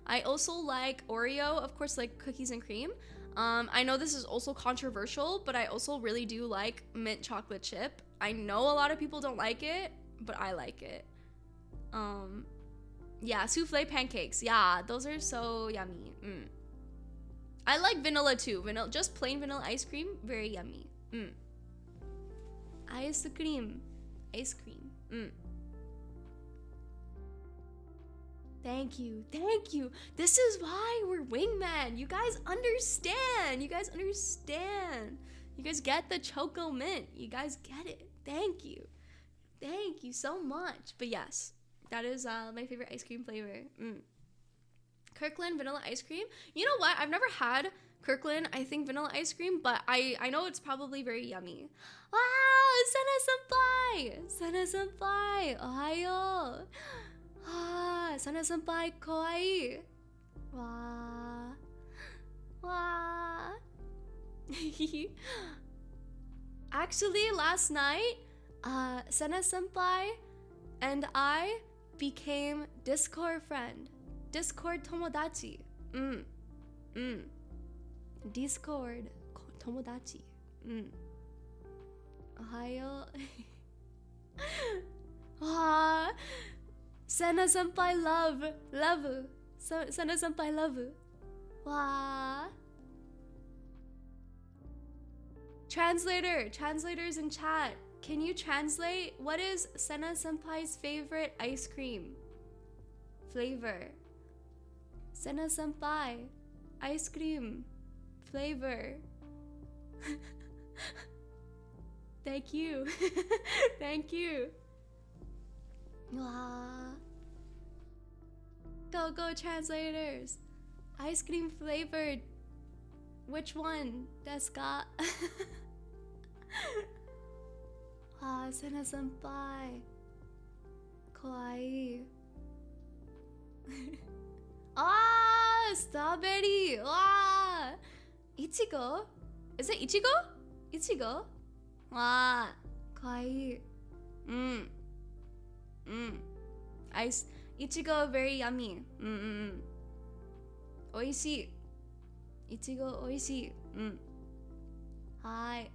I also like Oreo, of course, like cookies and cream. I know this is also controversial, but I also really do like mint chocolate chip. I know a lot of people don't like it, but I like it. Yeah, souffle pancakes. Yeah, those are so yummy. I like vanilla too. Just plain vanilla ice cream, very yummy. Ice cream. Ice cream. Thank you. Thank you. This is why we're wingmen. You guys understand. You guys understand. You guys get the choco mint. You guys get it. Thank you. Thank you so much. But yes, that is my favorite ice cream flavor. Kirkland vanilla ice cream. You know what? I've never had Kirkland, I think, vanilla ice cream, but I know it's probably very yummy. Wow, Sana-senpai! Sana-senpai! Ohayo! Sana-senpai kawaii. Wow. Wow. Actually, last night, Sana-senpai and I became Discord friend. Discord tomodachi. Discord tomodachi. Ohayo. Sana-senpai love. Sana-senpai love. Wow. Translators in chat. Can you translate what is Sana-senpai's favorite ice cream flavor? Sana-senpai, ice cream flavor. Thank you. Thank you. Wow. Go translators. Ice cream flavored. Which one? Desu ka? Sana-senpai. Kawaii. Strawberry. Ichigo? Is it Ichigo? Ichigo? Kawaii. Ice. Ichigo, very yummy. Oishii. Ichigo, oishii. Hi.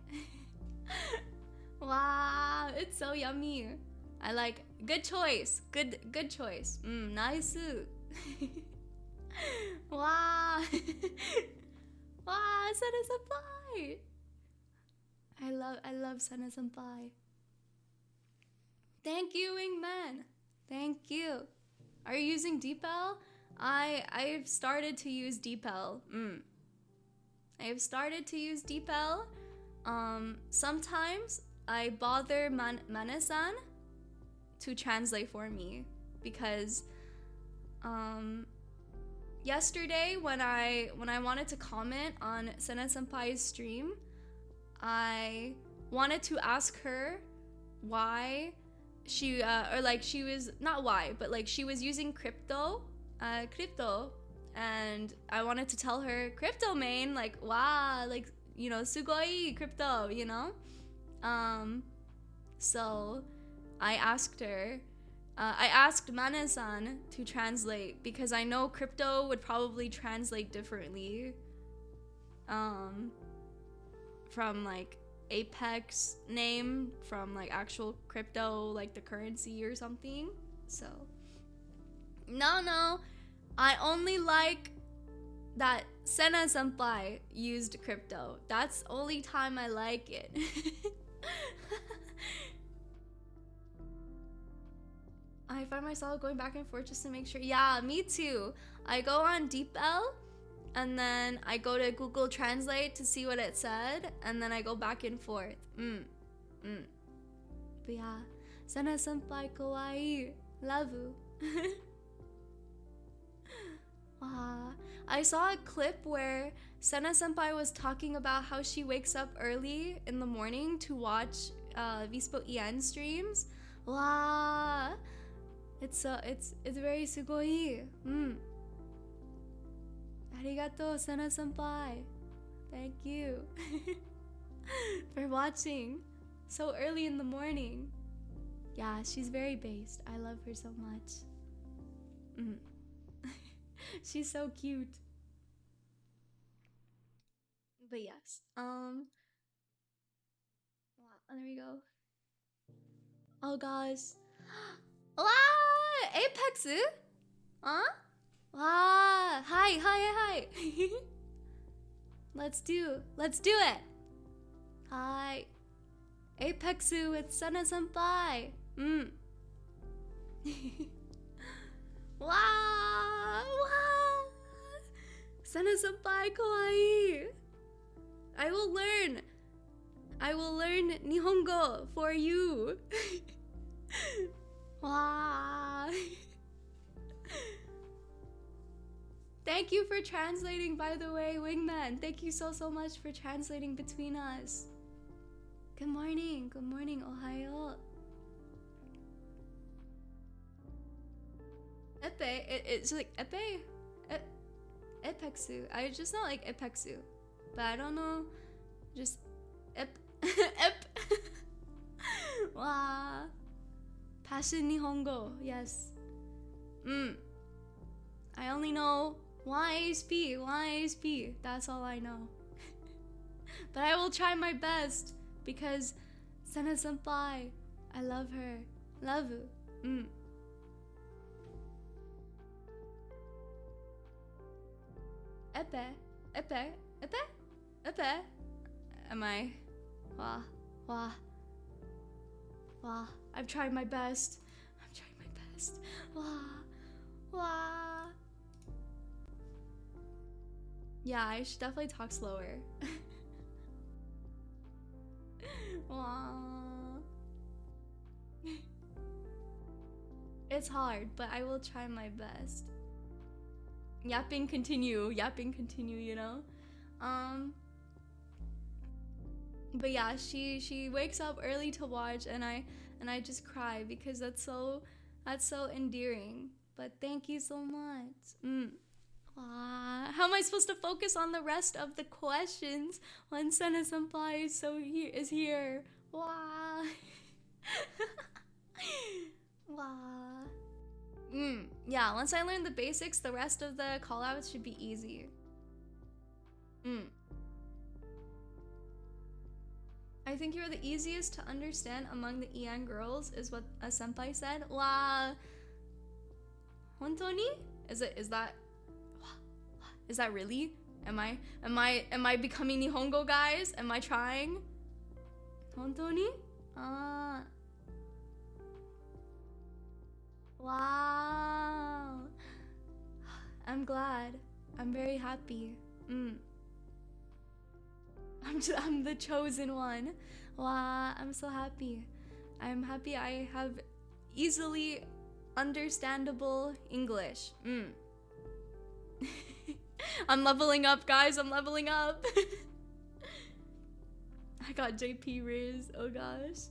Wow, it's so yummy. I like. Good choice. Good choice. Nice. Wow. Wow, Sana-senpai. I love Sana-senpai. Thank you, Wingman. Thank you. Are you using DeepL? I've started to use DeepL. I've started to use DeepL. Sometimes I bother Mane-san to translate for me because yesterday when I wanted to comment on Sana-senpai's stream, I wanted to ask her why she she was not why, but like she was using crypto, and I wanted to tell her crypto main, like wow, like, you know, sugoi crypto, you know. So I asked her. I asked Mane-san to translate because I know crypto would probably translate differently from like Apex name, from like actual crypto, like the currency or something. So no, I only like that Sana-senpai used crypto. That's the only time I like it. I find myself going back and forth just to make sure. Yeah, me too. I go on DeepL and then I go to Google Translate to see what it said, and then I go back and forth. But yeah, Sana-senpai kawaii. Love you. I saw a clip where Sena Senpai was talking about how she wakes up early in the morning to watch VspoEN streams. Wow, it's very sugoi. Arigato, Sena Senpai. Thank you for watching so early in the morning. Yeah, she's very based. I love her so much. She's so cute. But yes, wow, there we go. Oh gosh. Wow, Apex? Huh? Wow, hi. Let's do it. Hi. Apex with Sena Senpai. Wow. Sena Senpai kawaii. I will learn Nihongo for you. Wow. Thank you for translating, by the way, Wingman. Thank you so much for translating between us. Good morning, ohayo. It's like Epexu. I just know like Epexu, but I don't know. Just Ep. Wow. Passion Nihongo. Yes. I only know YSP. That's all I know. But I will try my best because Sena Senpai, I love her. Love you. Epe. Am I? Wah. I've tried my best. Wah. Yeah, I should definitely talk slower. Wah. It's hard, but I will try my best. Yapping continue, you know? But yeah, she wakes up early to watch and I just cry because that's so endearing. But thank you so much. How am I supposed to focus on the rest of the questions when Sena Senpai is here? Wow. Wow. Yeah, once I learn the basics, the rest of the callouts should be easy. I think you're the easiest to understand among the EN girls, is what a senpai said. Wow. Hontoni? Is that really? Am I becoming Nihongo, guys? Am I trying? Hontoni? Wow. I'm glad. I'm very happy. I'm the chosen one. Wow, I'm so happy. I'm happy I have easily understandable English. I'm leveling up, guys. I'm leveling up. I got JP Riz. Oh gosh.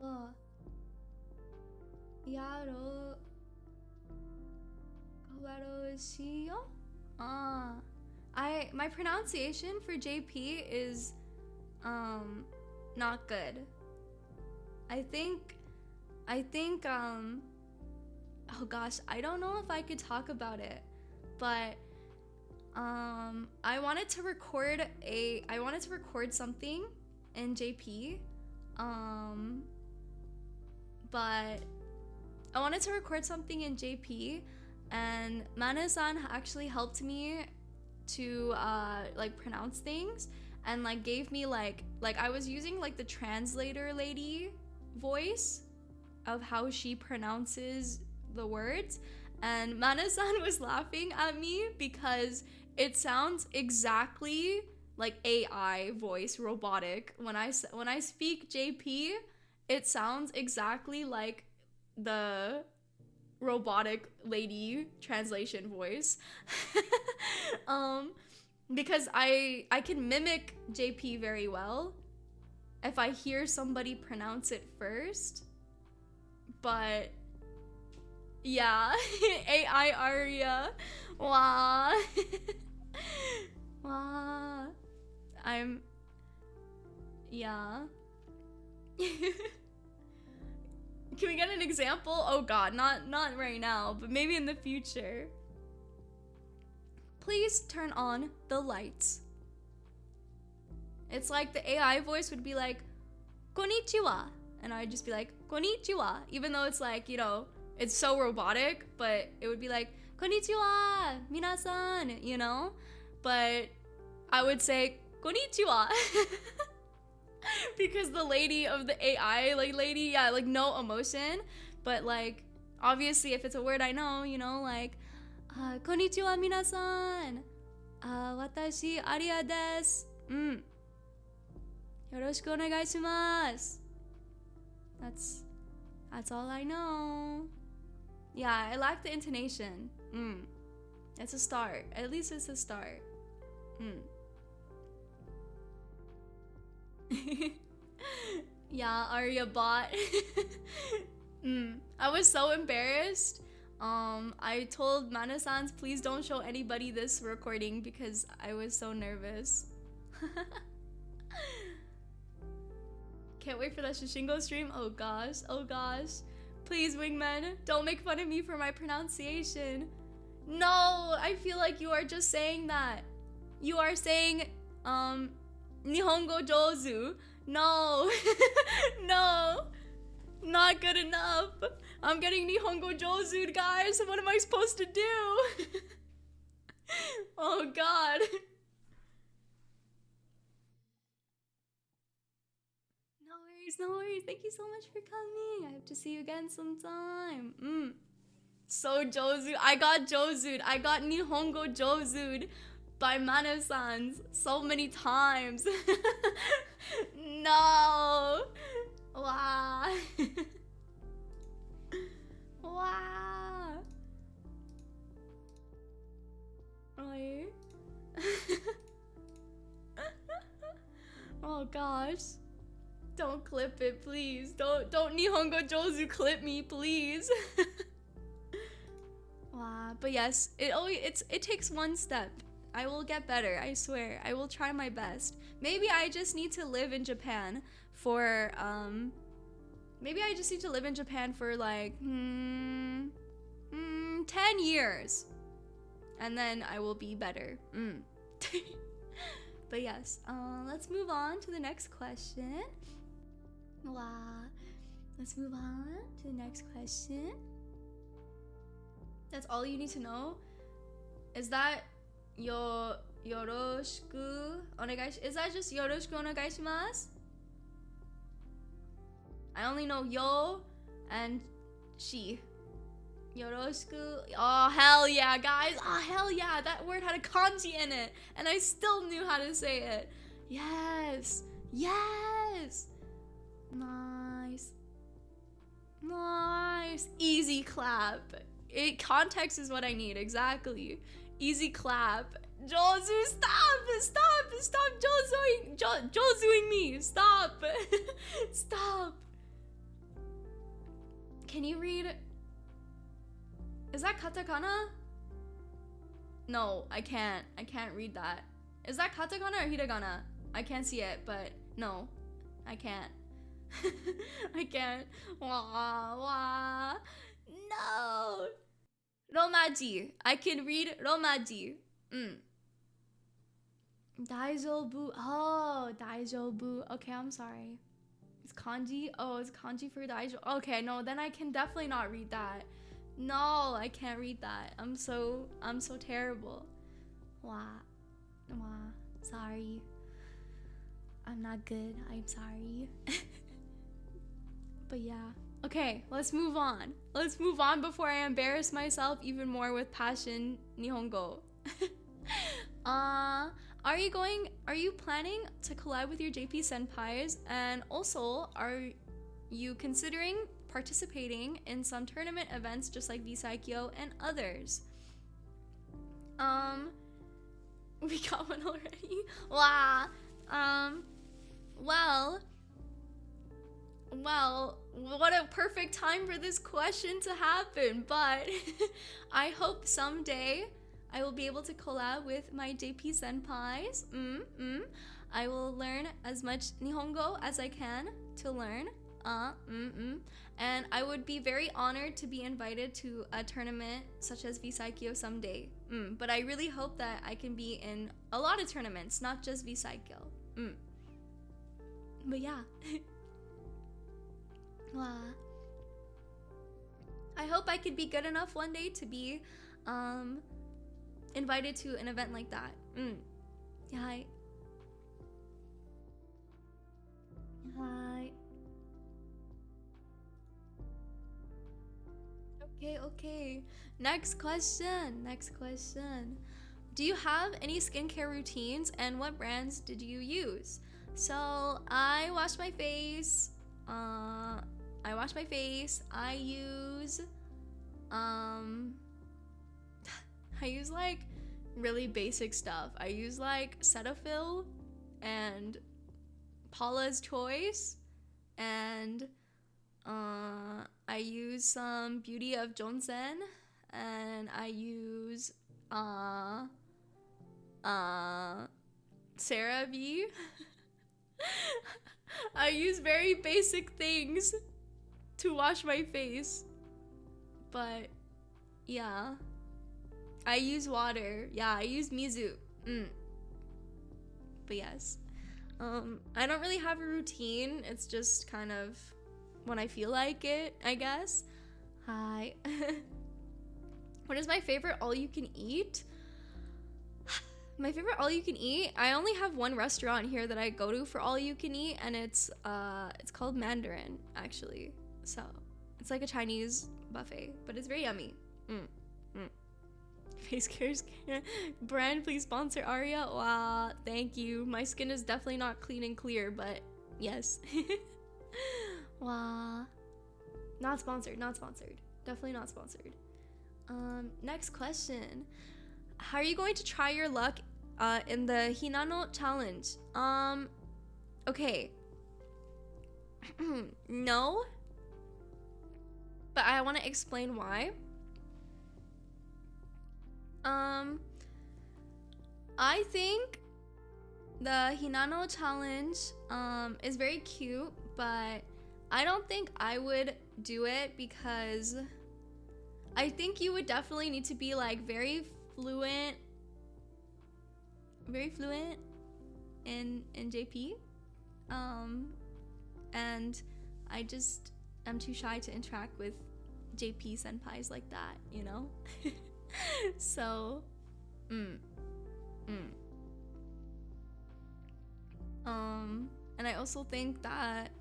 Oh. Yaro. Kawaro shiyo? My pronunciation for JP is not good. I think oh gosh, I don't know if I could talk about it, but I wanted to record something in JP, and Mana-san actually helped me to like pronounce things, and like gave me like I was using like the translator lady voice of how she pronounces the words, and Mana-san was laughing at me because it sounds exactly like AI voice, robotic. When I speak JP, it sounds exactly like the robotic lady translation voice. Because I can mimic JP very well if I hear somebody pronounce it first. But yeah, AI Arya. Wow. Wow. Yeah. Can we get an example? Oh god, not right now, but maybe in the future. Please turn on the lights. It's like the AI voice would be like, konnichiwa. And I'd just be like, konnichiwa. Even though it's like, you know, it's so robotic, but it would be like, konnichiwa, minasan, you know? But I would say, konnichiwa. Because the lady of the AI, like lady, yeah, like no emotion. But like, obviously if it's a word I know, you know, like, konnichiwa minasan. Watashi Arya desu. Yoroshiku onegai shimasu. That's all I know. Yeah, I lack the intonation. It's a start. At least it's a start. Yeah, Arya bot. I was so embarrassed. I told Mana-sans, please don't show anybody this recording because I was so nervous. Can't wait for that Shishingo stream. Oh gosh, oh gosh. Please, wingmen, don't make fun of me for my pronunciation. No, I feel like you are just saying that. You are saying, Nihongo Jozu. No. No. Not good enough. I'm getting Nihongo Jozu, guys. What am I supposed to do? Oh god. No worries. Thank you so much for coming. I hope to see you again sometime. So Jozu. I got Jozu'd. I got Nihongo Jozu'd by Mana-sans so many times. No. Wow. Wow. Right. Oh gosh. Don't clip it, please. Don't Nihongo Jozu clip me, please. Wow. But yes, it takes one step. I will get better, I swear. I will try my best. Maybe I just need to live in Japan for like 10 years. And then I will be better. But yes, let's move on to the next question. Wow. Let's move on to the next question. That's all you need to know? Is that yoroshiku onegai? Is that just yoroshiku onegai shimasu? I only know yo and shi. Yoroshiku. Oh hell yeah, guys. Oh hell yeah. That word had a kanji in it, and I still knew how to say it. Yes. Yes. Nice. Nice. Easy clap. Context is what I need, exactly. Easy clap. Jozu, stop Jozuing me. Stop. Stop. Can you read? Is that katakana? No, I can't read that. Is that katakana or hiragana? I can't see it, but no, I can't. I can't. Wah. No. Romaji. I can read Romaji. Daijobu. Oh, Daijobu. Okay, I'm sorry. It's kanji. Oh, it's kanji for Daijo. Okay, no, then I can definitely not read that. No, I can't read that. I'm so terrible. Wah. Sorry. I'm not good. I'm sorry. But yeah. Okay, let's move on. Let's move on before I embarrass myself even more with passion Nihongo. Are you planning to collab with your JP senpais? And also, are you considering participating in some tournament events just like Vspo and others. We got one already. Wow. Well, what a perfect time for this question to happen, but I hope someday I will be able to collab with my JP senpais. I will learn as much Nihongo as I can to learn. And I would be very honored to be invited to a tournament such as Vspo someday. But I really hope that I can be in a lot of tournaments, not just Vspo. But yeah. Wow. I hope I could be good enough one day to be invited to an event like that. Yeah. Hi. Okay. Next question. Do you have any skincare routines and what brands did you use? So I wash my face. I use I use like really basic stuff. I use like Cetaphil and Paula's Choice, and I use some Beauty of Johnson, and I use CeraVe. I use very basic things to wash my face, but yeah, I use water. Yeah, I use Mizu. But yes, I don't really have a routine. It's just kind of when I feel like it, I guess. Hi. What is my favorite all-you-can-eat? My favorite all-you-can-eat? I only have one restaurant here that I go to for all-you-can-eat, and it's called Mandarin, actually. So it's like a Chinese buffet, but it's very yummy. Face care brand, please sponsor Arya. Wow, thank you. My skin is definitely not clean and clear, but yes. Wow. Not sponsored. Definitely not sponsored. Next question. How are you going to try your luck in the Hinano challenge? Okay. No. But I want to explain why. I think the Hinano challenge is very cute, but I don't think I would do it because I think you would definitely need to be like very fluent in JP. And I'm too shy to interact with JP senpais like that, you know? So, and I also think that,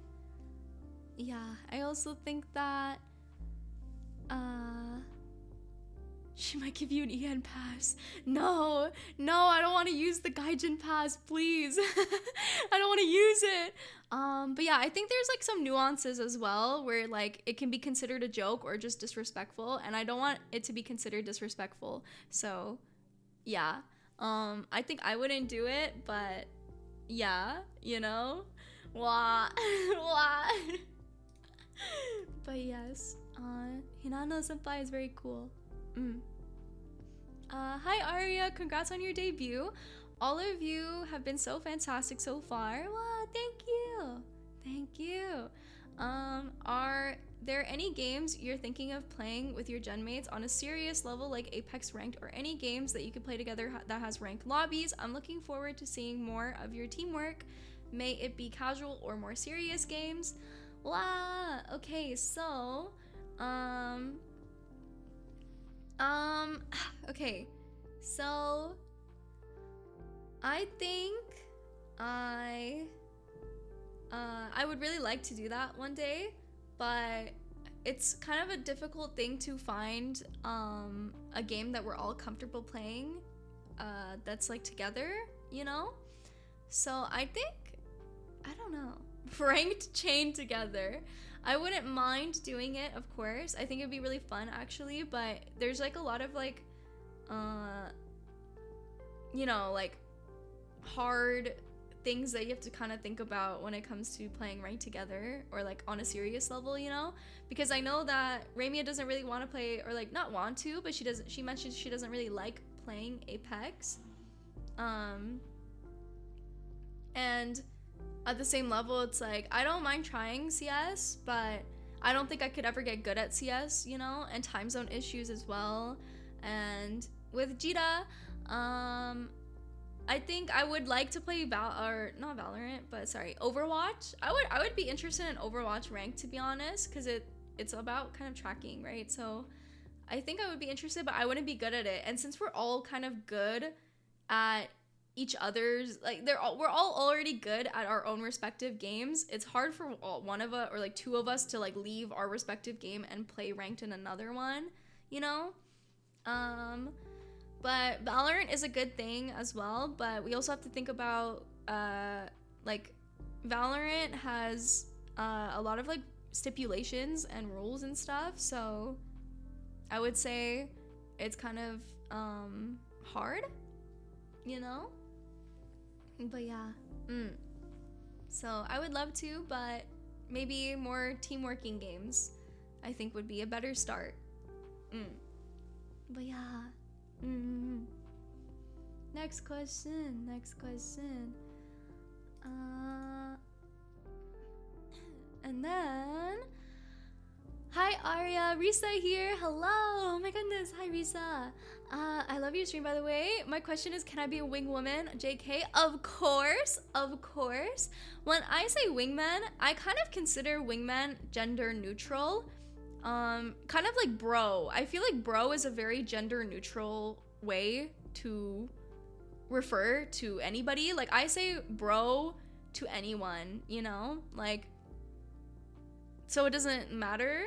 she might give you an EN pass. No, I don't want to use the Gaijin pass, please. I don't want to use it. But yeah, I think there's like some nuances as well where like it can be considered a joke or just disrespectful, and I don't want it to be considered disrespectful. So yeah, I think I wouldn't do it, but yeah, you know, wah. But yes, Hinano senpai is very cool. Hi Arya, congrats on your debut. All of you have been so fantastic so far. Wow, thank you. Are there any games you're thinking of playing with your genmates on a serious level like Apex Ranked, or any games that you could play together that has ranked lobbies? I'm looking forward to seeing more of your teamwork. May it be casual or more serious games. Wow, okay, so okay, so I think I would really like to do that one day, but it's kind of a difficult thing to find a game that we're all comfortable playing that's like together, you know? So I think, I don't know, ranked chain together. I wouldn't mind doing it, of course. I think it'd be really fun actually, but there's like a lot of like you know, like hard things that you have to kind of think about when it comes to playing ranked together, or like on a serious level, you know, because I know that Ramia doesn't really want to play, or like not want to, but she mentioned she doesn't really like playing Apex, and at the same level it's like I don't mind trying CS, but I don't think I could ever get good at CS, you know, and time zone issues as well. And with Jita, I think I would like to play not Valorant, but sorry, Overwatch. I would be interested in Overwatch ranked, to be honest, because it's about kind of tracking, right? So I think I would be interested, but I wouldn't be good at it. And since we're all kind of good at each other's, like we're all already good at our own respective games, it's hard for one of us or like two of us to like leave our respective game and play ranked in another one, you know? But Valorant is a good thing as well, but we also have to think about like Valorant has a lot of like stipulations and rules and stuff, so I would say it's kind of hard, you know? But yeah, so I would love to, but maybe more teamworking games I think would be a better start. But yeah. Next question. And then, hi Arya, Risa here. Hello. Oh my goodness. Hi Risa. I love your stream, by the way. My question is, can I be a wing woman? JK. Of course. When I say wingman, I kind of consider wingman gender neutral. Kind of like bro. I feel like bro is a very gender neutral way to refer to anybody. Like I say bro to anyone, you know, like, so it doesn't matter.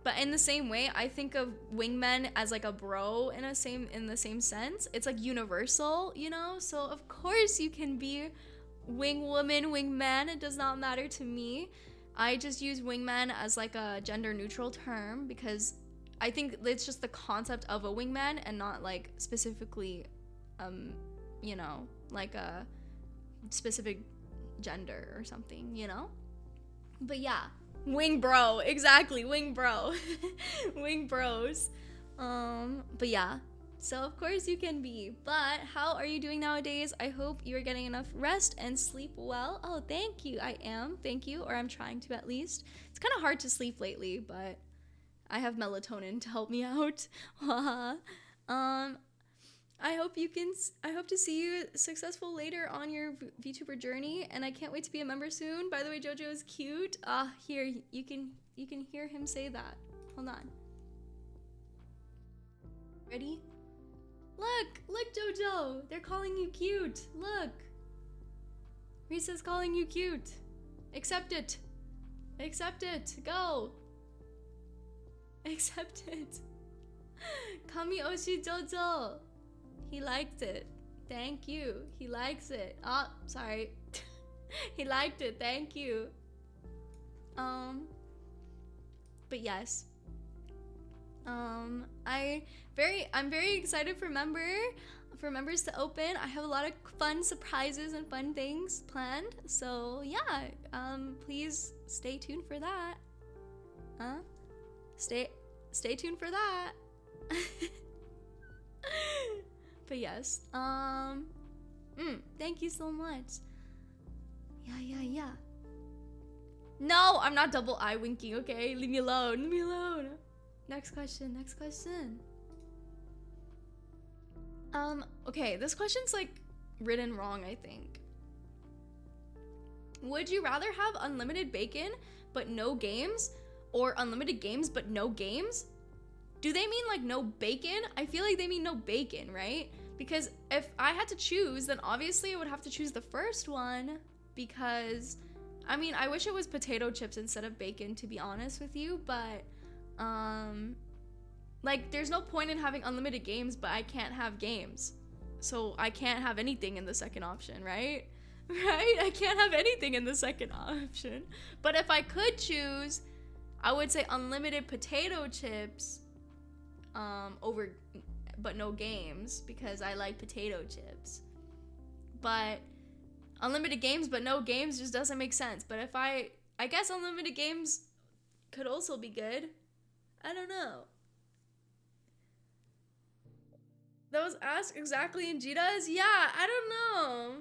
But in the same way, I think of wingmen as like a bro in the same sense. It's like universal, you know. So of course you can be wing woman, wingman. It does not matter to me. I just use wingman as like a gender neutral term because I think it's just the concept of a wingman and not like specifically, you know, like a specific gender or something, you know? But yeah, wing bro, exactly, wing bro, wing bros. But yeah, so of course you can be. But how are you doing nowadays? I hope you're getting enough rest and sleep well. Oh, thank you. I am, thank you, or I'm trying to at least. It's kind of hard to sleep lately, but I have melatonin to help me out. I hope to see you successful later on your VTuber journey, and I can't wait to be a member soon. By the way, JoJo is cute. Here, you can hear him say that. Hold on. Ready? Look, JoJo. They're calling you cute. Look. Risa's calling you cute. Accept it. Go. Accept it. Kami Oshi JoJo. He liked it. Thank you. He likes it. Oh, sorry. He liked it. Thank you. But yes. I'm very excited for members to open. I have a lot of fun surprises and fun things planned. So yeah, please stay tuned for that. Stay tuned for that. But yes, thank you so much. Yeah. No, I'm not double eye winking, okay? Leave me alone. Next question. Okay, this question's like written wrong, I think. Would you rather have unlimited bacon but no games, or unlimited games but no games? Do they mean like no bacon? I feel like they mean no bacon, right? Because if I had to choose, then obviously I would have to choose the first one, because I mean, I wish it was potato chips instead of bacon, to be honest with you, but like there's no point in having unlimited games but I can't have games. So I can't have anything in the second option, right? Right? I can't have anything in the second option. But if I could choose, I would say unlimited potato chips over, but no games, because I like potato chips. But unlimited games but no games just doesn't make sense. But if I guess unlimited games could also be good. I don't know. That was asked exactly in Jita's? Yeah, I don't know.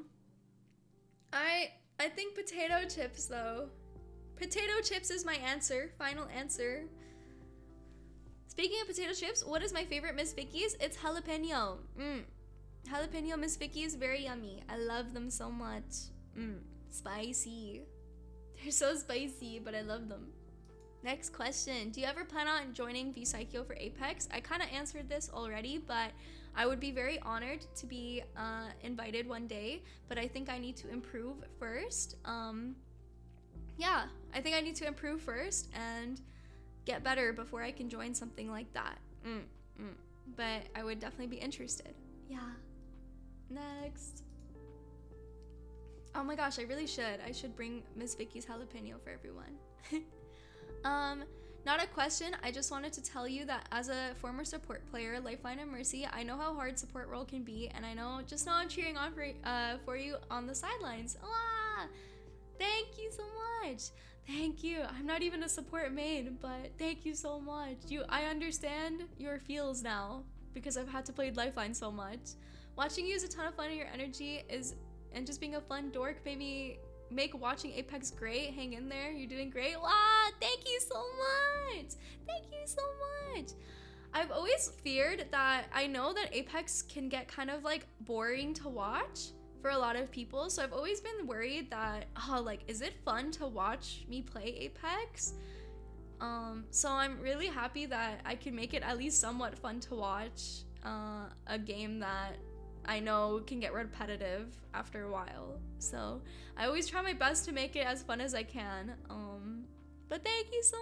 I think potato chips though. Potato chips is my answer. Final answer. Speaking of potato chips, what is my favorite Miss Vicky's? It's jalapeno. Jalapeno Miss Vicky is very yummy. I love them so much. Spicy. They're so spicy, but I love them. Next question. Do you ever plan on joining Vspo for Apex? I kind of answered this already, but I would be very honored to be invited one day, but I think I need to improve first. Yeah, I think I need to improve first and get better before I can join something like that. But I would definitely be interested. Yeah. Next. Oh my gosh, I really should. I should bring Miss Vicky's jalapeno for everyone. Not a question. I just wanted to tell you that as a former support player, Lifeline and Mercy, I know how hard support role can be, and I know I'm cheering on for you on the sidelines. Ah, thank you so much. Thank you. I'm not even a support main, but thank you so much. I understand your feels now because I've had to play Lifeline so much. Watching you is a ton of fun, and your energy and just being a fun dork made me make watching Apex great. Hang in there, you're doing great. Wow, thank you so much. Thank you so much. I've always feared that, I know that Apex can get kind of like boring to watch for a lot of people, so I've always been worried that, like, is it fun to watch me play Apex? So I'm really happy that I can make it at least somewhat fun to watch a game that I know can get repetitive after a while. So I always try my best to make it as fun as I can. But thank you so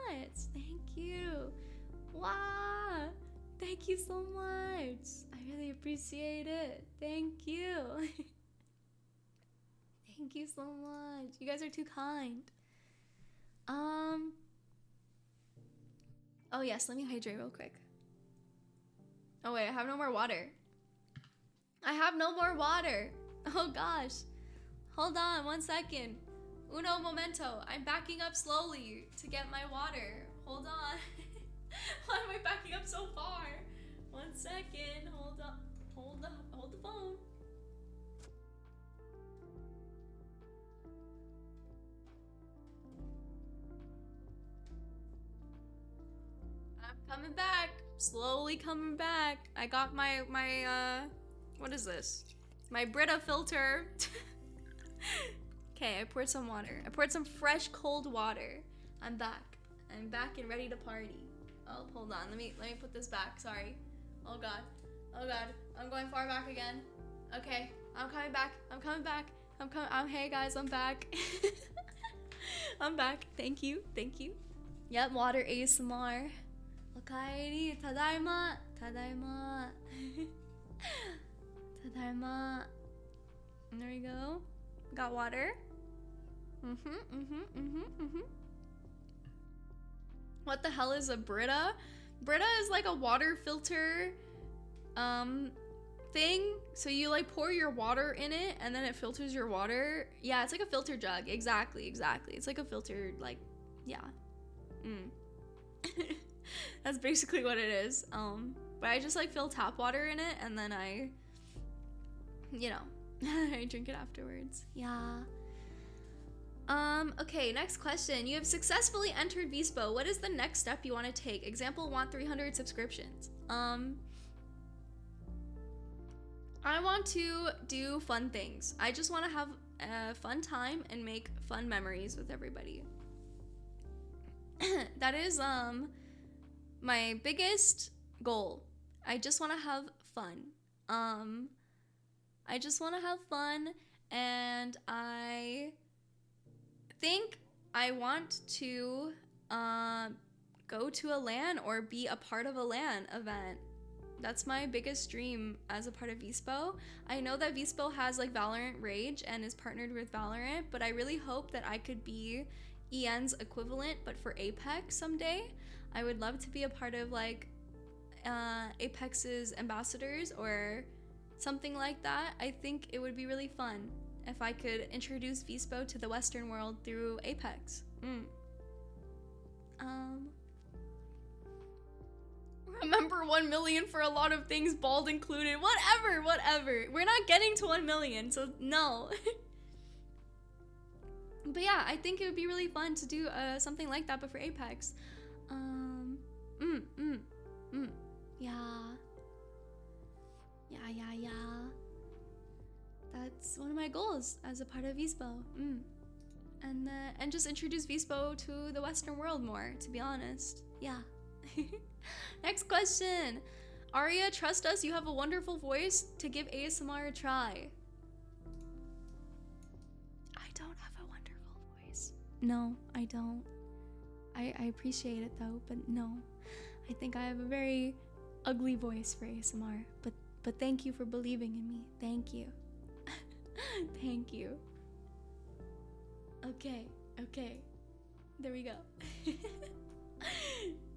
much. Thank you. Wow. Thank you so much. I really appreciate it. Thank you. Thank you so much. You guys are too kind. Oh yes, let me hydrate real quick. Oh wait, I have no more water. I have no more water. Oh gosh. Hold on 1 second. Uno momento. I'm backing up slowly to get my water. Hold on. Why am I backing up so far? 1 second. Hold up. Hold the phone. I'm coming back. Slowly coming back. I got my what is this? My Brita filter. Okay, I poured some water. I poured some fresh cold water. I'm back. I'm back and ready to party. Oh, hold on. Let me put this back. Sorry. Oh god. Oh god. I'm going far back again. Okay. I'm coming back. I'm coming back. Hey guys, I'm back. I'm back. Thank you. Thank you. Yep, water ASMR. Okaeri. Tadaima. Tadaima. Tadaima. There we go. Got water. What the hell is a Brita? Brita is like a water filter thing. So you like pour your water in it and then it filters your water. Yeah, it's like a filter jug. Exactly. It's like a filter, like, yeah. That's basically what it is. But I just like fill tap water in it and then I, you know, I drink it afterwards. Yeah. Okay, next question. You have successfully entered Vspo. What is the next step you want to take? Example, want 300 subscriptions. I want to do fun things. I just want to have a fun time and make fun memories with everybody. That is my biggest goal. I just want to have fun. I just want to have fun, and I think I want to go to a LAN or be a part of a LAN event. That's my biggest dream as a part of Vspo. I know that Vspo has like Valorant Rage and is partnered with Valorant, but I really hope that I could be EN's equivalent, but for Apex someday. I would love to be a part of like Apex's ambassadors or something like that. I think it would be really fun if I could introduce Vspo to the Western world through Apex. Remember 1 million for a lot of things, bald included. Whatever. We're not getting to 1 million, so no. But yeah, I think it would be really fun to do something like that, but for Apex. Yeah. That's one of my goals as a part of Vspo. And just introduce Vspo to the Western world more, to be honest. Yeah. Next question. Arya, trust us, you have a wonderful voice to give ASMR a try. I don't have a wonderful voice. No, I don't. I appreciate it though, but no. I think I have a very ugly voice for ASMR, but thank you for believing in me. Thank you. Thank you. Okay. There we go.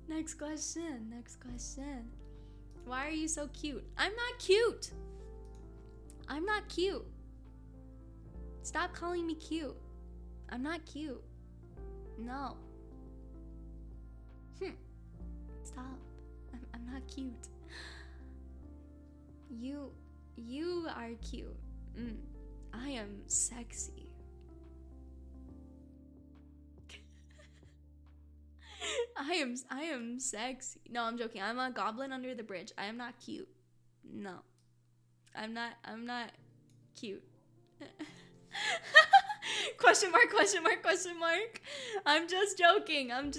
Next question. Why are you so cute? I'm not cute. Stop calling me cute. I'm not cute. No. Stop. I'm not cute. You are cute. I am sexy. I am sexy. No, I'm joking. I'm a goblin under the bridge. I am not cute. No. I'm not cute. Question mark. I'm just joking. I'm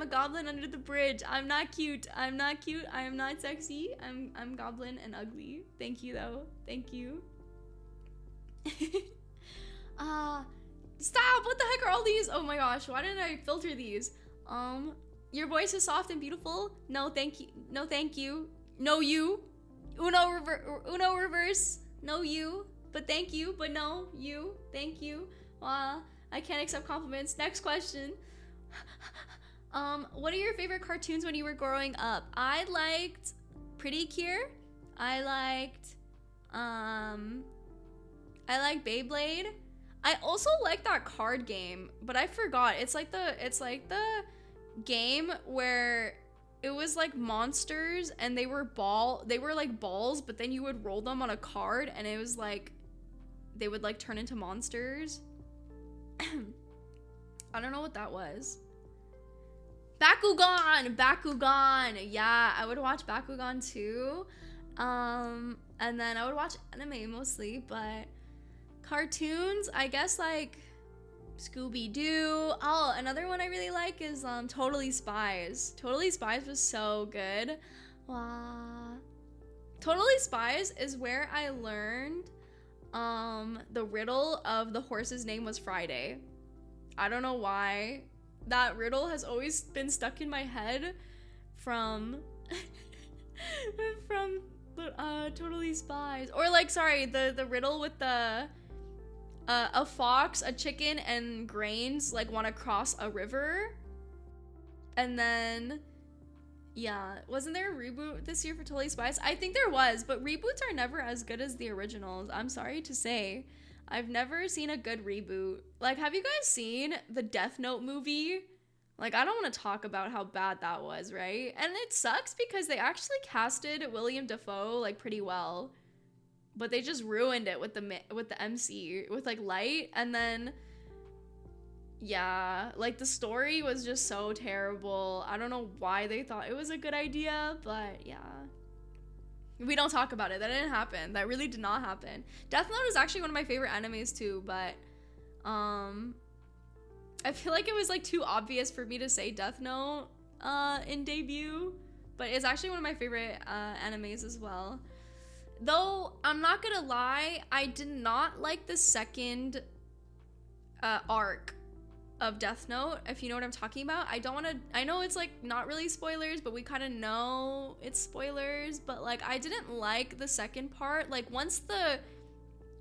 a goblin under the bridge. I'm not cute. I am not sexy. I'm goblin and ugly. Thank you though. Thank you. Stop! What the heck are all these? Oh my gosh, why didn't I filter these? Your voice is soft and beautiful. No, thank you. No, thank you. No, you. Uno reverse. No, you. But thank you. But no, you. Thank you. I can't accept compliments. Next question. What are your favorite cartoons when you were growing up? I liked Pretty Cure. I liked Beyblade. I also like that card game, but I forgot. It's like the game where it was like monsters and they were like balls, but then you would roll them on a card and it was like they would like turn into monsters. I don't know what that was. Bakugan. Yeah, I would watch Bakugan too. And then I would watch anime mostly, but cartoons, I guess like Scooby-Doo. Oh, another one I really like is Totally Spies. Totally Spies was so good. Wow. Totally Spies is where I learned the riddle of the horse's name was Friday. I don't know why. That riddle has always been stuck in my head from Totally Spies. Or like, sorry, the riddle with the a fox, a chicken, and grains like want to cross a river. And then, yeah, wasn't there a reboot this year for Totally Spies? I think there was, but reboots are never as good as the originals. I'm sorry to say. I've never seen a good reboot. Like, have you guys seen the Death Note movie? Like, I don't want to talk about how bad that was, right? And it sucks because they actually casted William Dafoe like pretty well, but they just ruined it with the MC with like Light. And then yeah, like the story was just so terrible. I don't know why they thought it was a good idea, but yeah, we don't talk about it. That didn't happen. That really did not happen. Death Note is actually one of my favorite animes too, but I feel like it was like too obvious for me to say Death Note in debut, but it's actually one of my favorite animes as well. Though, I'm not gonna lie, I did not like the second arc of Death Note, if you know what I'm talking about. I know it's like not really spoilers, but we kind of know it's spoilers, but like I didn't like the second part. Like once the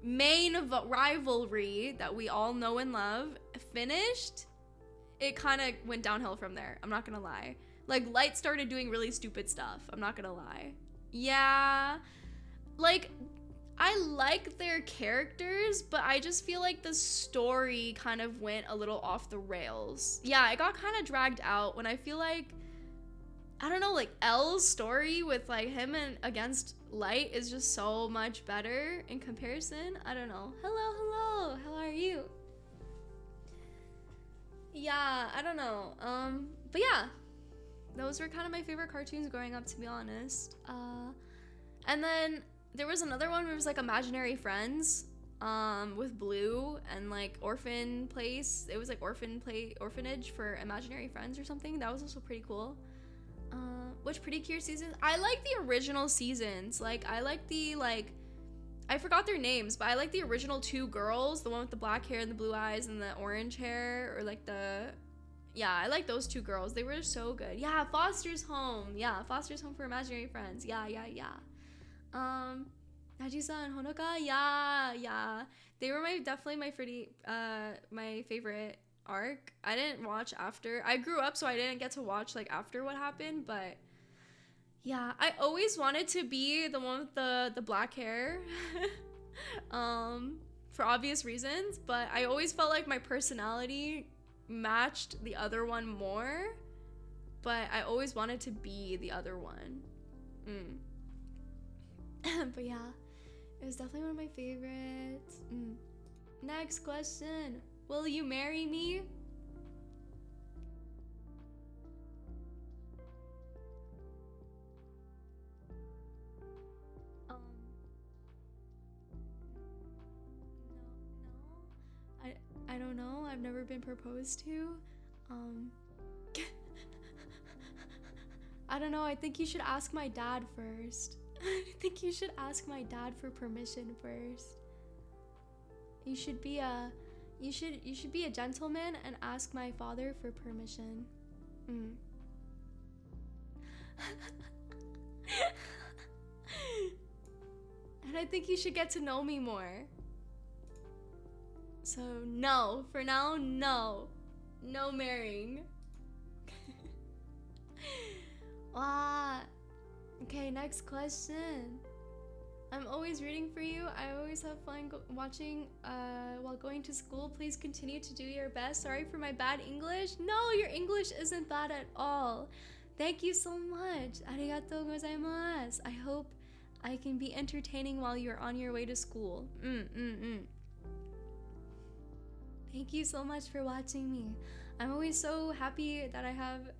main rivalry that we all know and love finished, it kind of went downhill from there. I'm not gonna lie. Like, Light started doing really stupid stuff. I'm not gonna lie. Yeah, like, I like their characters, but I just feel like the story kind of went a little off the rails. Yeah, it got kind of dragged out when I feel like, I don't know, like L's story with like him and against Light is just so much better in comparison. I don't know. Hello, how are you? Yeah, I don't know. But yeah, those were kind of my favorite cartoons growing up, to be honest. And then there was another one where it was like Imaginary Friends, with Blue and like Orphan Place. It was like orphanage for imaginary friends or something. That was also pretty cool. Which Pretty Cure seasons? I like the original seasons. Like, I like the, like, I forgot their names, but I like the original 2 girls, the one with the black hair and the blue eyes and the orange hair, or like yeah, I like those 2 girls. They were so good. Yeah, Foster's Home. Yeah, Foster's Home for Imaginary Friends. Yeah. Najisa and Honoka. Yeah. They were definitely my favorite arc. I didn't watch after. I grew up, so I didn't get to watch like after what happened, but yeah, I always wanted to be the one with the black hair. For obvious reasons, but I always felt like my personality matched the other one more, but I always wanted to be the other one. But yeah, it was definitely one of my favorites. Next question. Will you marry me? No. I don't know. I've never been proposed to. I don't know. I think you should ask my dad first. I think you should ask my dad for permission first. You should be a gentleman and ask my father for permission. And I think you should get to know me more. So no, for now, no marrying. Wow. Okay, next question. I'm always rooting for you. I always have fun watching while going to school. Please continue to do your best. Sorry for my bad English. No, your English isn't bad at all. Thank you so much. Arigatou gozaimasu. I hope I can be entertaining while you're on your way to school. Thank you so much for watching me. I'm always so happy that I have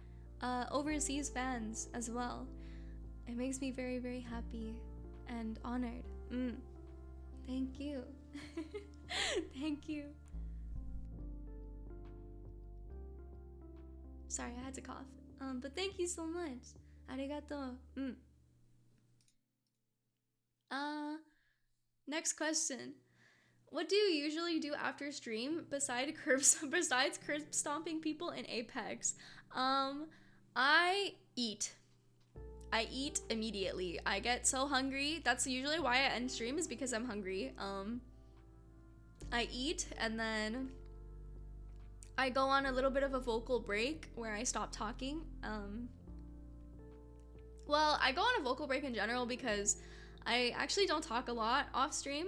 overseas fans as well. It makes me very, very happy and honored. Thank you. Thank you. Sorry, I had to cough. But thank you so much. Arigato. Next question. What do you usually do after stream besides curb stomping people in Apex? I eat. I eat immediately. I get so hungry. That's usually why I end stream, is because I'm hungry. I eat and then I go on a little bit of a vocal break where I stop talking. Well, I go on a vocal break in general because I actually don't talk a lot off stream.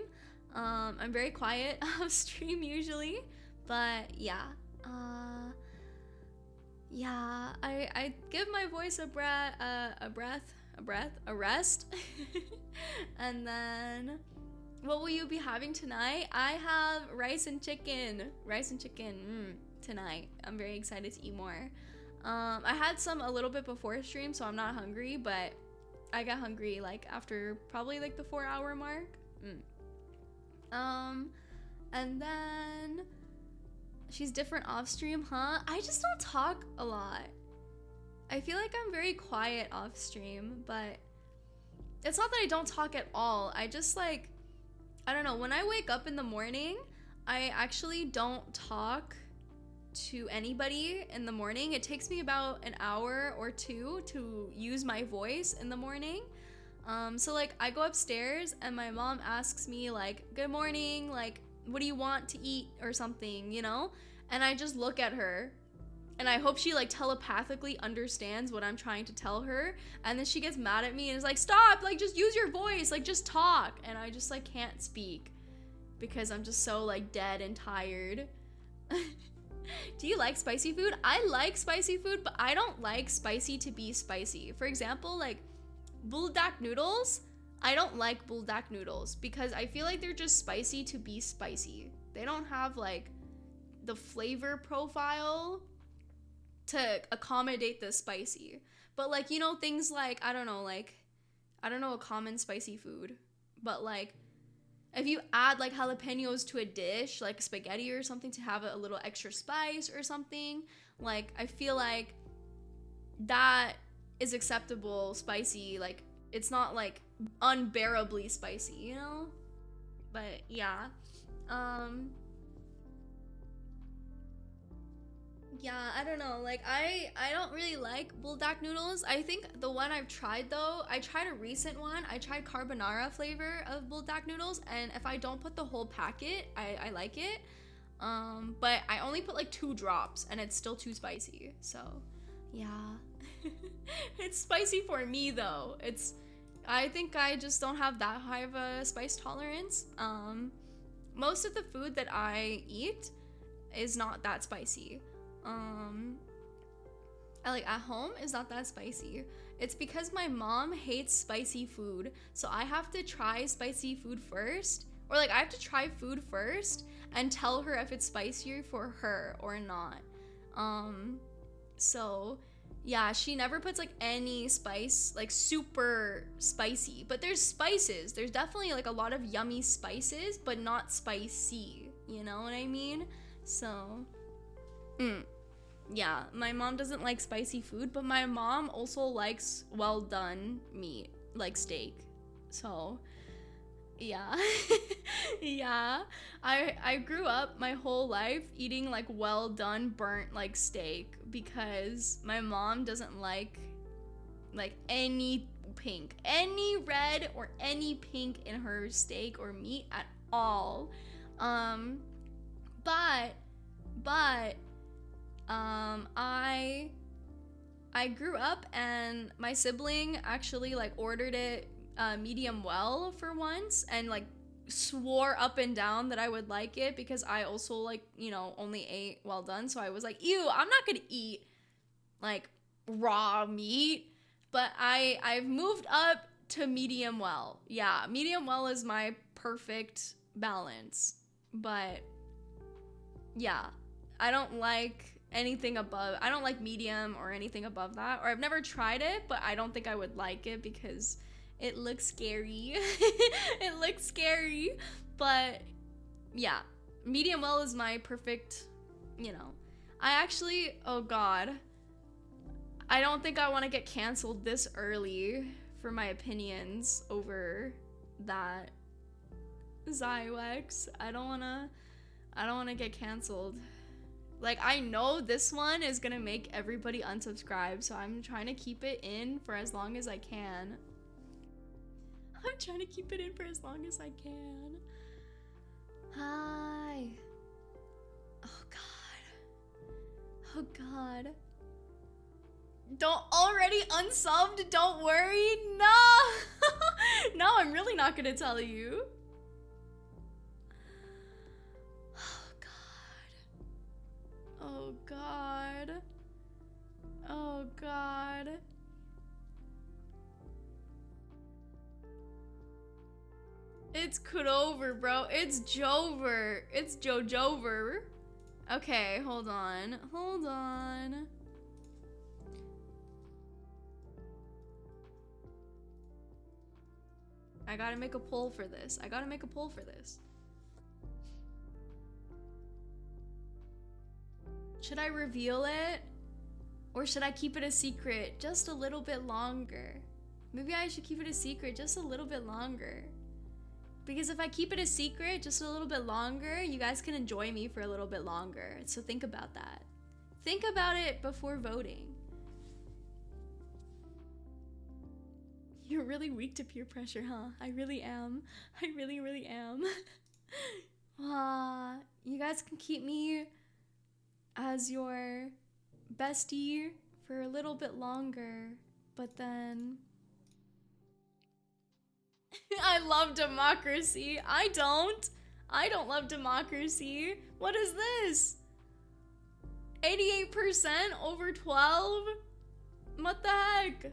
I'm very quiet off stream usually, but yeah. Yeah, I give my voice a rest. And then, what will you be having tonight? I have rice and chicken tonight. I'm very excited to eat more. I had some a little bit before stream, so I'm not hungry, but I got hungry like after probably like the 4-hour mark. And then she's different off stream, huh? I just don't talk a lot. I feel like I'm very quiet off stream, but it's not that I don't talk at all. I just like, I don't know, when I wake up in the morning, I actually don't talk to anybody in the morning. It takes me about an hour or 2 to use my voice in the morning. So like I go upstairs and my mom asks me like, good morning, like, what do you want to eat or something, you know? And I just look at her and I hope she like telepathically understands what I'm trying to tell her, and then she gets mad at me and is like, stop, like just use your voice, like just talk, and I just like can't speak because I'm just so like dead and tired. Do you like spicy food? I like spicy food, but I don't like spicy to be spicy. For example, like buldak noodles, I don't like buldak noodles because I feel like they're just spicy to be spicy. They don't have like the flavor profile to accommodate the spicy. But like, you know, things like, I don't know a common spicy food, but like if you add like jalapenos to a dish, like spaghetti or something, to have a little extra spice or something, like I feel like that is acceptable spicy. Like it's not like unbearably spicy, you know? But yeah. Yeah, I don't know. Like I don't really like buldak noodles. I think the one I've tried though, I tried a recent one. I tried carbonara flavor of buldak noodles, and if I don't put the whole packet, I like it. But I only put like 2 drops and it's still too spicy. So, yeah. It's spicy for me though. I think I just don't have that high of a spice tolerance. Most of the food that I eat is not that spicy. I like at home is not that spicy. It's because my mom hates spicy food, so I have to try spicy food first, or like I have to try food first and tell her if it's spicier for her or not. So yeah, she never puts like any spice, like super spicy, but there's spices. There's definitely like a lot of yummy spices, but not spicy, you know what I mean? So yeah, my mom doesn't like spicy food, but my mom also likes well done meat, like steak. So yeah. Yeah, I grew up my whole life eating like well done burnt like steak because my mom doesn't like any pink, any red or any pink in her steak or meat at all. But I grew up and my sibling actually like ordered it medium well for once and like swore up and down that I would like it because I also like, you know, only ate well done. So I was like, ew, I'm not gonna eat like raw meat. But I've moved up to medium well. Yeah, medium well is my perfect balance. But yeah, I don't like anything above. I don't like medium or anything above that. Or I've never tried it, but I don't think I would like it because it looks scary. It looks scary. But yeah, medium well is my perfect, you know. I actually, oh god, I don't think I want to get canceled this early for my opinions over that ZATSU. I don't want to get canceled. Like, I know this one is gonna make everybody unsubscribe, so I'm trying to keep it in for as long as I can. I'm trying to keep it in for as long as I can. Hi. Oh god. Oh god. Don't already unsubbed, don't worry. No. No, I'm really not gonna tell you. Oh god. Oh god. It's Kurover, bro. It's Jover. It's JoJover. Okay, hold on. Hold on. I gotta make a poll for this. I gotta make a poll for this. Should I reveal it? Or should I keep it a secret just a little bit longer? Maybe I should keep it a secret just a little bit longer. Because if I keep it a secret just a little bit longer, you guys can enjoy me for a little bit longer. So think about that. Think about it before voting. You're really weak to peer pressure, huh? I really am. I really, really am. You guys can keep me as your bestie for a little bit longer, but then I love democracy. I don't love democracy. What is this? 88% over 12? What the heck?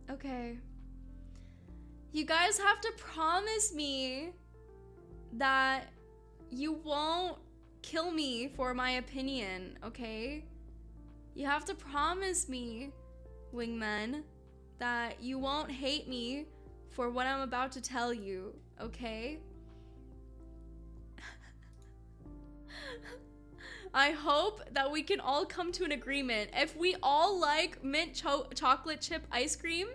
Okay. You guys have to promise me that you won't kill me for my opinion, okay? You have to promise me, wingmen, that you won't hate me for what I'm about to tell you, okay? I hope that we can all come to an agreement. If we all like mint chocolate chip ice cream,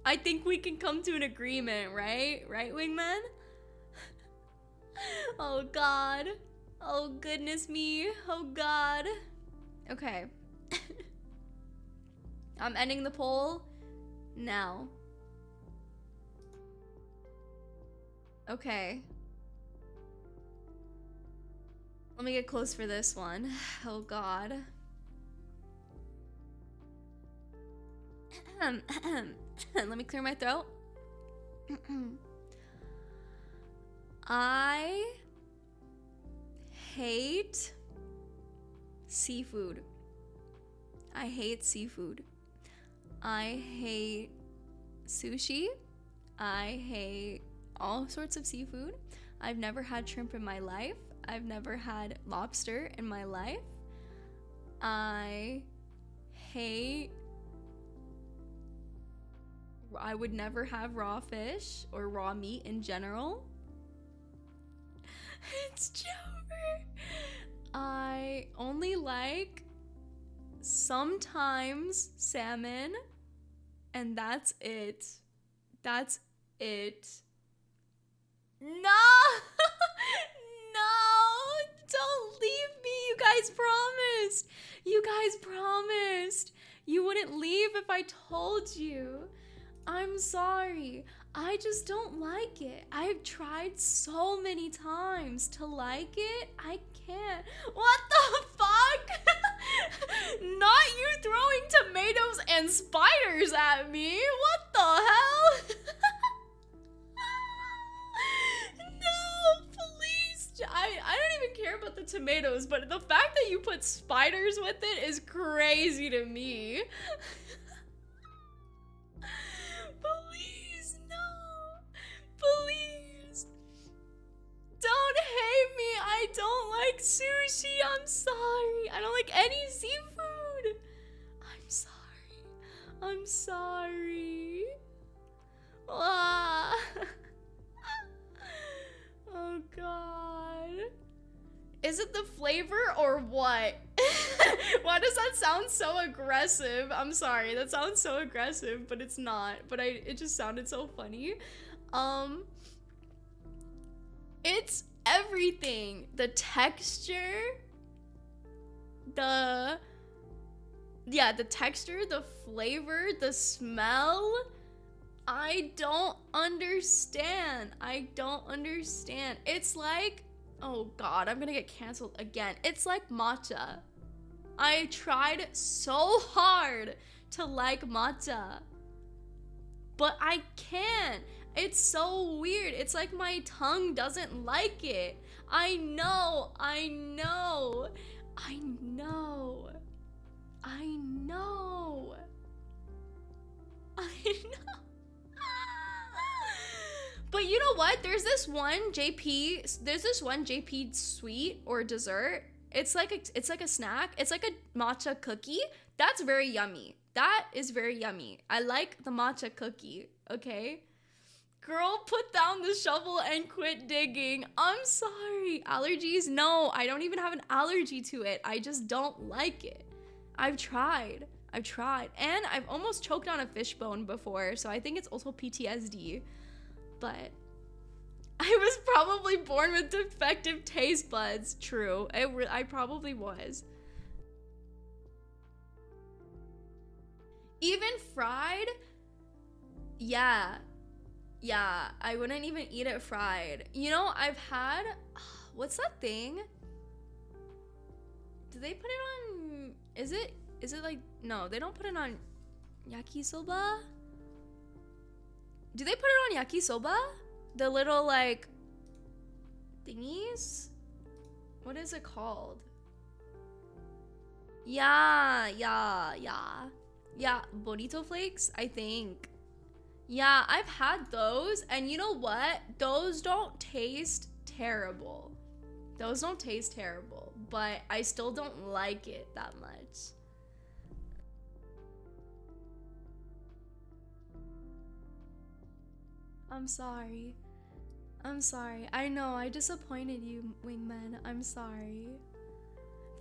I think we can come to an agreement, right? Right, wingman? Oh god. Oh goodness me. Oh god. Okay. I'm ending the poll now. Okay. Let me get close for this one. Oh god. Let me clear my throat. I hate seafood. I hate seafood. I hate sushi. I hate all sorts of seafood. I've never had shrimp in my life. I've never had lobster in my life. I would never have raw fish or raw meat in general. It's Joker. I only like sometimes salmon, and that's it. That's it. No! No! Don't leave me! You guys promised! You guys promised! You wouldn't leave if I told you. I'm sorry. I just don't like it. I've tried so many times to like it. I can't. What the fuck? Not you throwing tomatoes and spiders at me. What the hell? No, please. I don't even care about the tomatoes, but the fact that you put spiders with it is crazy to me. Please, no. Please. Don't hate me. I don't like sushi. I'm sorry. I don't like any seafood. I'm sorry. I'm sorry. Ah. Oh god. Is it the flavor or what? Why does that sound so aggressive? I'm sorry, that sounds so aggressive, but it's not. But it just sounded so funny. It's everything. The texture, the texture, the flavor, the smell. I don't understand. I don't understand. It's like, oh god, I'm gonna get canceled again. It's like matcha. I tried so hard to like matcha, but I can't. It's so weird. It's like my tongue doesn't like it. I know. I know. I know. I know. I know. But you know what? There's this one JP sweet or dessert. It's like a snack. It's like a matcha cookie. That's very yummy. That is very yummy. I like the matcha cookie, okay? Girl, put down the shovel and quit digging. I'm sorry. Allergies? No, I don't even have an allergy to it. I just don't like it. I've tried. And I've almost choked on a fish bone before, so I think it's also PTSD. But I was probably born with defective taste buds. True. I probably was. Even fried? Yeah, I wouldn't even eat it fried. You know, I've had, what's that thing? Do they put it on, is it is it like, no, they don't put it on yakisoba. Do they put it on yakisoba? The little like thingies? What is it called? Yeah, bonito flakes, I think. Yeah, I've had those, and you know what? Those don't taste terrible. Those don't taste terrible, but I still don't like it that much. I'm sorry. I'm sorry. I know, I disappointed you, wingman. I'm sorry.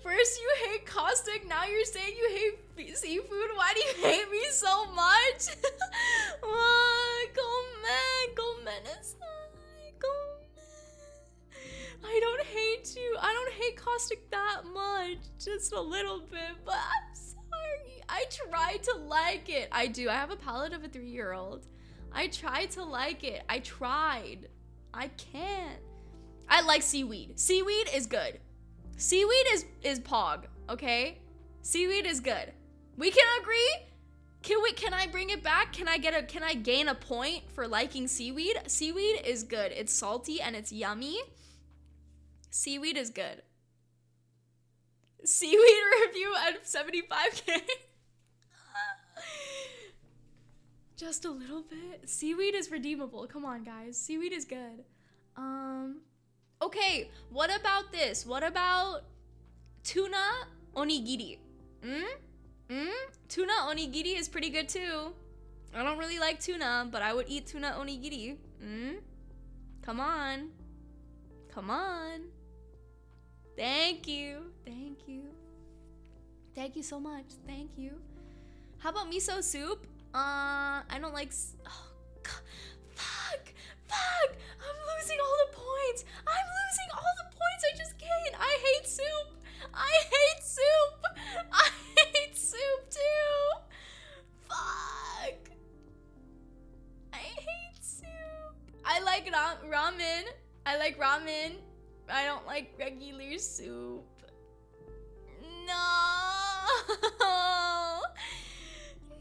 First you hate caustic, now you're saying you hate seafood? Why do you hate me so much? I don't hate you. I don't hate caustic that much. Just a little bit, but I'm sorry. I try to like it. I do. I have a palate of a 3-year-old. I try to like it. I tried. I can't. I like seaweed. Seaweed is good. Seaweed is pog, okay? Seaweed is good. We can agree? Can I bring it back? Can I gain a point for liking seaweed? Seaweed is good. It's salty and it's yummy. Seaweed is good. Seaweed review at 75K. Just a little bit. Seaweed is redeemable. Come on, guys. Seaweed is good. Okay, what about this? What about tuna onigiri? Tuna onigiri is pretty good too. I don't really like tuna, but I would eat tuna onigiri. Come on. Come on. Thank you. Thank you. Thank you so much. Thank you. How about miso soup? I don't like... Oh, God. Fuck! I'm losing all the points! I'm losing all the points! I just can't! I hate soup! I hate soup too! Fuck! I hate soup! I like ramen. I like ramen. I don't like regular soup. No!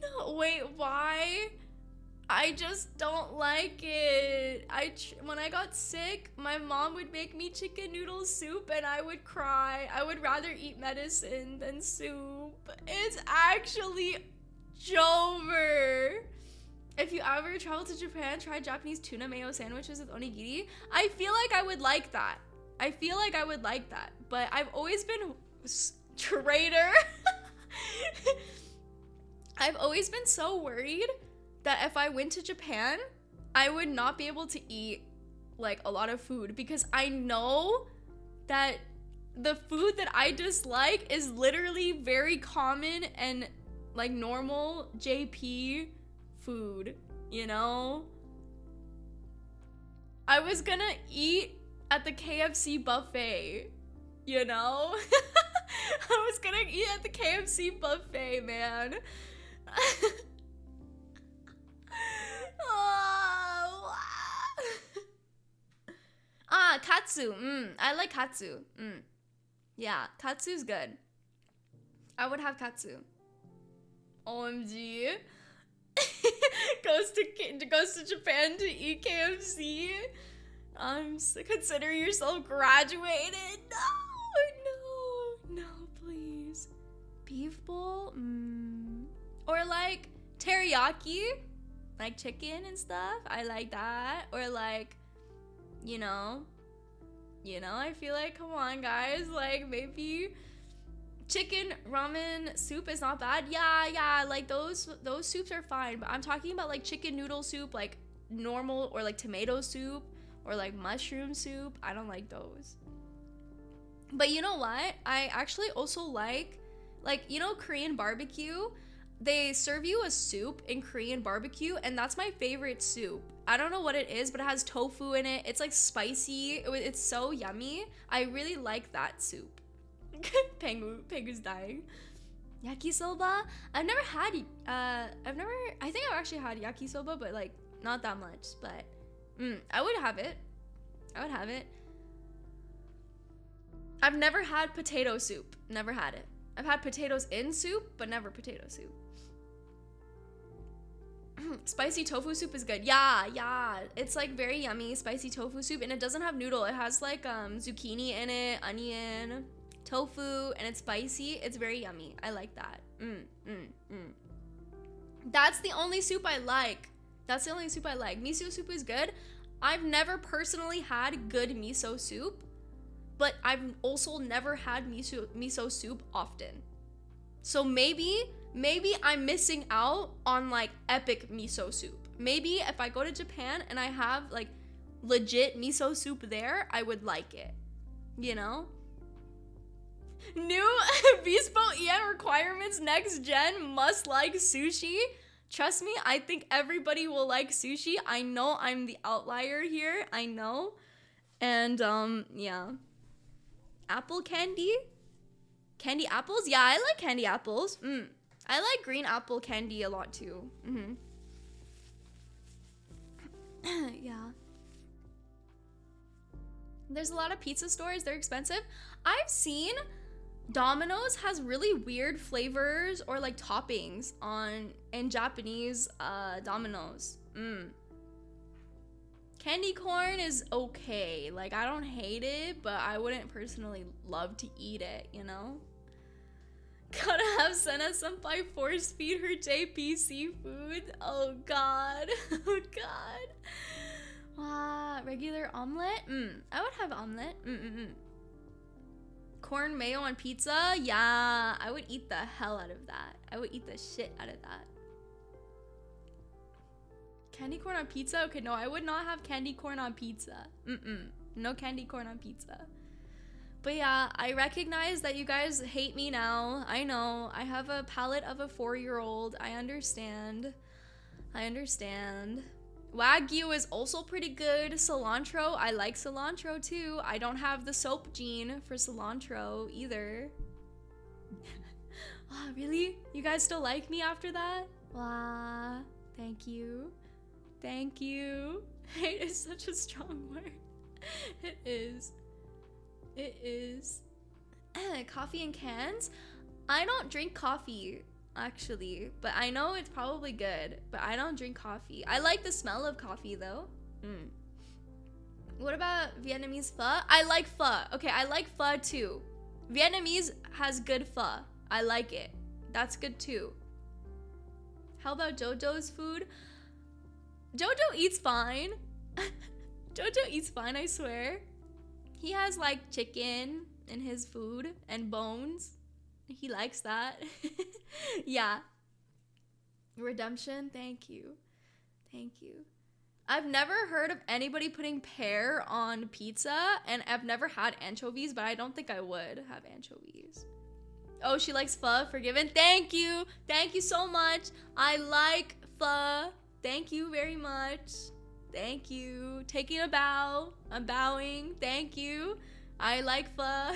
No, wait, why? I just don't like it. When I got sick, my mom would make me chicken noodle soup and I would cry. I would rather eat medicine than soup. It's actually Jover. If you ever travel to Japan, try Japanese tuna mayo sandwiches with onigiri. I feel like I would like that. But I've always been traitor. I've always been so worried that if I went to Japan, I would not be able to eat like a lot of food because I know that the food that I dislike is literally very common and like normal JP food, you know? I was gonna eat at the KFC buffet, you know? I was gonna eat at the KFC buffet, man. Katsu. I like katsu. Yeah, katsu's good. I would have katsu. OMG. goes to Japan to eat KFC. Consider yourself graduated. No, please. Beef bowl? Or like teriyaki, like chicken and stuff. I like that. Or like, you know, I feel like, come on guys, like maybe chicken ramen soup is not bad. Yeah, like those soups are fine, but I'm talking about like chicken noodle soup, like normal, or like tomato soup, or like mushroom soup. I don't like those. But you know what? I actually also like, you know, Korean barbecue. They serve you a soup in Korean barbecue, and that's my favorite soup. I don't know what it is, but it has tofu in it. It's like spicy. It's so yummy. I really like that soup. Pengu's dying. Yakisoba? I think I've actually had yakisoba, but like not that much. But I would have it. I've never had potato soup. Never had it. I've had potatoes in soup, but never potato soup. Spicy tofu soup is good. Yeah. It's like very yummy spicy tofu soup, and it doesn't have noodle. It has like zucchini in it, onion, tofu, and it's spicy. It's very yummy. I like that. That's the only soup I like. Miso soup is good. I've never personally had good miso soup, but I've also never had miso soup often. So maybe I'm missing out on like epic miso soup. Maybe if I go to Japan and I have like legit miso soup there, I would like it, you know? New VspoEN requirements next gen must like sushi. Trust me, I think everybody will like sushi. I know I'm the outlier here, I know. And yeah. Apple candy? Candy apples? Yeah, I like candy apples. I like green apple candy a lot too. Yeah. There's a lot of pizza stores, they're expensive. I've seen Domino's has really weird flavors or like toppings in Japanese Domino's. Candy corn is okay. Like, I don't hate it, but I wouldn't personally love to eat it, you know? Gotta have Senna Senpai force feed her JP seafood. Oh god. Oh god. Wow. Regular omelet? I would have omelet. Corn mayo on pizza? Yeah. I would eat the hell out of that. I would eat the shit out of that. Candy corn on pizza? Okay, no, I would not have candy corn on pizza. No candy corn on pizza. But yeah, I recognize that you guys hate me now. I know. I have a palate of a 4-year-old. I understand. Wagyu is also pretty good. Cilantro, I like cilantro too. I don't have the soap gene for cilantro either. Wow, really? You guys still like me after that? Wow, thank you. Thank you. Hate is such a strong word. It is. It is. Coffee in cans? I don't drink coffee, actually, but I know it's probably good, but I don't drink coffee. I like the smell of coffee, though. What about Vietnamese pho? I like pho. Okay, I like pho, too. Vietnamese has good pho. I like it. That's good, too. How about JoJo's food? JoJo eats fine. JoJo eats fine, I swear. He has like chicken in his food and bones. He likes that. Yeah. Redemption, thank you. Thank you. I've never heard of anybody putting pear on pizza, and I've never had anchovies, but I don't think I would have anchovies. Oh, she likes pho, forgiven. Thank you. Thank you so much. I like pho. Thank you very much. Thank you. Taking a bow. I'm bowing. Thank you. I like pho.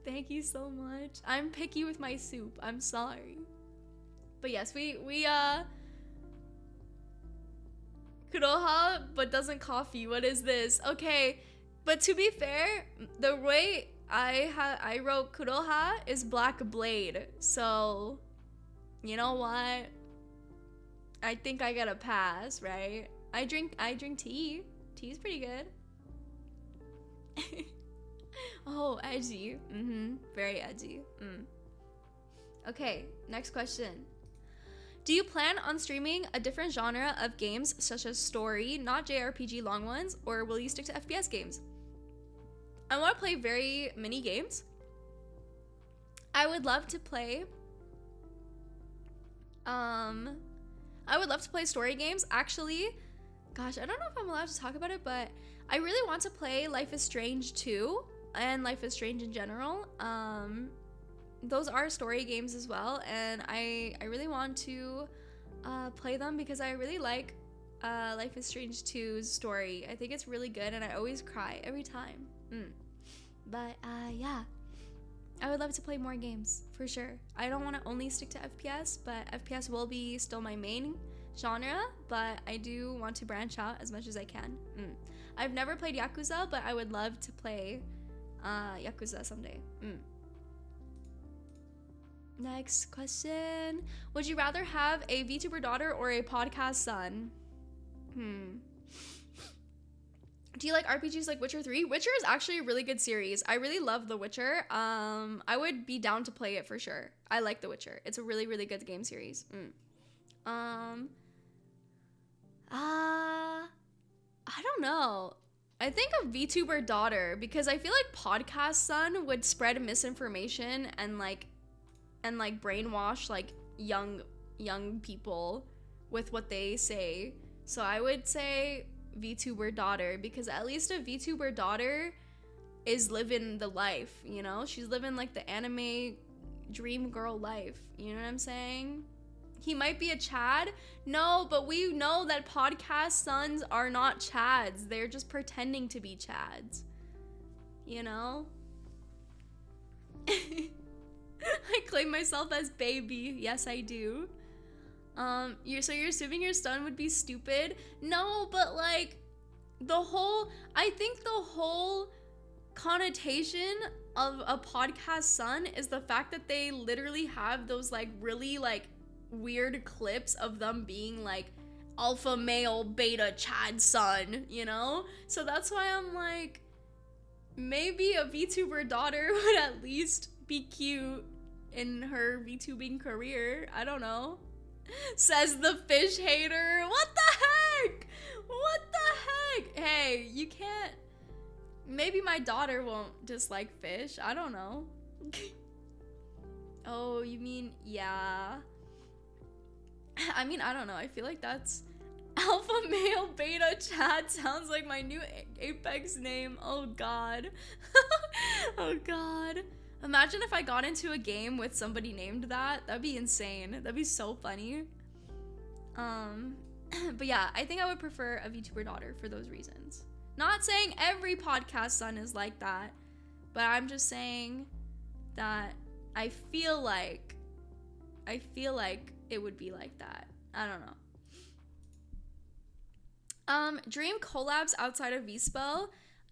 Thank you so much. I'm picky with my soup. I'm sorry. But yes, we Kuroha, but doesn't coffee. What is this? Okay, but to be fair, the way I wrote Kuroha is black blade. So, you know what? I think I get a pass, right? I drink tea. Tea's pretty good. Oh, edgy. Very edgy. Okay, next question. Do you plan on streaming a different genre of games such as story, not JRPG long ones, or will you stick to FPS games? I want to play very mini games. I would love to play story games. Actually, gosh, I don't know if I'm allowed to talk about it, but I really want to play Life is Strange 2 and Life is Strange in general. Those are story games as well, and I really want to play them because I really like Life is Strange 2's story. I think it's really good, and I always cry every time. But yeah, I would love to play more games for sure. I don't want to only stick to FPS, but FPS will be still my main genre, but I do want to branch out as much as I can. I've never played Yakuza, but I would love to play Yakuza someday. Next question. Would you rather have a VTuber daughter or a podcast son? Do you like RPGs like Witcher 3? Witcher is actually a really good series. I really love The Witcher. I would be down to play it for sure. I like The Witcher. It's a really, really good game series. I don't know. I think a VTuber daughter, because I feel like podcast son would spread misinformation and brainwash like young people with what they say. So I would say VTuber daughter, because at least a VTuber daughter is living the life, you know? She's living like the anime dream girl life, you know what I'm saying? He might be a Chad. No, but we know that podcast sons are not Chads. They're just pretending to be Chads, you know? I claim myself as baby. Yes, I do. So you're assuming your son would be stupid? No, but like I think the whole connotation of a podcast son is the fact that they literally have those like really like weird clips of them being like alpha male beta Chad son, you know? So that's why I'm like, maybe a VTuber daughter would at least be cute in her VTubing career. I don't know. Says the fish hater. What the heck? What the heck? Hey, you can't. Maybe my daughter won't dislike fish. I don't know. Oh, you mean, yeah. I mean, I don't know. I feel like that's alpha male beta Chad sounds like my new Apex name. Oh god. Oh god. Imagine if I got into a game with somebody named that. That'd be insane. That'd be so funny. But yeah, I think I would prefer a VTuber daughter for those reasons. Not saying every podcast son is like that, but I'm just saying that I feel like it would be like that. I don't know. Dream collabs outside of Vspo.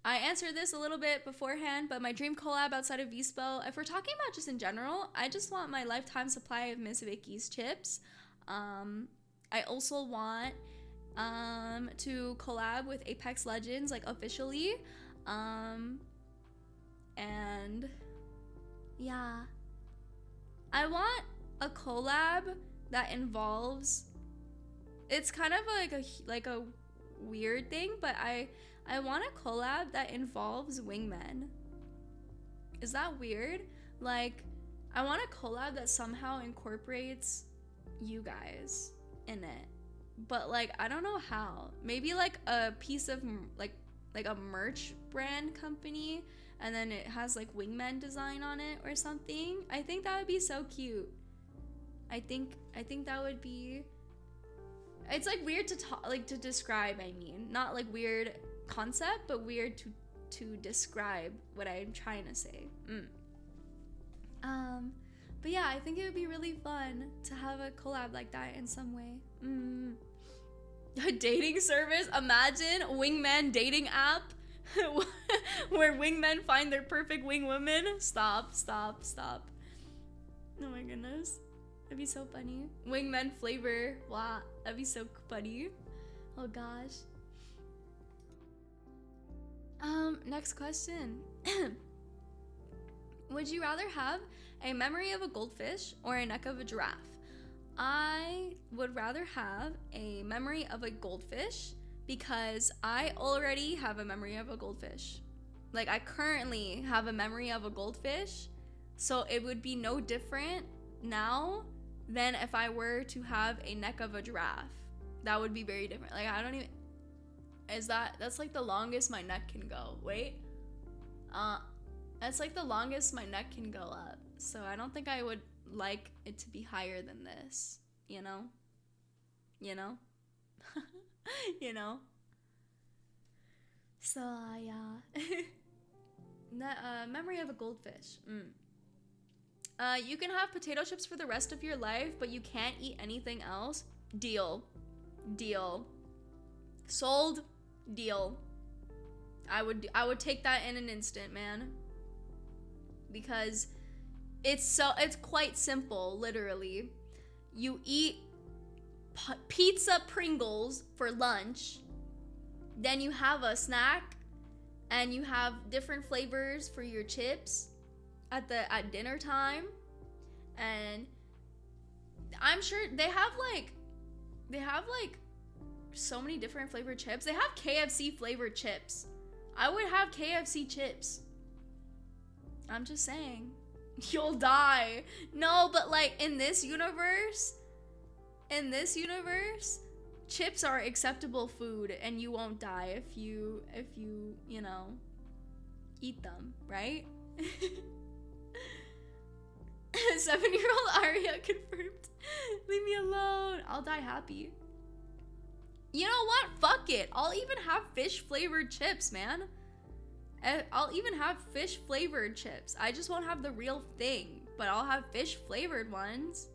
I answered this a little bit beforehand, but my dream collab outside of Vspo, if we're talking about just in general, I just want my lifetime supply of Miss Vicky's chips. I also want to collab with Apex Legends, like officially. And yeah. I want a collab that involves, it's kind of like a weird thing, but I want a collab that involves wingmen. Is that weird? Like, I want a collab that somehow incorporates you guys in it. But like, I don't know how. Maybe like a piece of like a merch brand company, and then it has like wingman design on it or something. I think that would be so cute. I think that would be, it's like weird to talk, like to describe, I mean, not like weird concept, but weird to describe what I'm trying to say. But yeah, I think it would be really fun to have a collab like that in some way. A dating service? Imagine wingman dating app where wingmen find their perfect wing women. Stop. Oh my goodness. That'd be so funny. Wingman flavor. Wow, that'd be so funny. Oh gosh. Next question. Would you rather have a memory of a goldfish or a neck of a giraffe? I would rather have a memory of a goldfish because I already have a memory of a goldfish. Like, I currently have a memory of a goldfish, so it would be no different now than if I were to have a neck of a giraffe. That would be very different. Like, I don't even, that's like the longest my neck can go. Wait. That's like the longest my neck can go up. So I don't think I would like it to be higher than this, you know? You know? So, yeah. Memory of a goldfish. You can have potato chips for the rest of your life, but you can't eat anything else. Deal. Sold. Deal. I would take that in an instant, man. Because It's quite simple, literally. You eat pizza Pringles for lunch, then you have a snack, and you have different flavors for your chips at dinner time. And I'm sure they have like so many different flavored chips. They have KFC flavored chips. I would have KFC chips. I'm just saying. You'll die. No, but like in this universe, chips are acceptable food and you won't die if you know, eat them, right? 7-year-old Arya confirmed. Leave me alone. I'll die happy. You know what? Fuck it. I'll even have fish flavored chips, man. I'll even have fish flavored chips. I just won't have the real thing, but I'll have fish flavored ones.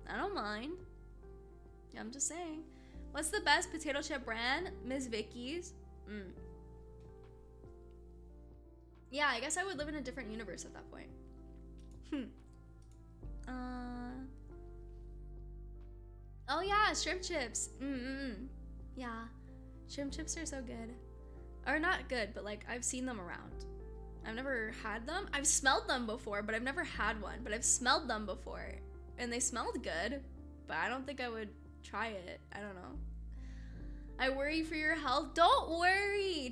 I don't mind. I'm just saying. What's the best potato chip brand? Miss Vicky's. Yeah, I guess I would live in a different universe at that point. Oh yeah, shrimp chips. Yeah, shrimp chips are so good. Or not good, but like I've seen them around. I've never had them. I've smelled them before, but I've never had one. But I've smelled them before, and they smelled good. But I don't think I would try it. I don't know. I worry for your health. Don't worry,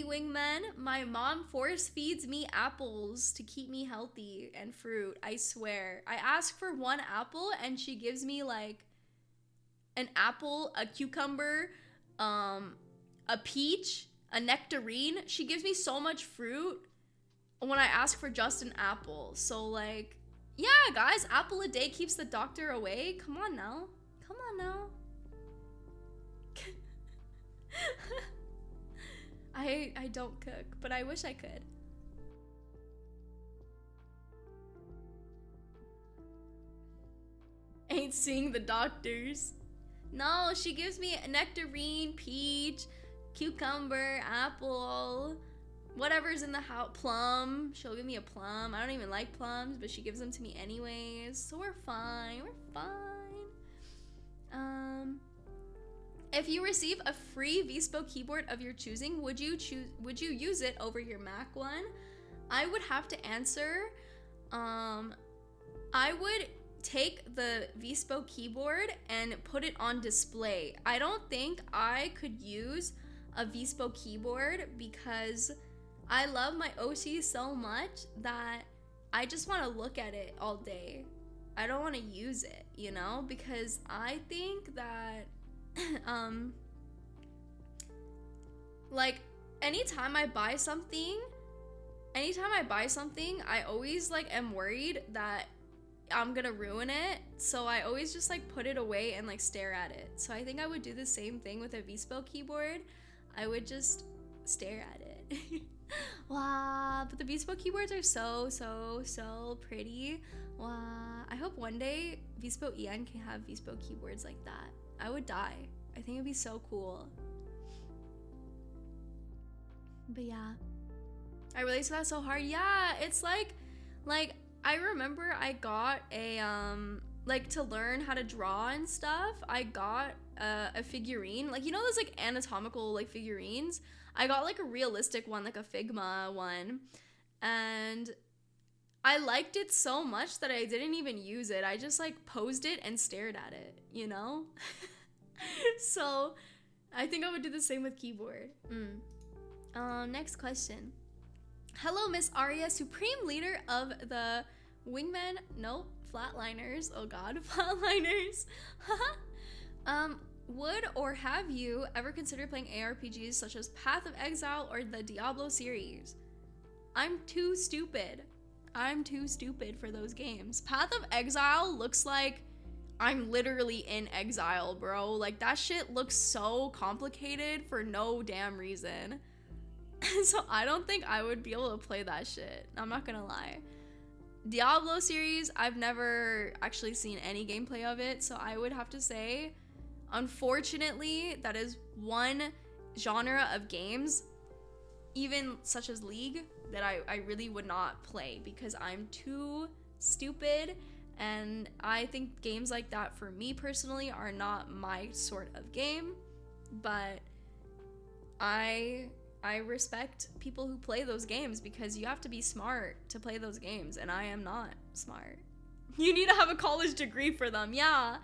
wingman. My mom force feeds me apples to keep me healthy and fruit. I swear. I ask for one apple, and she gives me like an apple, a cucumber, a peach, a nectarine. She gives me so much fruit when I ask for just an apple. So like, yeah, guys, apple a day keeps the doctor away. Come on now. Come on now. I don't cook, but I wish I could. Ain't seeing the doctors. No, she gives me a nectarine, peach, cucumber, apple, whatever's in the house, plum. She'll give me a plum. I don't even like plums, but she gives them to me anyways. So we're fine. We're fine. If you receive a free Vspo keyboard of your choosing, would you use it over your Mac one? I would have to answer. I would take the Vspo keyboard and put it on display. I don't think I could use a Vspo keyboard because I love my OC so much that I just want to look at it all day. I don't want to use it, you know, because I think that like anytime I buy something, I always like am worried that I'm gonna ruin it, so I always just like put it away and like stare at it. So I think I would do the same thing with a Vspo keyboard. I would just stare at it. Wow, but the Vspo keyboards are so pretty. Wow, I hope one day VspoEN can have Vspo keyboards like that. I would die. I think it'd be so cool. But yeah, I related to that so hard. Yeah, it's like I remember I got a like to learn how to draw and stuff. I got a figurine, like, you know those like anatomical like figurines. I got like a realistic one, like a Figma one, and I liked it so much that I didn't even use it. I just like posed it and stared at it, you know? So I think I would do the same with keyboard. Next question. Hello, Miss Arya, supreme leader of the wingman, nope, flatliners. Oh god, flatliners. Would or have you ever considered playing ARPGs such as Path of Exile or the Diablo series? I'm too stupid. I'm too stupid for those games. Path of Exile looks like I'm literally in exile, bro. Like, that shit looks so complicated for no damn reason. So I don't think I would be able to play that shit. I'm not gonna lie. Diablo series, I've never actually seen any gameplay of it, so I would have to say, unfortunately, that is one genre of games, even such as League, that I really would not play because I'm too stupid, and I think games like that for me personally are not my sort of game, but I respect people who play those games because you have to be smart to play those games, and I am not smart. You need to have a college degree for them. Yeah,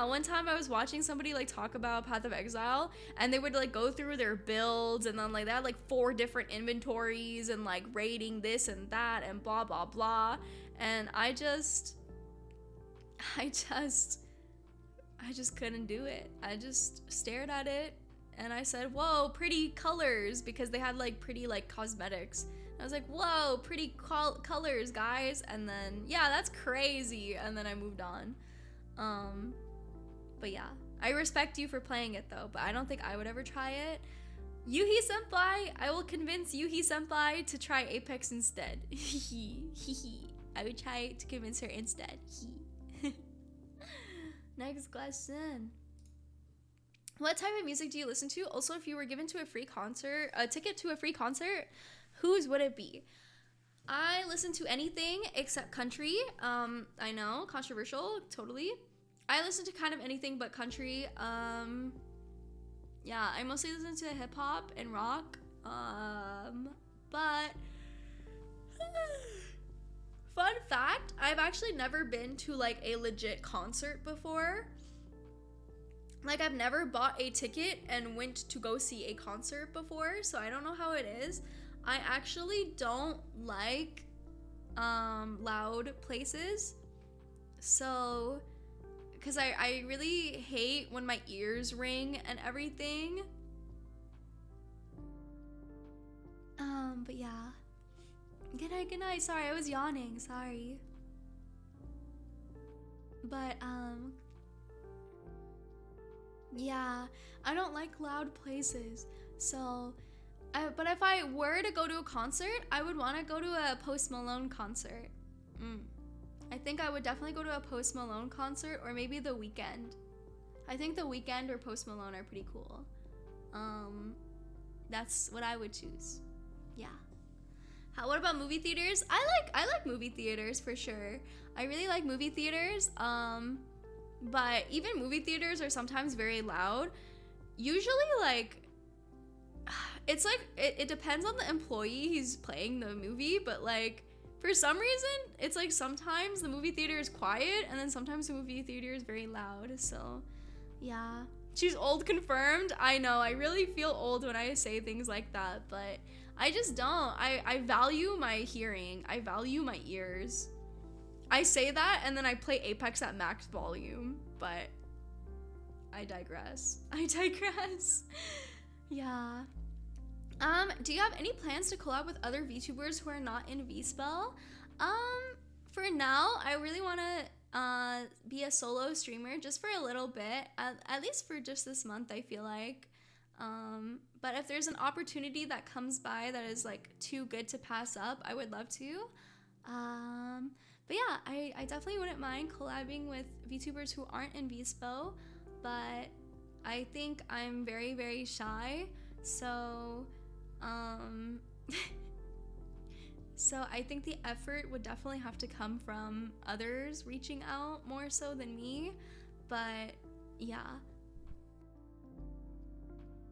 one time I was watching somebody like talk about Path of Exile, and they would like go through their builds, and then like they had like 4 different inventories and like rating this and that and blah blah blah, and I just couldn't do it. I just stared at it and I said, whoa, pretty colors, because they had like pretty like cosmetics. I was like, whoa, pretty colors, guys. And then, yeah, that's crazy. And then I moved on. But yeah, I respect you for playing it though, but I don't think I would ever try it. Yuhi senpai, I will convince Yuhi senpai to try Apex instead. I would try to convince her instead. Next question. What type of music do you listen to? Also, if you were given to a ticket to a free concert, whose would it be? I listen to anything except country. I know, controversial, totally. I listen to kind of anything but country. Yeah, I mostly listen to hip hop and rock. But fun fact, I've actually never been to like a legit concert before. Like, I've never bought a ticket and went to go see a concert before, so I don't know how it is. I actually don't like loud places, so because I really hate when my ears ring and everything. But yeah. Good night. Sorry, I was yawning. Sorry. But yeah, I don't like loud places. So, but if I were to go to a concert, I would want to go to a Post Malone concert. I think I would definitely go to a Post Malone concert, or maybe The Weeknd. I think The Weeknd or Post Malone are pretty cool. That's what I would choose. Yeah. What about movie theaters? I like movie theaters for sure. I really like movie theaters. But even movie theaters are sometimes very loud. Usually, like, it's like, it depends on the employee who's playing the movie, but like, for some reason, it's like sometimes the movie theater is quiet, and then sometimes the movie theater is very loud, so yeah. She's old confirmed. I know, I really feel old when I say things like that, but I just don't. I value my hearing. I value my ears. I say that and then I play Apex at max volume, but I digress. Yeah. Do you have any plans to collab with other VTubers who are not in Vspo? For now, I really want to be a solo streamer just for a little bit, at least for just this month, I feel like. But if there's an opportunity that comes by that is like too good to pass up, I would love to. But yeah, I definitely wouldn't mind collabing with VTubers who aren't in Vspo, but I think I'm very, very shy, so so I think the effort would definitely have to come from others reaching out more so than me, but yeah.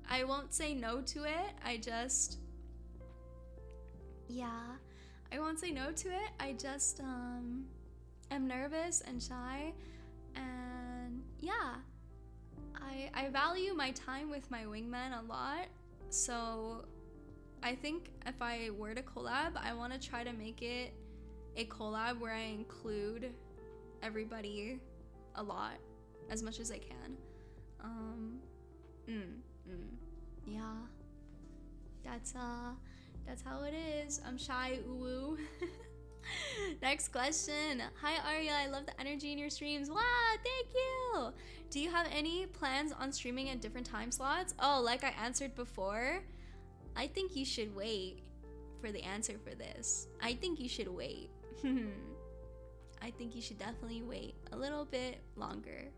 I won't say no to it, I won't say no to it. I just am nervous and shy, and yeah, I value my time with my wingman a lot, so I think if I were to collab, I want to try to make it a collab where I include everybody a lot, as much as I can. Yeah, that's how it is. I'm shy, ooh. Next question. Hi Arya, I love the energy in your streams. Wow, thank you. Do you have any plans on streaming at different time slots? Oh, like I answered before, I think you should wait for the answer for this. I think you should wait. I think you should definitely wait a little bit longer,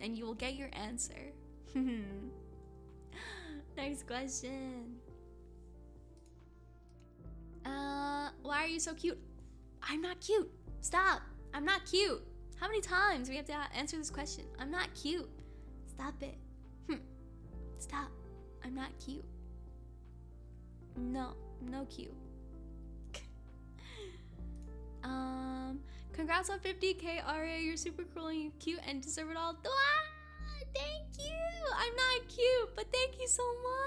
and you will get your answer. Next question. Why are you so cute? I'm not cute. Stop. I'm not cute. How many times we have to answer this question? I'm not cute. Stop it. Stop. I'm not cute. No cute. Congrats on 50K, Arya. You're super cool and you're cute and deserve it all. Thank you. I'm not cute, but thank you so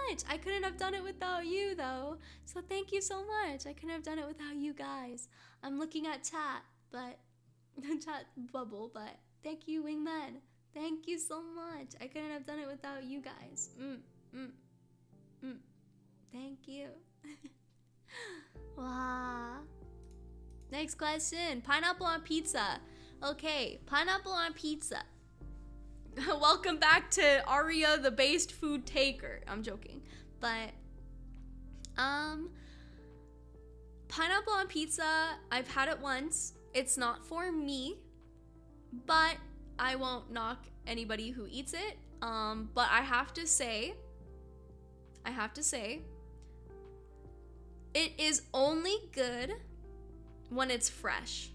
much. I couldn't have done it without you, though. So thank you so much. I couldn't have done it without you guys. I'm looking at chat, but chat bubble, but thank you, wingman. Thank you so much. I couldn't have done it without you guys. Thank you. Wow. Next question. Pineapple on pizza. Okay, pineapple on pizza. Welcome back to Arya, the based food taker. I'm joking. But, pineapple on pizza, I've had it once. It's not for me, but I won't knock anybody who eats it. But I have to say, it is only good when it's fresh.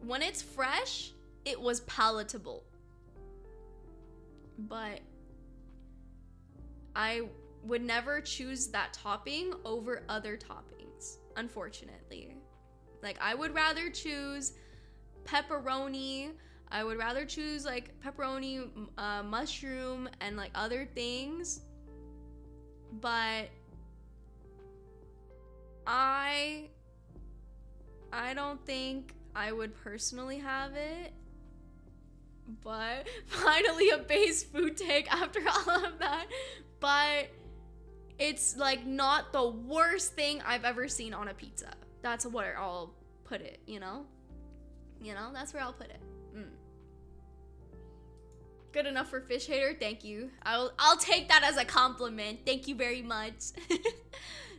When it's fresh, it was palatable. But I would never choose that topping over other toppings, unfortunately. Like, I would rather choose pepperoni. I would rather choose like pepperoni, mushroom, and like other things. But I don't think I would personally have it. But finally a base food take after all of that. But it's like not the worst thing I've ever seen on a pizza. That's where I'll put it, you know? That's where I'll put it. Good enough for fish hater. Thank you. I'll take that as a compliment. Thank you very much.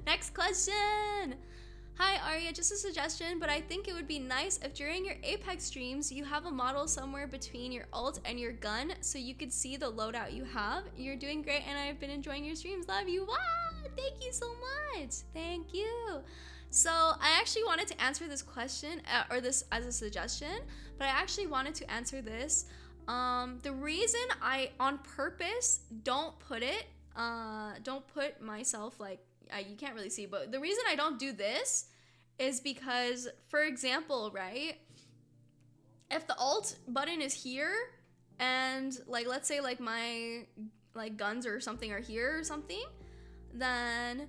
Next question. Hi Arya, just a suggestion, but I think it would be nice if during your Apex streams you have a model somewhere between your ult and your gun so you could see the loadout you have. You're doing great and I've been enjoying your streams. Love you. Wow, thank you so much. Thank you. So I actually wanted to answer this question or this as a suggestion, but I actually wanted to answer this. The reason I on purpose don't put myself like, you can't really see, but the reason I don't do this is because, for example, right, if the alt button is here and like, let's say like my like guns or something are here or something, then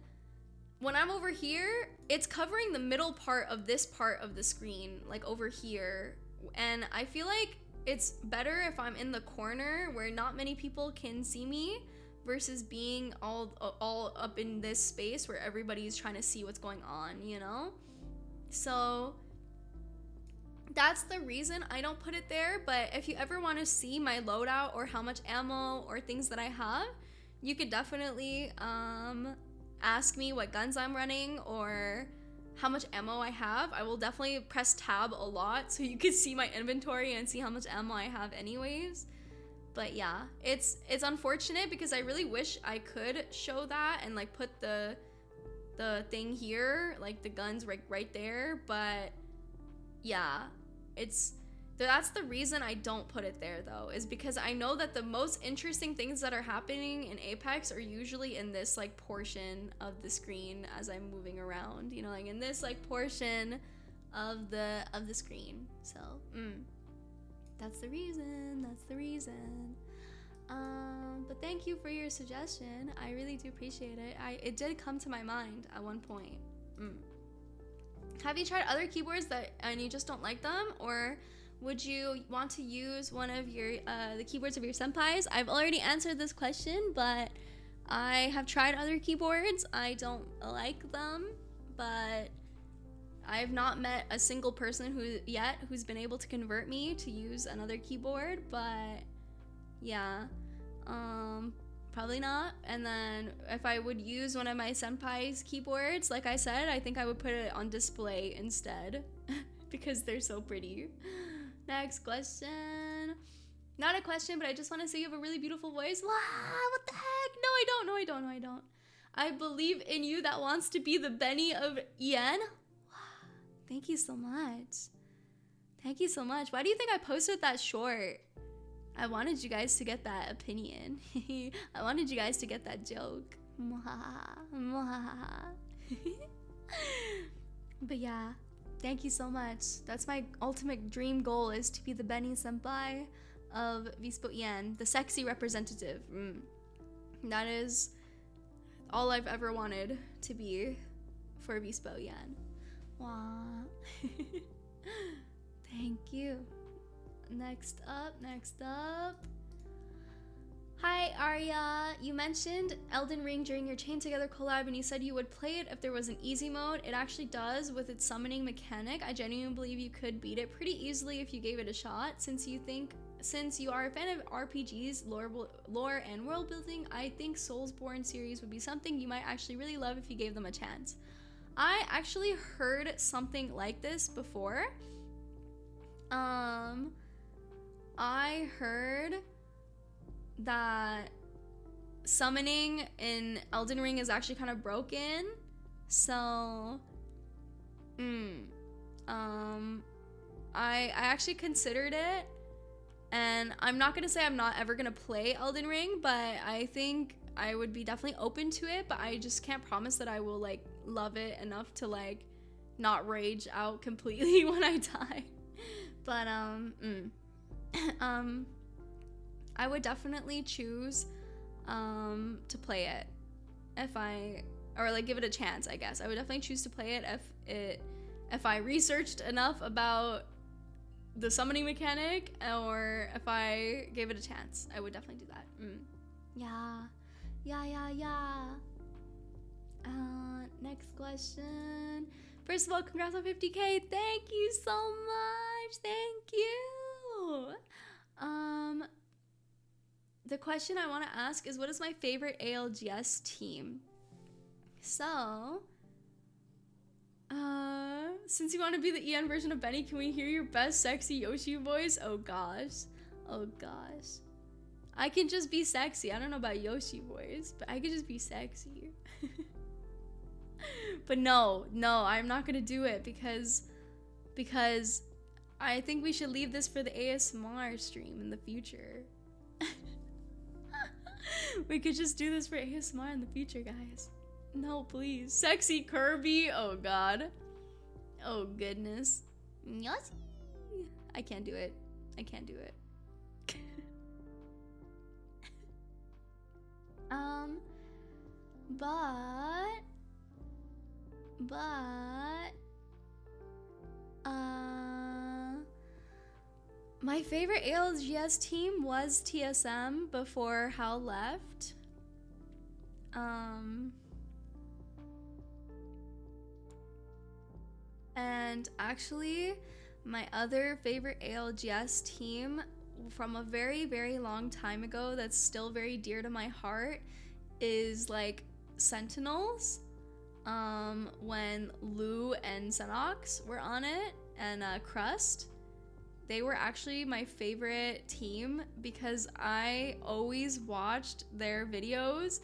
when I'm over here, it's covering the middle part of this part of the screen, like over here. And I feel like it's better if I'm in the corner where not many people can see me, versus being all up in this space where everybody's trying to see what's going on, you know? So that's the reason I don't put it there. But if you ever want to see my loadout or how much ammo or things that I have, you could definitely ask me what guns I'm running or how much ammo I have. I will definitely press tab a lot so you can see my inventory and see how much ammo I have anyways. But yeah, it's unfortunate because I really wish I could show that and like put the thing here, like the guns right there. But yeah, that's the reason I don't put it there though, is because I know that the most interesting things that are happening in Apex are usually in this like portion of the screen as I'm moving around, you know, like in this like portion of the screen. So that's the reason. But thank you for your suggestion. I really do appreciate it. It did come to my mind at one point. Have you tried other keyboards and you just don't like them, or would you want to use one of your the keyboards of your senpais? I've already answered this question, but I have tried other keyboards. I don't like them, but I've not met a single person who's been able to convert me to use another keyboard. But yeah, probably not. And then if I would use one of my senpai's keyboards, like I said, I think I would put it on display instead because they're so pretty. Next question. Not a question, but I just want to say you have a really beautiful voice. Wow, what the heck? No, I don't. I believe in you that wants to be the Benny of EN. Thank you so much. Thank you so much. Why do you think I posted that short? I wanted you guys to get that opinion. I wanted you guys to get that joke. But yeah, thank you so much. That's my ultimate dream goal, is to be the Benny senpai of VspoEN, the sexy representative. That is all I've ever wanted to be for VspoEN. Wow. Thank you. Next up. Hi Arya, you mentioned Elden Ring during your Chain Together collab and you said you would play it if there was an easy mode. It actually does with its summoning mechanic. I genuinely believe you could beat it pretty easily if you gave it a shot. Since you are a fan of RPGs, lore and world building, I think Soulsborne series would be something you might actually really love if you gave them a chance. I actually heard something like this before. I heard that summoning in Elden Ring is actually kind of broken. So, I actually considered it, and I'm not gonna say I'm not ever gonna play Elden Ring, but I think I would be definitely open to it, but I just can't promise that I will like love it enough to like not rage out completely when I die. But I would definitely choose to play it or like give it a chance, I guess. I would definitely choose to play it if I researched enough about the summoning mechanic, or if I gave it a chance. I would definitely do that. Yeah. Next question. First of all, congrats on 50K. Thank you so much. Thank you. The question I want to ask is, what is my favorite ALGS team? So, since you want to be the EN version of Benny, can we hear your best sexy Yoshi voice? Oh gosh. I can just be sexy. I don't know about Yoshi voice, but I could just be sexy. But no, I'm not gonna do it because I think we should leave this for the ASMR stream in the future. We could just do this for ASMR in the future, guys. No, please. Sexy Kirby. Oh god. Oh goodness. Yes. I can't do it. My favorite ALGS team was TSM before Hal left. And actually, my other favorite ALGS team from a very, very long time ago that's still very dear to my heart is like Sentinels. When Lou and Xenox were on it, and Crust. They were actually my favorite team because I always watched their videos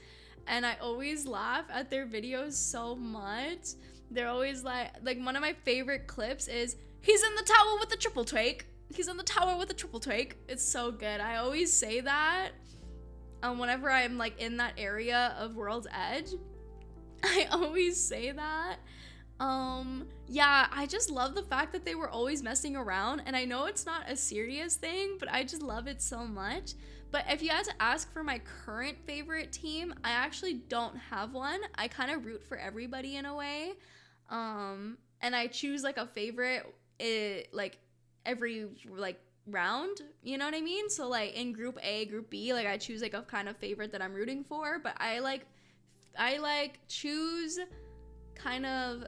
and I always laugh at their videos so much. They're always like one of my favorite clips is, he's in the tower with the triple twake. He's in the tower with the triple twake. It's so good. I always say that whenever I'm like in that area of World's Edge. I always say that. Yeah, I just love the fact that they were always messing around, and I know it's not a serious thing, but I just love it so much. But if you had to ask for my current favorite team, I actually don't have one. I kind of root for everybody in a way, and I choose like a favorite like every like round, you know what I mean? So like in group A, group B, like I choose like a kind of favorite that I'm rooting for, but I choose kind of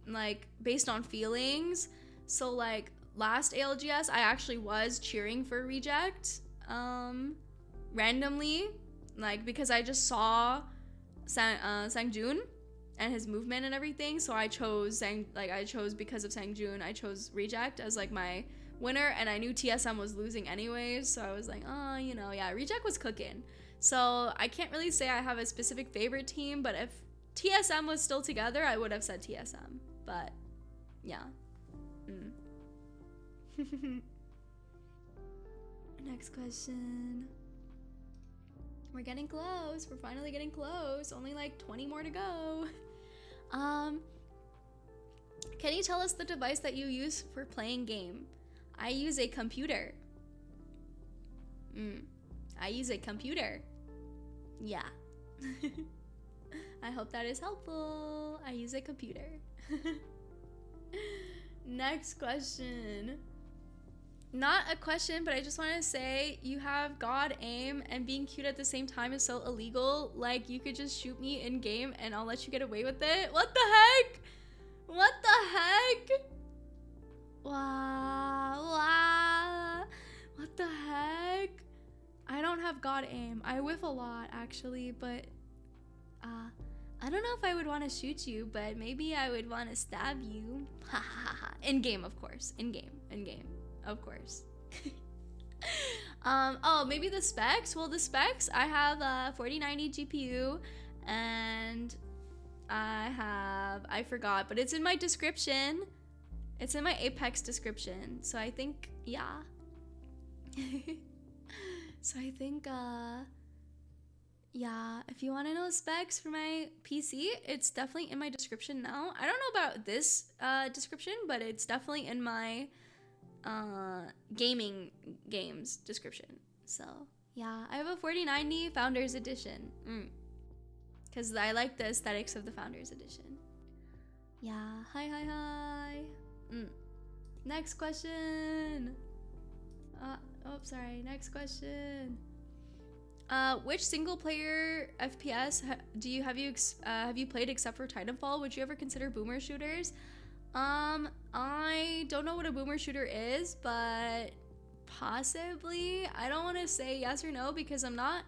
like based on feelings. So like last ALGS, I actually was cheering for Reject randomly, like because I just saw Sangjun and his movement and everything, so I chose because of Sangjun, I chose Reject as like my winner, and I knew TSM was losing anyways, so I was like, oh, you know, yeah, Reject was cooking. So I can't really say I have a specific favorite team, but if TSM was still together, I would have said TSM. But Yeah. Next question. We're getting close. We're finally getting close. Only like 20 more to go. Can you tell us the device that you use for playing game? I use a computer. I use a computer. Yeah. I hope that is helpful. I use a computer. Next question. Not a question, but I just want to say you have God aim and being cute at the same time is so illegal. Like, you could just shoot me in game and I'll let you get away with it. What the heck? What the heck? Wow. What the heck? I don't have God aim. I whiff a lot actually, but I don't know if I would want to shoot you, but maybe I would want to stab you. Ha ha ha. In game, of course. In game. Of course. Oh, maybe the specs? Well, the specs, I have a 4090 GPU and I forgot, but it's in my description. It's in my Apex description. So I think, yeah. So I think, yeah, if you want to know specs for my PC, it's definitely in my description now. I don't know about this description, but it's definitely in my gaming games description. So yeah, I have a 4090 Founders Edition. Because I like the aesthetics of the Founders Edition. Yeah, hi. Next question. Sorry, next question. Which single player FPS have you played except for Titanfall? Would you ever consider boomer shooters? I don't know what a boomer shooter is, but possibly. I don't want to say yes or no because I'm not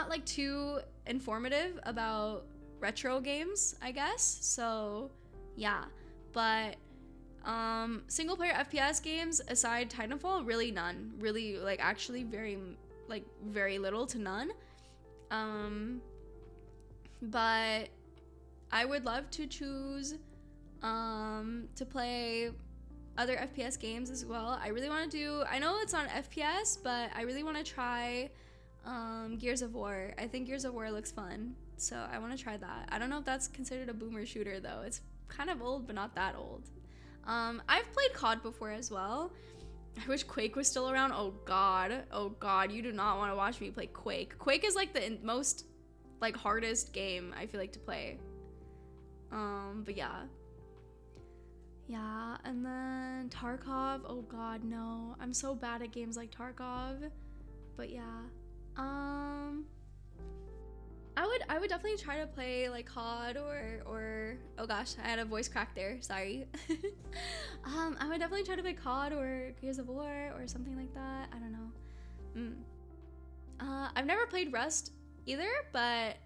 like too informative about retro games, I guess. So yeah, but single player FPS games aside Titanfall, really none. Really, like, actually very little to none. But I would love to choose to play other FPS games as well. I really want to do, I know it's not FPS, but I really want to try Gears of War. I think Gears of War looks fun, so I want to try that. I don't know if that's considered a boomer shooter though. It's kind of old, but not that old. I've played COD before as well. I wish Quake was still around. Oh god, you do not want to watch me play Quake. Quake is like the most like hardest game I feel like to play. But yeah, and then Tarkov. Oh god, no, I'm so bad at games like Tarkov. But yeah, I would definitely try to play like COD or oh gosh, I had a voice crack there, sorry. I would definitely try to play COD or Gears of War or something like that. I don't know. I've never played Rust either, but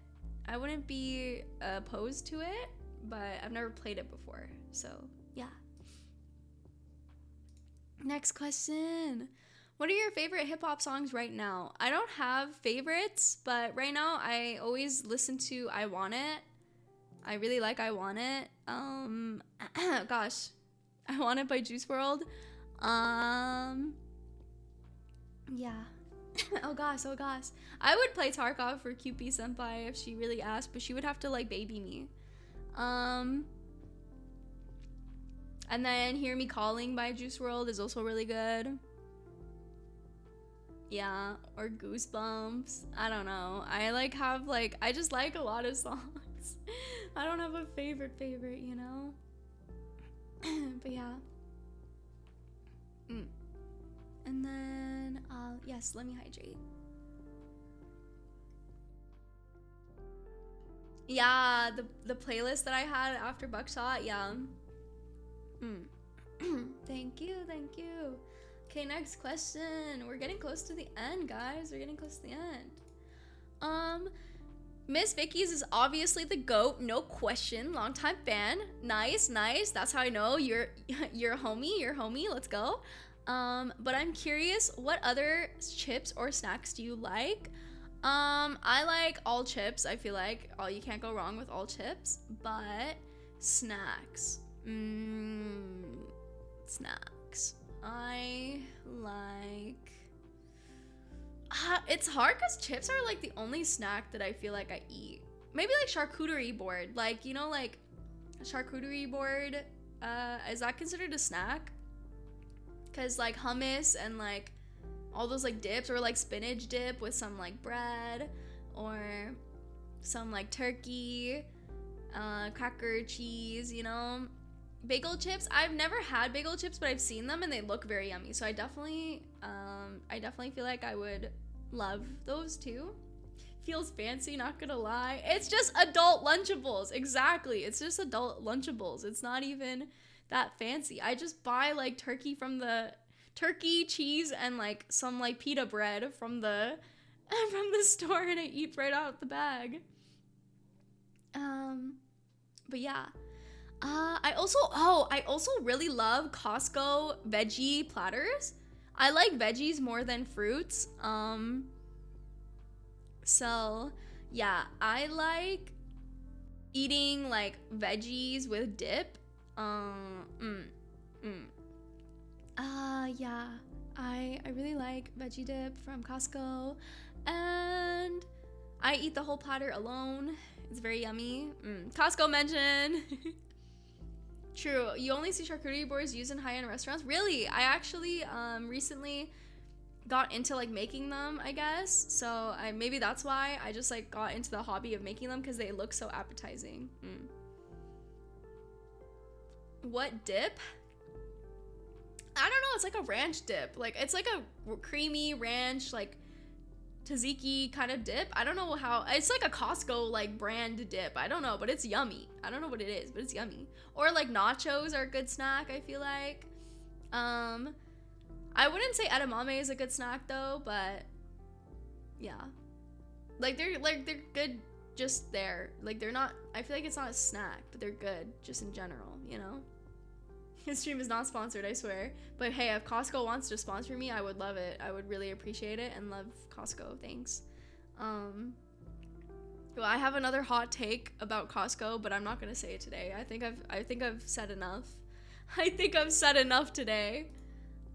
I wouldn't be opposed to it, but I've never played it before, so yeah. Next question. What are your favorite hip-hop songs right now? I don't have favorites, but right now I always listen to I Want It. I really like I Want It. Gosh, I Want It by Juice WRLD. Yeah. Oh gosh. I would play Tarkov for QP Senpai if she really asked, but she would have to like baby me. And then Hear Me Calling by Juice WRLD is also really good. Yeah, or Goosebumps. I don't know. I just like a lot of songs. I don't have a favorite, you know? But yeah. And then, yes, let me hydrate. Yeah, the playlist that I had after Buckshot, yeah. Thank you. Okay, next question. We're getting close to the end, guys. We're getting close to the end. Miss Vicky's is obviously the GOAT, no question. Longtime fan. Nice. That's how I know you're a homie. Let's go. But I'm curious, what other chips or snacks do you like? I like all chips. I feel like you can't go wrong with all chips. But Snacks. Snacks. I like... it's hard because chips are like the only snack that I feel like I eat. Maybe like charcuterie board. Like, you know, like charcuterie board, is that considered a snack? Because like hummus and like all those like dips, or like spinach dip with some like bread or some like turkey, cracker, cheese, you know. Bagel chips, I've never had bagel chips, but I've seen them and they look very yummy. So I definitely feel like I would love those too. Feels fancy, not gonna lie. It's just adult Lunchables. Exactly. It's just adult Lunchables. It's not even that fancy. I just buy like turkey, cheese, and like some like pita bread from the store, and I eat right out the bag. But yeah. I also really love Costco veggie platters. I like veggies more than fruits. So yeah, I like eating like veggies with dip. Yeah, I really like veggie dip from Costco, and I eat the whole platter alone. It's very yummy. Costco mention. True, you only see charcuterie boards used in high-end restaurants. Really, I actually recently got into like making them, I guess. So maybe that's why I just like got into the hobby of making them, because they look so appetizing. What dip? I don't know. It's like a ranch dip. Like it's like a creamy ranch, like tzatziki kind of dip. I don't know how. It's like a Costco like brand dip. I don't know, but it's yummy. I don't know what it is, but it's yummy. Or like nachos are a good snack, I feel like. I wouldn't say edamame is a good snack though, but yeah. Like they're good just there. Like they're not, I feel like it's not a snack, but they're good just in general, you know? His stream is not sponsored, I swear. But hey, if Costco wants to sponsor me, I would love it. I would really appreciate it and love Costco. Thanks. Well, I have another hot take about Costco, but I'm not gonna say it today. I think I've said enough. I think I've said enough today.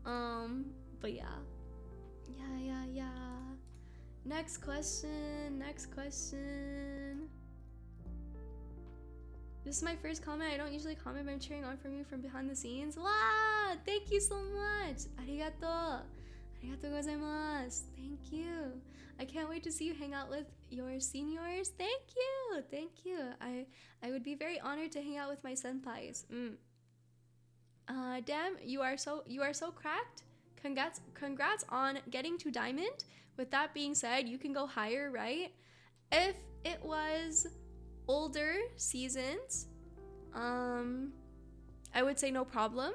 But yeah. Yeah. Next question. This is my first comment. I don't usually comment, but I'm cheering on from you from behind the scenes. Wow! Thank you so much! Arigato! Arigato gozaimasu! Thank you! I can't wait to see you hang out with your seniors. Thank you! I would be very honored to hang out with my senpais. Damn, you are so cracked. Congrats on getting to diamond. With that being said, you can go higher, right? If it was older seasons, I would say no problem.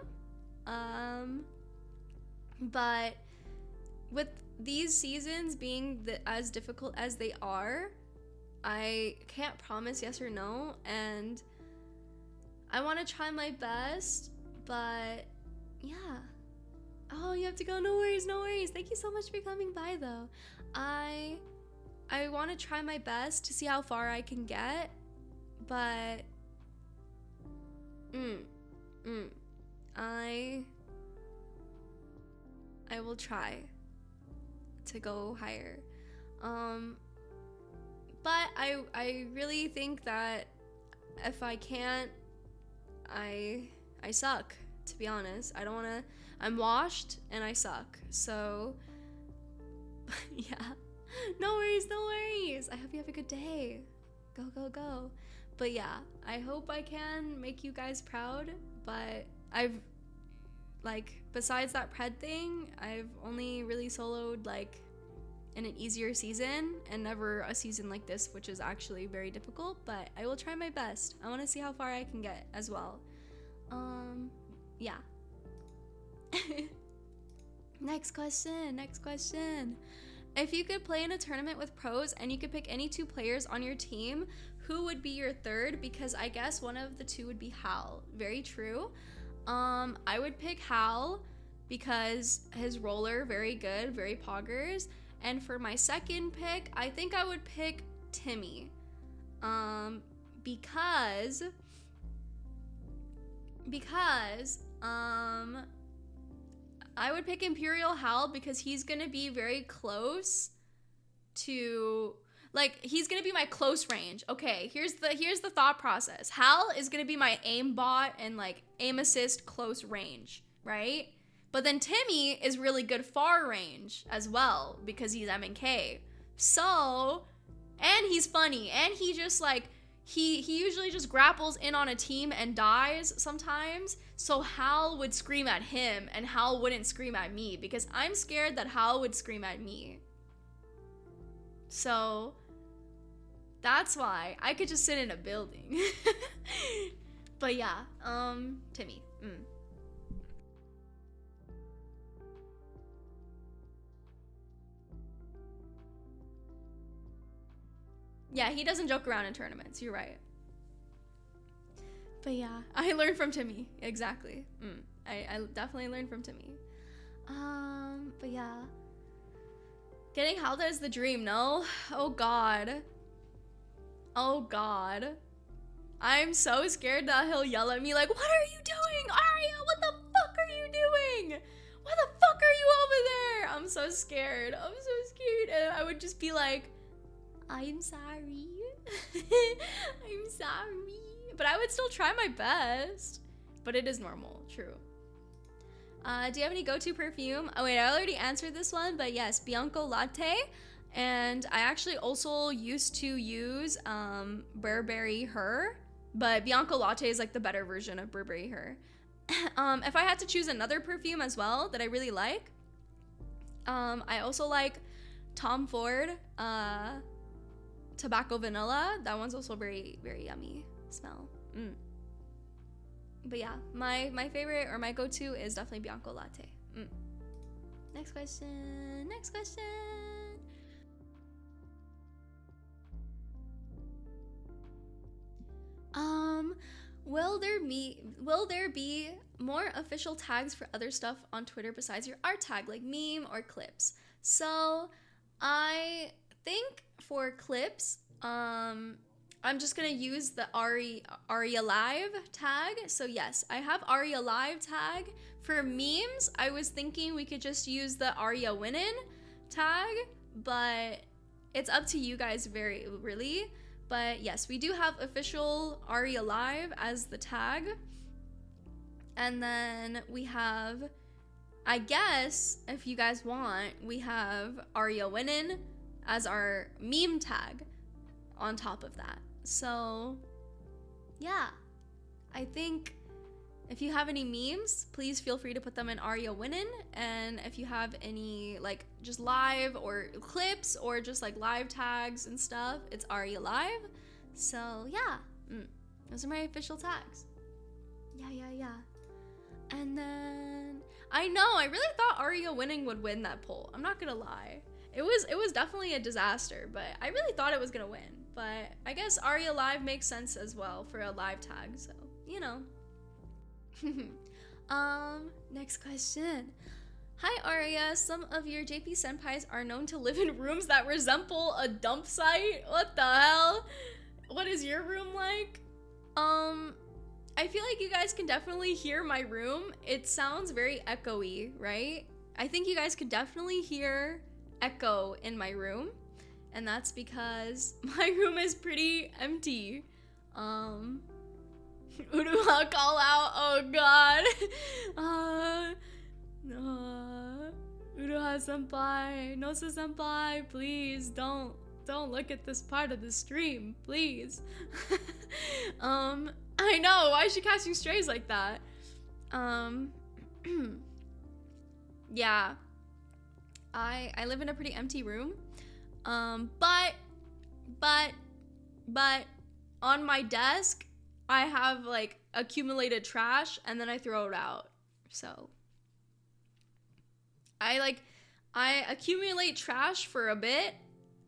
But with these seasons being as difficult as they are, I can't promise yes or no, and I want to try my best, but yeah. Oh, you have to go. No worries. Thank you so much for coming by though. I want to try my best to see how far I can get, but I will try to go higher. But I really think that if I can't, I suck, to be honest. I don't want to. I'm washed and I suck. So yeah. No worries. I hope you have a good day. Go. But yeah, I hope I can make you guys proud. But I've, like, besides that pred thing, I've only really soloed like in an easier season, and never a season like this, which is actually very difficult. But I will try my best. I want to see how far I can get as well. Yeah. Next question. If you could play in a tournament with pros and you could pick any 2 players on your team, who would be your third? Because I guess one of the 2 would be Hal. Very true. I would pick Hal because his roller, very good, very poggers. And for my second pick, I think I would pick Timmy. Because because I would pick Imperial Hal because he's gonna be very close to, like, he's gonna be my close range. Okay, here's the thought process. Hal is gonna be my aim bot and like aim assist close range, right? But then Timmy is really good far range as well because he's M and K. So, and he's funny, and he just like he usually just grapples in on a team and dies sometimes. So Hal would scream at him and Hal wouldn't scream at me because I'm scared that Hal would scream at me. So that's why I could just sit in a building. But yeah, Timmy. Yeah, he doesn't joke around in tournaments. You're right. But yeah, I learned from Timmy. Exactly. I definitely learned from Timmy. But yeah. Getting Halda is the dream, no? Oh god. Oh god. I'm so scared that he'll yell at me like, what are you doing, Arya? What the fuck are you doing? Why the fuck are you over there? I'm so scared. I'm so scared. And I would just be like, I'm sorry. I'm sorry. But I would still try my best. But it is normal, true. Do you have any go-to perfume? Oh wait, I already answered this one, but yes, Bianco Latte. And I actually also used to use Burberry Her, but Bianco Latte is like the better version of Burberry Her. If I had to choose another perfume as well that I really like, I also like Tom Ford Tobacco Vanilla. That one's also very, very yummy smell. But yeah, my favorite or my go-to is definitely Bianco Latte. Next question. Next question. Will there be more official tags for other stuff on Twitter besides your art tag, like meme or clips? So I think for clips, I'm just gonna use the Arya Live tag. So yes, I have Arya Live tag. For memes, I was thinking we could just use the Arya Winnin tag, but it's up to you guys really. But yes, we do have official Arya Live as the tag. And then we have, I guess, if you guys want, we have Arya Winnin as our meme tag on top of that. So yeah, I think if you have any memes, please feel free to put them in Arya Winnin. And if you have any like just live or clips or just like live tags and stuff, it's Arya Live. So yeah, those are my official tags. Yeah. And then I know, I really thought Arya Winning would win that poll. I'm not gonna lie. It was definitely a disaster, but I really thought it was gonna win. But I guess Arya Live makes sense as well for a live tag, so you know. Next question. Hi Arya, some of your JP senpais are known to live in rooms that resemble a dump site. What the hell? What is your room like? I feel like you guys can definitely hear my room. It sounds very echoey, right? I think you guys could definitely hear echo in my room, and that's because my room is pretty empty. Uruha call out, oh god. Uruha senpai, Nosa senpai, please don't look at this part of the stream, please. I know, why is she casting strays like that? Yeah, I live in a pretty empty room, but on my desk I have like accumulated trash and then I throw it out. So I accumulate trash for a bit,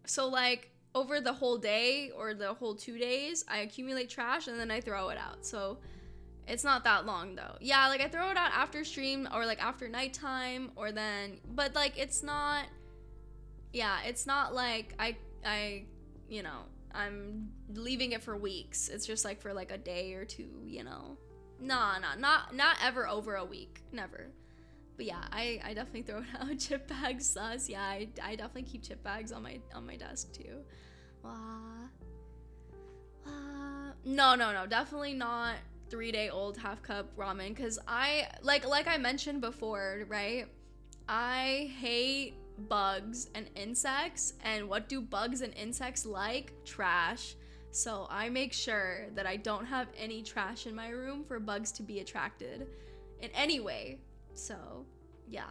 so like over the whole day or the whole 2 days I accumulate trash and then I throw it out. So it's not that long though. Yeah, like I throw it out after stream or like after nighttime, or then, but like it's not, yeah, it's not like I you know, I'm leaving it for weeks. It's just like for like a day or two, you know. Not ever over a week. Never. But yeah, I definitely throw it out. Chip bags sus. Yeah, I definitely keep chip bags on my desk too. No, definitely not 3-day-old half cup ramen, because I like I mentioned before, right? I hate bugs and insects, and what do bugs and insects like? Trash. So I make sure that I don't have any trash in my room for bugs to be attracted in any way. So yeah,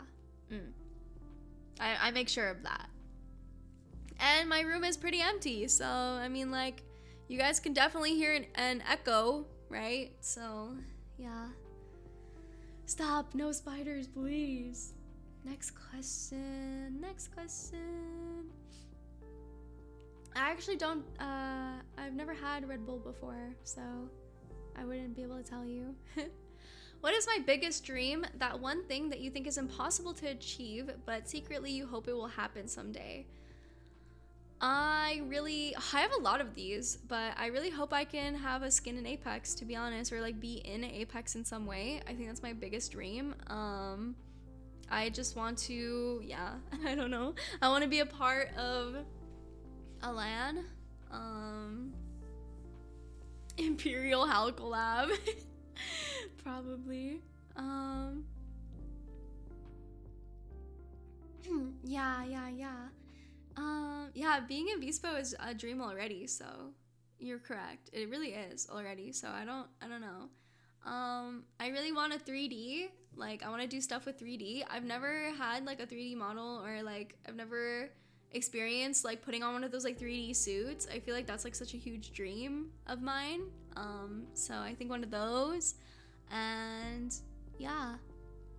I make sure of that. And my room is pretty empty, so I mean, like, you guys can definitely hear an echo, right? So yeah. Stop, no spiders, please. Next question. I actually don't, I've never had Red Bull before, so I wouldn't be able to tell you. What is my biggest dream? That one thing that you think is impossible to achieve, but secretly you hope it will happen someday. I have a lot of these, but I really hope I can have a skin in Apex, to be honest, or like be in Apex in some way. I think that's my biggest dream. I just want to, yeah, I don't know. I want to be a part of a LAN, Imperial Hal collab, probably. Yeah, being in Vspo is a dream already, so you're correct. It really is already, so I don't know. I really want a 3D, like I want to do stuff with 3D. I've never had like a 3D model, or like I've never experienced like putting on one of those like 3D suits. I feel like that's like such a huge dream of mine. So I think one of those, and yeah,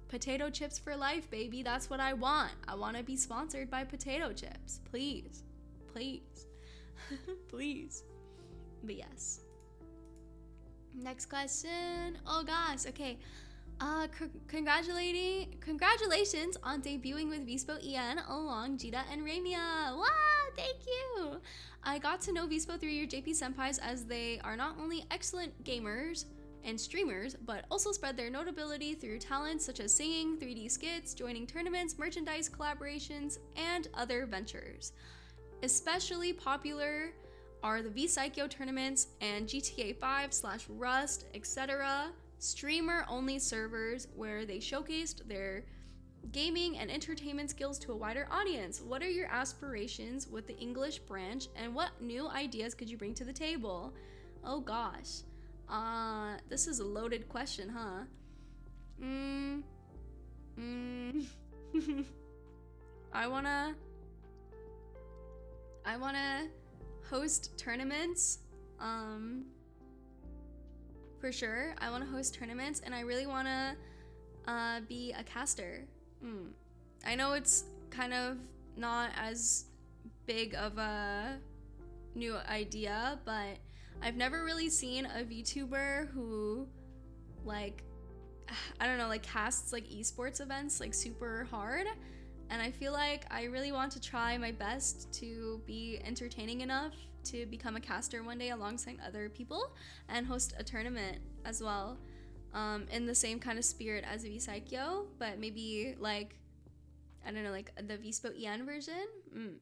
potato chips for life, baby. That's what I want. I want to be sponsored by potato chips, please. Please. But yes. Next question. Oh gosh, okay. Congratulations on debuting with VspoEN along Jita and Ramia. Wow, thank you. I got to know Vspo through your JP senpais, as they are not only excellent gamers and streamers, but also spread their notability through talents such as singing, 3D skits, joining tournaments, merchandise collaborations, and other ventures. Especially popular are the VSpO tournaments and GTA 5/Rust, etc. streamer-only servers where they showcased their gaming and entertainment skills to a wider audience. What are your aspirations with the English branch, and what new ideas could you bring to the table? Oh gosh. This is a loaded question, huh? I wanna host tournaments, for sure. I wanna host tournaments, and I really wanna be a caster. I know it's kind of not as big of a new idea, but I've never really seen a VTuber who, like, I don't know, like casts like esports events like super hard, and I feel like I really want to try my best to be entertaining enough to become a caster one day alongside other people and host a tournament as well, in the same kind of spirit as VSpO, but maybe like, I don't know, like the VspoEN version.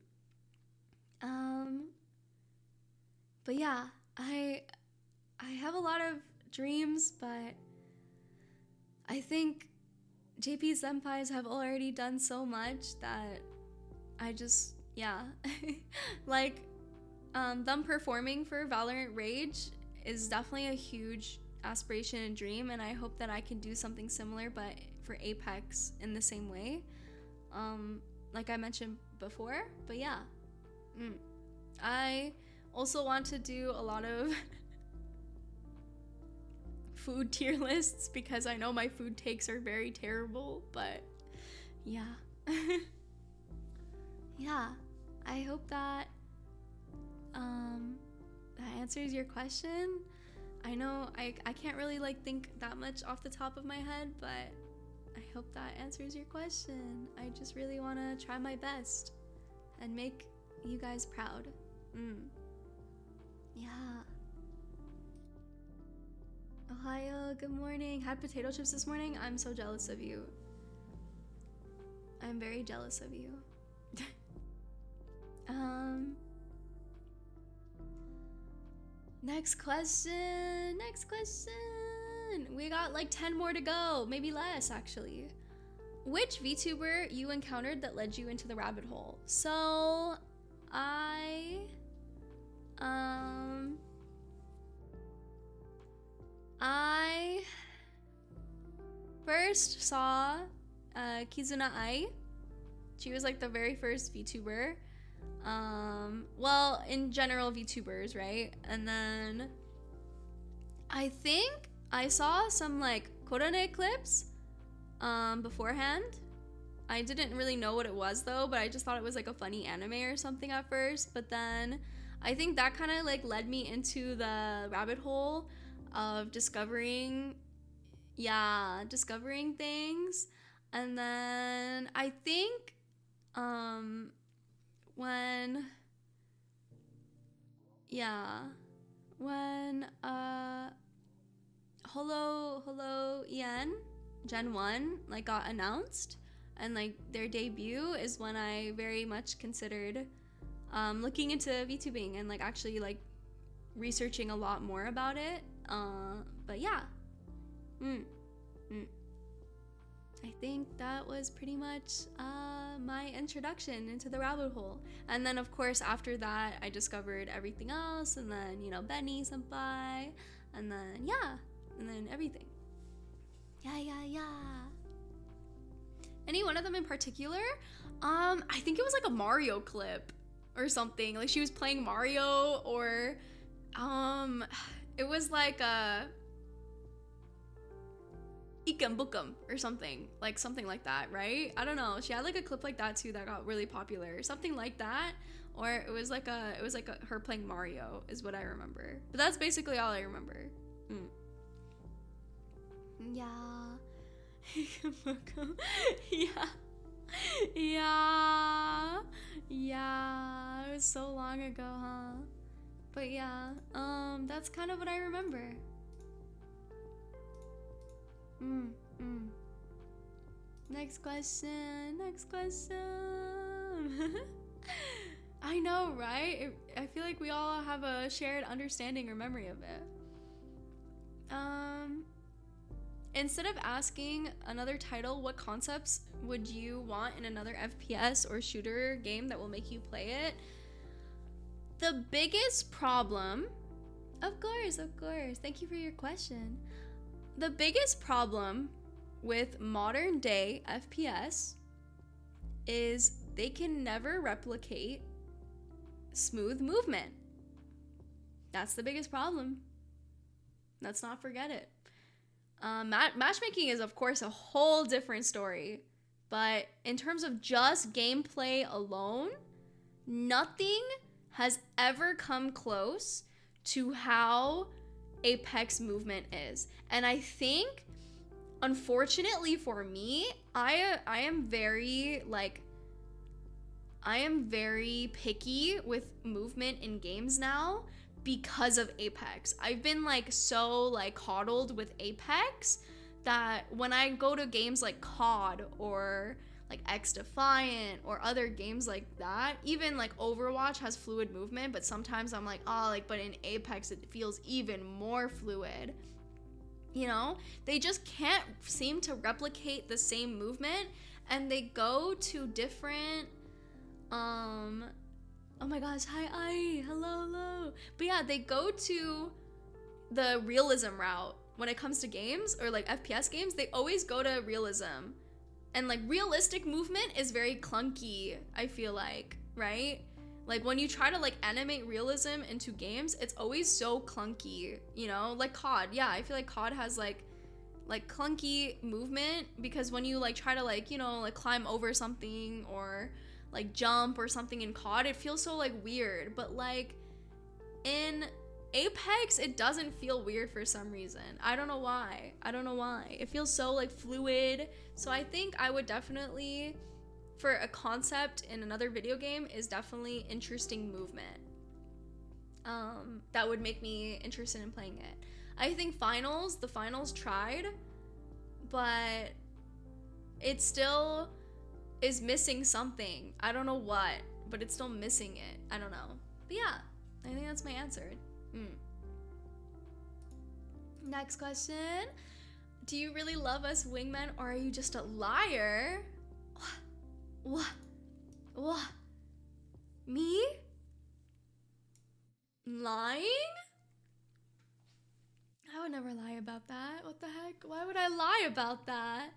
But yeah, I have a lot of dreams, but I think JP senpais have already done so much that I just, yeah. Like, them performing for Valorant Rage is definitely a huge aspiration and dream, and I hope that I can do something similar, but for Apex in the same way, like I mentioned before. But yeah, I also want to do a lot of food tier lists, because I know my food takes are very terrible, but yeah. Yeah, I hope that that answers your question. I know I can't really like think that much off the top of my head, but I hope that answers your question. I just really want to try my best and make you guys proud. Yeah. Ohio, good morning. Had potato chips this morning. I'm so jealous of you. I'm very jealous of you. Next question. We got like 10 more to go, maybe less actually. Which VTuber you encountered that led you into the rabbit hole? So I first saw Kizuna Ai. She was like the very first VTuber. Well, in general VTubers, right? And then I think I saw some like Korone clips beforehand. I didn't really know what it was though, but I just thought it was like a funny anime or something at first. But then I think that kind of like led me into the rabbit hole of discovering things. And then I think when Holo EN Gen 1 like got announced and like their debut is when I very much considered looking into VTubing and like actually like researching a lot more about it. But yeah. I think that was pretty much my introduction into the rabbit hole. And then of course after that I discovered everything else, and then you know Benny senpai, and then everything. Any one of them in particular? I think it was like a Mario clip or something. Like she was playing Mario, or it was like a Ikem Bookem or something like that, right? I don't know. She had like a clip like that too that got really popular, something like that. Or it was like her playing Mario is what I remember. But that's basically all I remember. Yeah. Ikem Bookem. Yeah. It was so long ago, huh? But yeah, that's kind of what I remember. Next question. I know, right? I feel like we all have a shared understanding or memory of it. Instead of asking another title, what concepts would you want in another FPS or shooter game that will make you play it? The biggest problem, of course, thank you for your question. The biggest problem with modern day FPS is they can never replicate smooth movement. That's the biggest problem. Let's not forget it. Matchmaking is of course a whole different story, but in terms of just gameplay alone, nothing has ever come close to how Apex movement is. And I think, unfortunately for me, I am very picky with movement in games now because of Apex. I've been like so like coddled with Apex that when I go to games like COD or like X Defiant or other games like that, even like Overwatch has fluid movement, but sometimes I'm like, oh, like, but in Apex it feels even more fluid. You know, they just can't seem to replicate the same movement, and they go to different oh my gosh, hi, hello. But yeah, they go to the realism route when it comes to games or like FPS games. They always go to realism. And like realistic movement is very clunky, I feel like, right? Like when you try to like animate realism into games, it's always so clunky, you know? Like COD, yeah, I feel like COD has like clunky movement because when you like try to like, you know, like climb over something or like jump or something in COD, it feels so like weird. But like in Apex, it doesn't feel weird for some reason. I don't know why. It feels so like fluid. So I think I would definitely, for a concept in another video game, is definitely interesting movement. that would make me interested in playing it. I think the finals tried, but it still is missing something. I don't know what, but it's still missing it. I don't know. But yeah, I think that's my answer. Next question. Do you really love us wingmen, or are you just a liar? What? Me? Lying? I would never lie about that. What the heck? Why would I lie about that?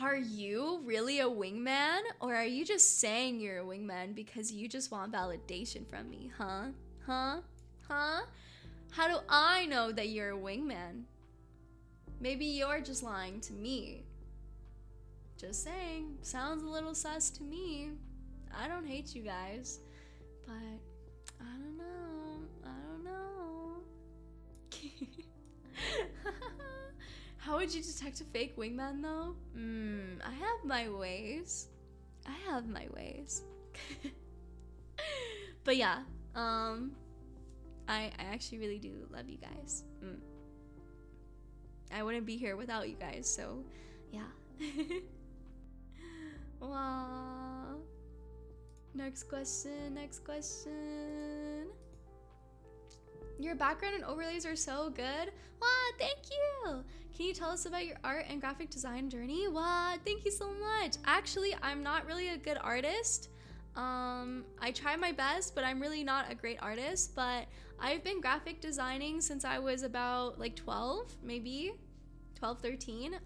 Are you really a wingman, or are you just saying you're a wingman because you just want validation from me, huh? How do I know that you're a wingman? Maybe you're just lying to me. Just saying. Sounds a little sus to me. I don't hate you guys, but I don't know. How would you detect a fake wingman though? I have my ways. But yeah, I actually really do love you guys. I wouldn't be here without you guys, so yeah. Wow. Next question. Your background and overlays are so good. Wow, thank you. Can you tell us about your art and graphic design journey? Wow, thank you so much. Actually, I'm not really a good artist. I try my best, but I'm really not a great artist. But I've been graphic designing since I was about like 12, maybe 12, 13.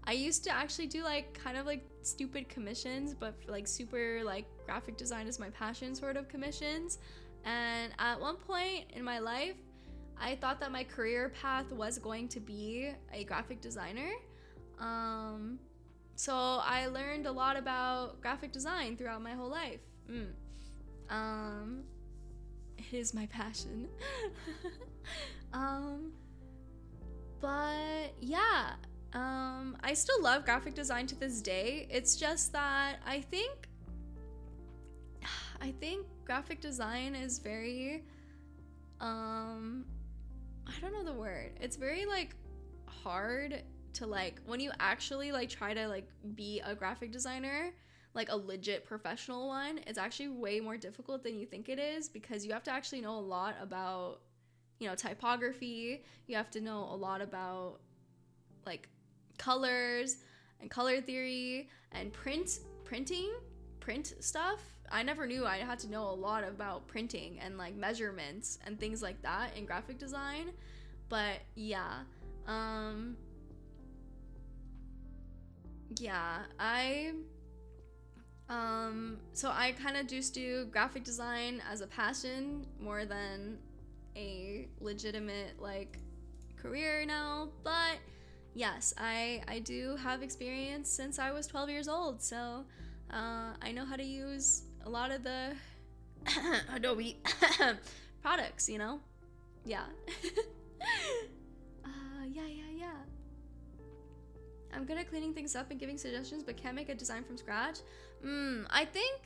I used to actually do like kind of like stupid commissions, but for like super like graphic design is my passion sort of commissions. And at one point in my life, I thought that my career path was going to be a graphic designer. So I learned a lot about graphic design throughout my whole life. It is my passion. But yeah, I still love graphic design to this day. It's just that I think graphic design is very, I don't know the word. It's very like hard to like, when you actually like try to like be a graphic designer, like a legit professional one, it's actually way more difficult than you think it is, because you have to actually know a lot about, you know, typography. You have to know a lot about like colors and color theory and print stuff. I never knew I had to know a lot about printing and like measurements and things like that in graphic design. But yeah, so I kind of just do graphic design as a passion more than a legitimate like career now. But yes, I do have experience since I was 12 years old, so I know how to use a lot of the Adobe products, you know? Yeah. Yeah. I'm good at cleaning things up and giving suggestions, but can't make a design from scratch. I think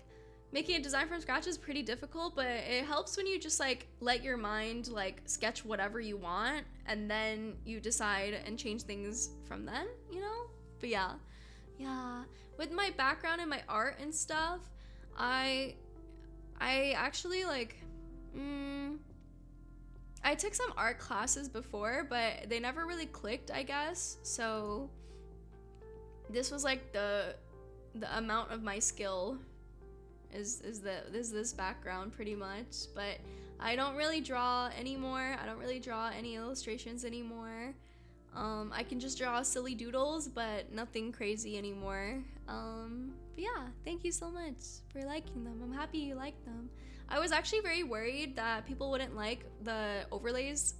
making a design from scratch is pretty difficult, but it helps when you just like let your mind like sketch whatever you want, and then you decide and change things from then, you know? But yeah. With my background and my art and stuff, I actually like, I took some art classes before, but they never really clicked, I guess. So this was like the amount of my skill is this background pretty much. But I don't really draw anymore. I don't really draw any illustrations anymore. I can just draw silly doodles, but nothing crazy anymore. But yeah, thank you so much for liking them. I'm happy you like them. I was actually very worried that people wouldn't like the overlays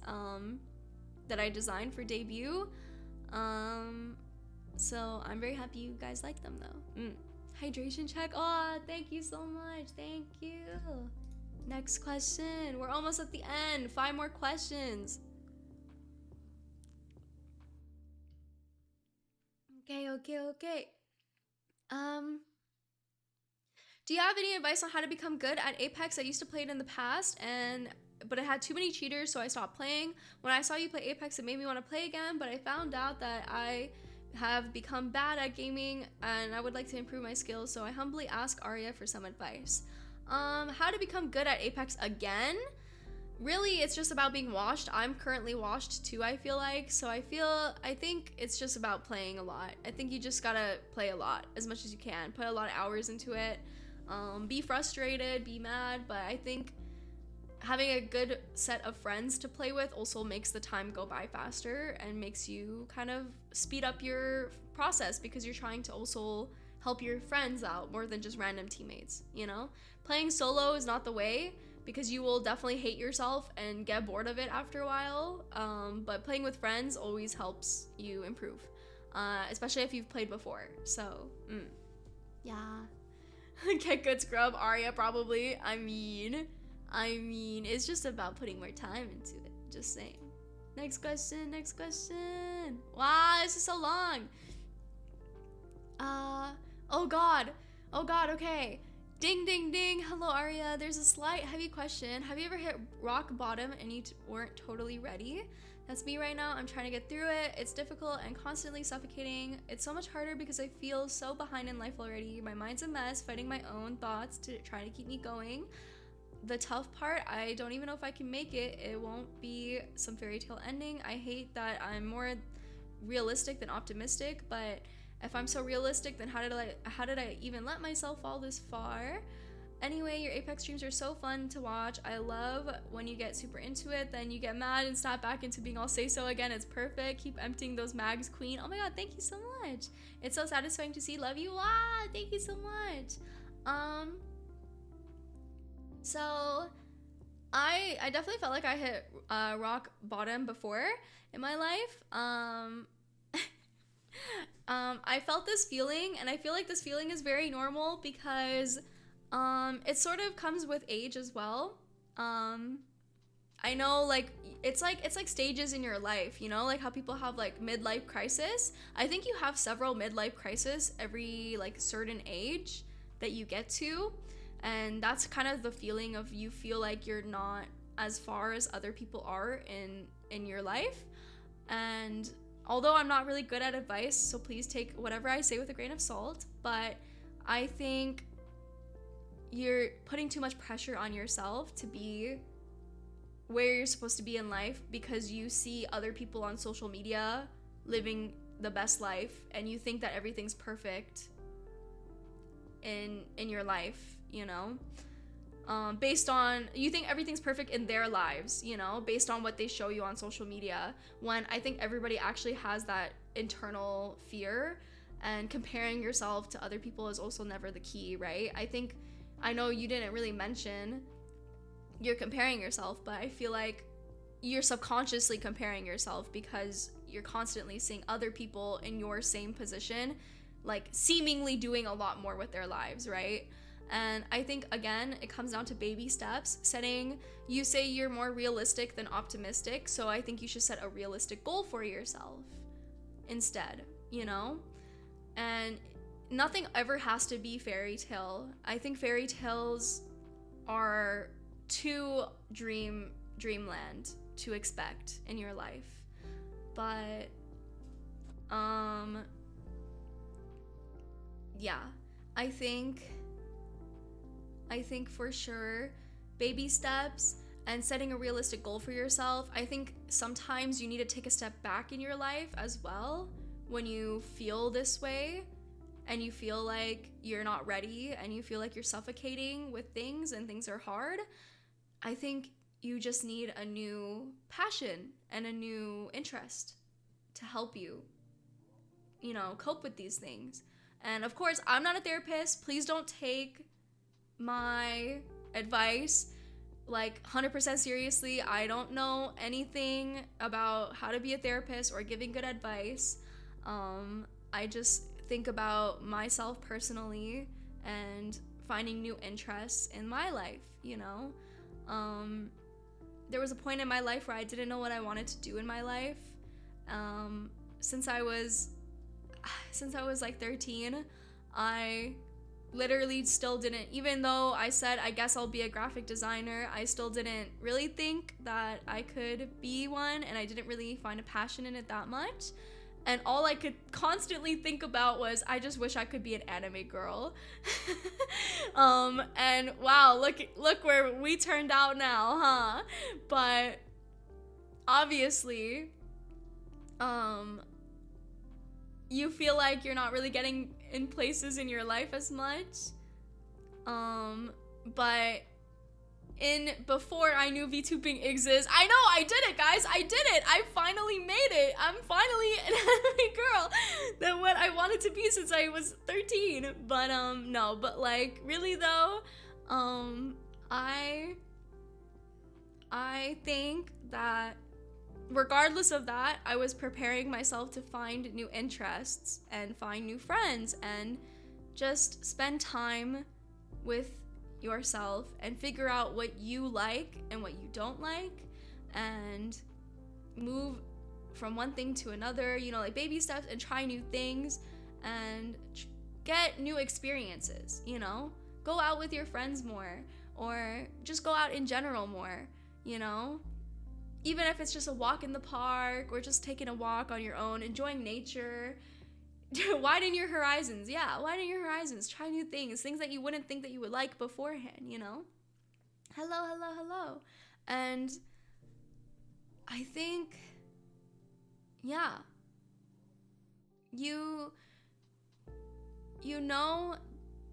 that I designed for debut. So I'm very happy you guys like them though. Hydration check. Oh, thank you so much. Thank you. Next question. We're almost at the end. 5 more questions. Okay. Do you have any advice on how to become good at Apex? I used to play it in the past, and but it had too many cheaters, so I stopped playing. When I saw you play Apex, it made me want to play again, but I found out that I have become bad at gaming and I would like to improve my skills, so I humbly ask Arya for some advice. How to become good at Apex again? Really, it's just about being washed. I'm currently washed too, I feel like, so I think it's just about playing a lot. I think you just gotta play a lot, as much as you can. Put a lot of hours into it. Be frustrated, be mad, but I think having a good set of friends to play with also makes the time go by faster and makes you kind of speed up your process, because you're trying to also help your friends out more than just random teammates, you know? Playing solo is not the way, because you will definitely hate yourself and get bored of it after a while, but playing with friends always helps you improve, especially if you've played before. So, yeah. Get good scrub, Arya, probably. I mean, it's just about putting more time into it. Just saying. Next question. Wow, this is so long. Oh god, okay. Ding, ding, ding. Hello, Arya. There's a slight heavy question. Have you ever hit rock bottom and you weren't totally ready? That's me right now. I'm trying to get through it. It's difficult and constantly suffocating. It's so much harder because I feel so behind in life already. My mind's a mess, fighting my own thoughts to try to keep me going. The tough part, I don't even know if I can make it. It won't be some fairy tale ending. I hate that I'm more realistic than optimistic, but if I'm so realistic, then how did I even let myself fall this far? Anyway, your Apex streams are so fun to watch. I love when you get super into it, then you get mad and snap back into being all say-so again. It's perfect. Keep emptying those mags, queen. Oh my god, thank you so much. It's so satisfying to see. Love you. Wow, thank you so much. So I definitely felt like I hit rock bottom before in my life. I felt this feeling, and I feel like this feeling is very normal because it sort of comes with age as well. I know, like it's like stages in your life, you know, like how people have like midlife crisis. I think you have several midlife crises every like certain age that you get to, and that's kind of the feeling of you feel like you're not as far as other people are in your life. And although I'm not really good at advice, so please take whatever I say with a grain of salt, but I think you're putting too much pressure on yourself to be where you're supposed to be in life because you see other people on social media living the best life and you think that everything's perfect in your life, you know? Based on, you think everything's perfect in their lives, you know, based on what they show you on social media, when I think everybody actually has that internal fear, and comparing yourself to other people is also never the key, right? I know you didn't really mention you're comparing yourself, but I feel like you're subconsciously comparing yourself because you're constantly seeing other people in your same position, like seemingly doing a lot more with their lives, right? And I think, again, it comes down to baby steps. You say you're more realistic than optimistic, so I think you should set a realistic goal for yourself instead, you know? And nothing ever has to be fairy tale. I think fairy tales are too dreamland to expect in your life. But, yeah, I think for sure baby steps and setting a realistic goal for yourself. I think sometimes you need to take a step back in your life as well when you feel this way and you feel like you're not ready and you feel like you're suffocating with things and things are hard. I think you just need a new passion and a new interest to help you, you know, cope with these things. And of course, I'm not a therapist. Please don't take my advice like 100% seriously. I don't know anything about how to be a therapist or giving good advice. I just think about myself personally and finding new interests in my life, you know? There was a point in my life where I didn't know what I wanted to do in my life. Since I was like 13, I literally still didn't, even though I said I guess I'll be a graphic designer, I still didn't really think that I could be one, and I didn't really find a passion in it that much. And all I could constantly think about was, I just wish I could be an anime girl. And wow, look where we turned out now, huh? But obviously, you feel like you're not really getting in places in your life as much. But before I knew VTubing exists, I know I did it, guys. I did it. I finally made it. I'm finally an anime girl. That what I wanted to be since I was 13. But no, but like really though, I think that regardless of that, I was preparing myself to find new interests and find new friends and just spend time with yourself and figure out what you like and what you don't like and move from one thing to another, you know, like baby steps, and try new things and get new experiences, you know? Go out with your friends more, or just go out in general more, you know? Even if it's just a walk in the park or just taking a walk on your own, enjoying nature. Widen your horizons. Yeah, widen your horizons. Try new things that you wouldn't think that you would like beforehand, you know? Hello. And I think, yeah, you know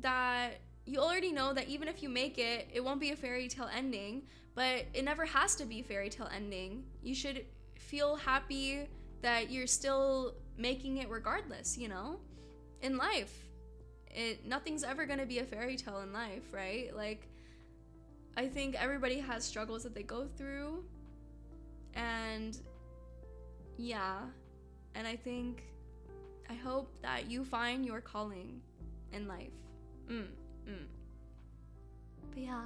that you already know that even if you make it, it won't be a fairy tale ending, but it never has to be fairy tale ending. You should feel happy that you're still making it regardless, you know? In life, nothing's ever gonna be a fairy tale in life, right? Like, I think everybody has struggles that they go through, and yeah, and I hope that you find your calling in life. But yeah,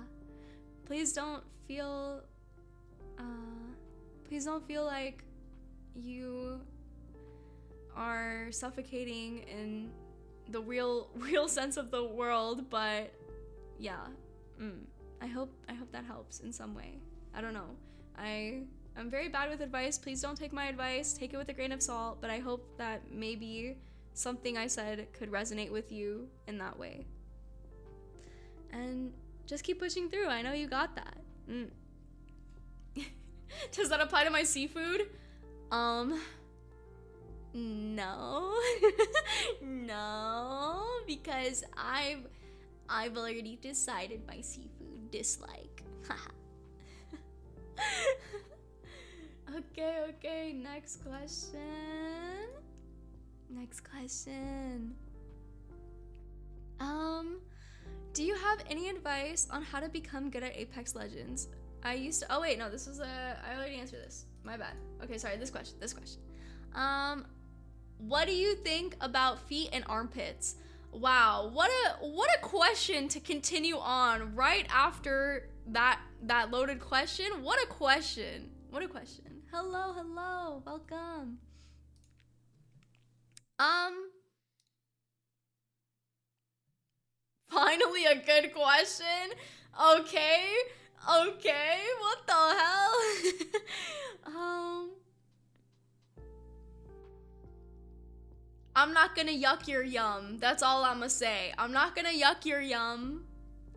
please don't feel like you are suffocating in the real sense of the world, but yeah, I hope that helps in some way. I don't know. I'm very bad with advice. Please don't take my advice. Take it with a grain of salt, but I hope that maybe something I said could resonate with you in that way. And just keep pushing through. I know you got that. Does that apply to my seafood? No. No, because I've already decided my seafood dislike. Okay, next question. Do you have any advice on how to become good at Apex Legends? I already answered this. My bad. Okay, sorry, this question. What do you think about feet and armpits? Wow, what a question to continue on right after that loaded question. What a question. Hello, welcome. Finally a good question. Okay, what the hell? I'm not gonna yuck your yum. That's all I'ma say. I'm not gonna yuck your yum.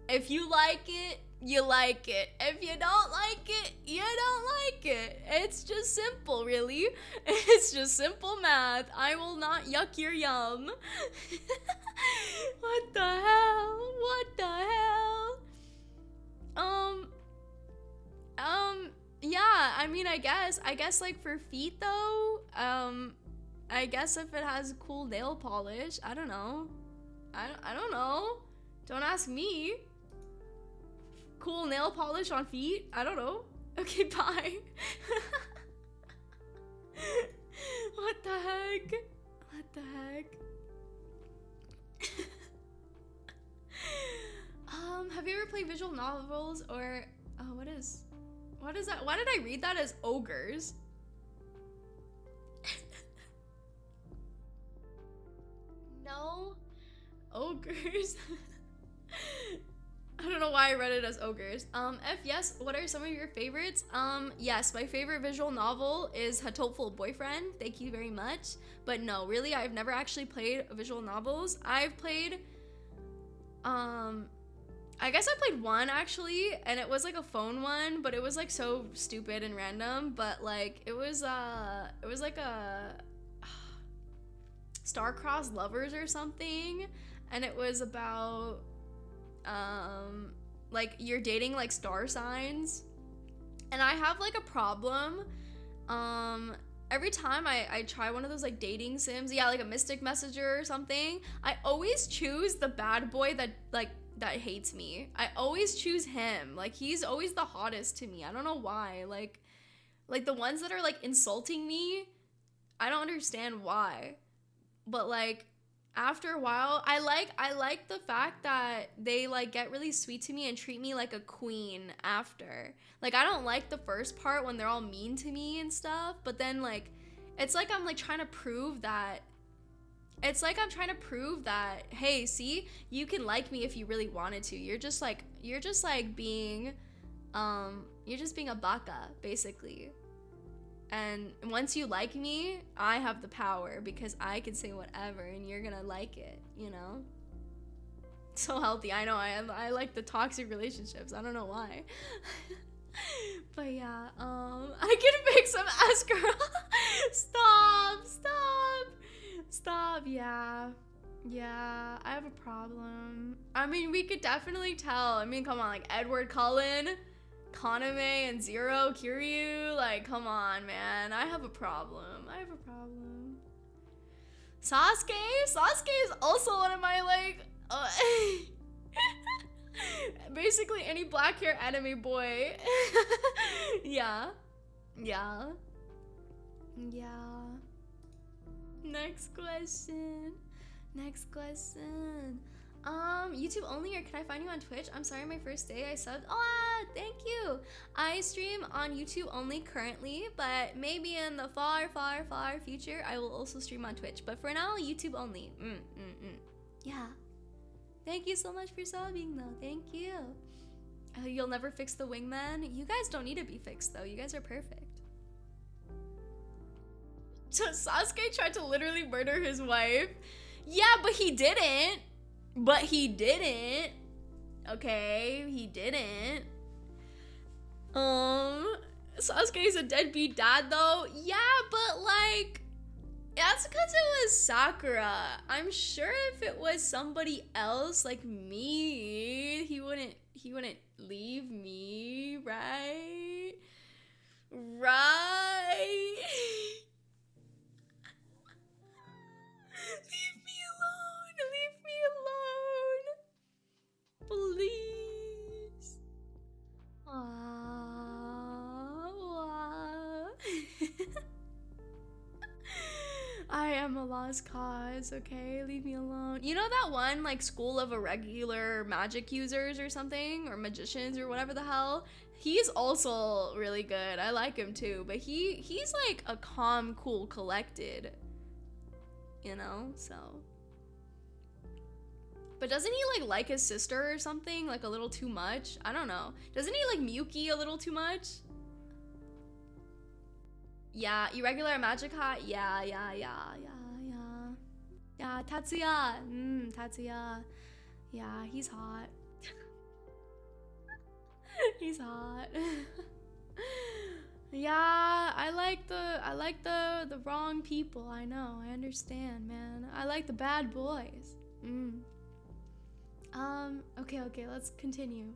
If you like it, you like it. If you don't like it, you don't like it. It's just simple, really. It's just simple math. I will not yuck your yum. What the hell? Yeah, I mean, I guess like for feet though, I guess if it has cool nail polish, I don't know. I don't know. Don't ask me. Cool nail polish on feet? I don't know. Okay, bye. What the heck? Have you ever played visual novels or what is that? Why did I read that as ogres? No. Ogres. why I read it as ogres. If yes, what are some of your favorites? Yes, my favorite visual novel is Hatoful Boyfriend. Thank you very much. But no, really, I've never actually played visual novels. I've played, I guess I played one actually, and it was like a phone one, but it was like so stupid and random. But like it was like a Star-Crossed Lovers or something, and it was about like you're dating like star signs, and I have like a problem. Every time I try one of those like dating sims, yeah, like a Mystic Messenger or something, I always choose the bad boy that hates me. I always choose him. Like he's always the hottest to me. I don't know why. Like the ones that are like insulting me, I don't understand why. But like after a while, I like the fact that they like get really sweet to me and treat me like a queen after. Like I don't like the first part when they're all mean to me and stuff, but then like it's like I'm like trying to prove that hey, see, you can like me if you really wanted to. You're just being a baka basically. And once you like me, I have the power because I can say whatever and you're gonna like it, you know? So healthy. I know, I like the toxic relationships. I don't know why. But yeah, I can make some Ascara. Stop, yeah. Yeah, I have a problem. I mean, we could definitely tell. I mean, come on, like Edward Cullen, Kaname and Zero, Kiryu, like, come on, man. I have a problem. Sasuke is also one of my, like, basically any black hair anime boy. Yeah. Next question. YouTube only, or can I find you on Twitch? I'm sorry, my first day I subbed. Oh, thank you. I stream on YouTube only currently, but maybe in the far future, I will also stream on Twitch. But for now, YouTube only. Yeah. Thank you so much for subbing, though. Thank you. You'll never fix the wingman? You guys don't need to be fixed, though. You guys are perfect. So Sasuke tried to literally murder his wife. Yeah, but he didn't. Okay, he didn't. Sasuke's a deadbeat dad though. Yeah, but like, that's because it was Sakura. I'm sure if it was somebody else like me, he wouldn't leave me, right? Leave me alone, please. I am a lost cause, okay? Leave me alone. You know that one, like, school of irregular magic users or something? Or magicians or whatever the hell? He's also really good. I like him too. But he's like a calm, cool, collected. You know? So... But doesn't he like his sister or something? Like a little too much? I don't know. Doesn't he like Miyuki a little too much? Yeah, irregular magic hot? Yeah. Yeah, Tatsuya. Tatsuya. Yeah, he's hot. He's hot. Yeah, I like the wrong people. I know, I understand, man. I like the bad boys. Okay, let's continue.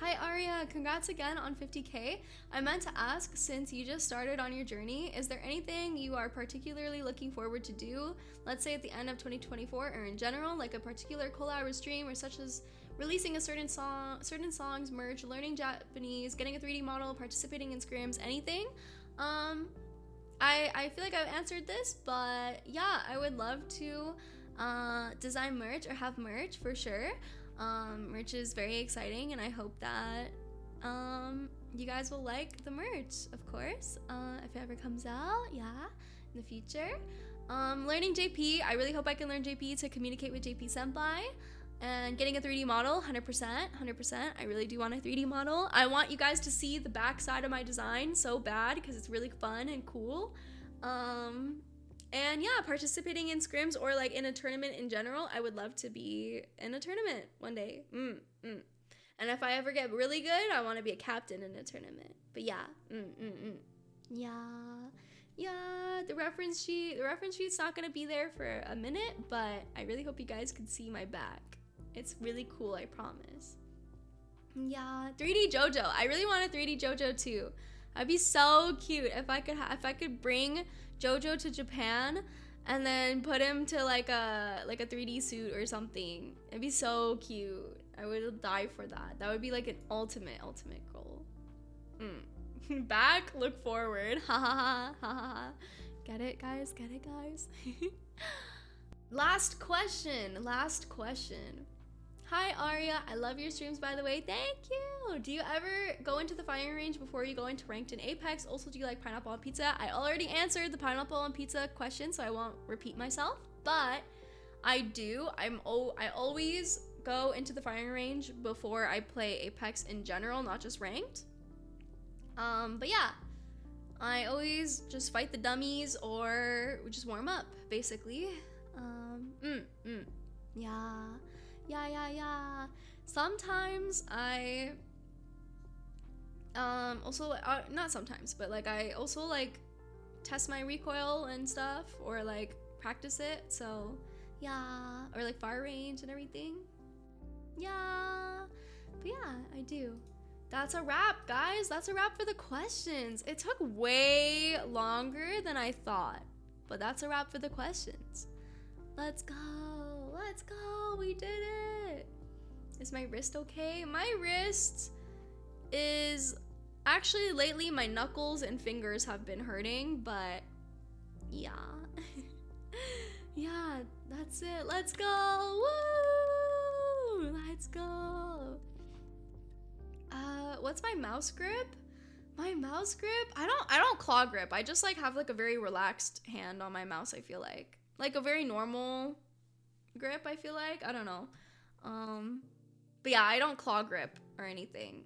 Hi Arya, congrats again on 50K. I meant to ask, since you just started on your journey, is there anything you are particularly looking forward to do? Let's say at the end of 2024, or in general, like a particular collab or stream, or such as releasing a certain songs, merch, learning Japanese, getting a 3D model, participating in scrims, anything. I feel like I've answered this, but yeah, I would love to design merch or have merch for sure. Merch is very exciting, and I hope that you guys will like the merch, of course, if it ever comes out, yeah, in the future. Learning JP, I really hope I can learn JP to communicate with JP Senpai. And getting a 3D model, 100%. I really do want a 3D model. I want you guys to see the back side of my design so bad because it's really fun and cool. And yeah, participating in scrims or like in a tournament in general. I would love to be in a tournament one day. And if I ever get really good, I want to be a captain in a tournament. But yeah, yeah, the reference sheet's not gonna be there for a minute, but I really hope you guys can see my back. It's really cool, I promise. Yeah, 3D JoJo. I really want a 3D JoJo too. That'd be so cute if I could bring JoJo to Japan and then put him to like a 3D suit or something. It'd be so cute. I would die for that. That would be like an ultimate goal. Back, look forward. Ha ha ha. Get it, guys? Get it, guys? Last question. Hi, Arya. I love your streams, by the way. Thank you. Do you ever go into the firing range before you go into ranked in Apex? Also, do you like pineapple on pizza? I already answered the pineapple on pizza question, so I won't repeat myself. But I do. I always go into the firing range before I play Apex in general, not just ranked. But yeah, I always just fight the dummies or just warm up, basically. Yeah. Sometimes I, also, not sometimes, but like I also like test my recoil and stuff or like practice it. So yeah, or like fire range and everything. Yeah, but yeah, I do. That's a wrap, guys. That's a wrap for the questions. It took way longer than I thought, but that's a wrap for the questions. Let's go. We did it. Is my wrist okay? My wrist is actually lately my knuckles and fingers have been hurting, but yeah. Yeah, that's it. Let's go. Woo! Let's go. What's my mouse grip? My mouse grip? I don't claw grip. I just like have like a very relaxed hand on my mouse, I feel like. Like a very normal grip, I feel like. I don't know. But yeah, I don't claw grip or anything.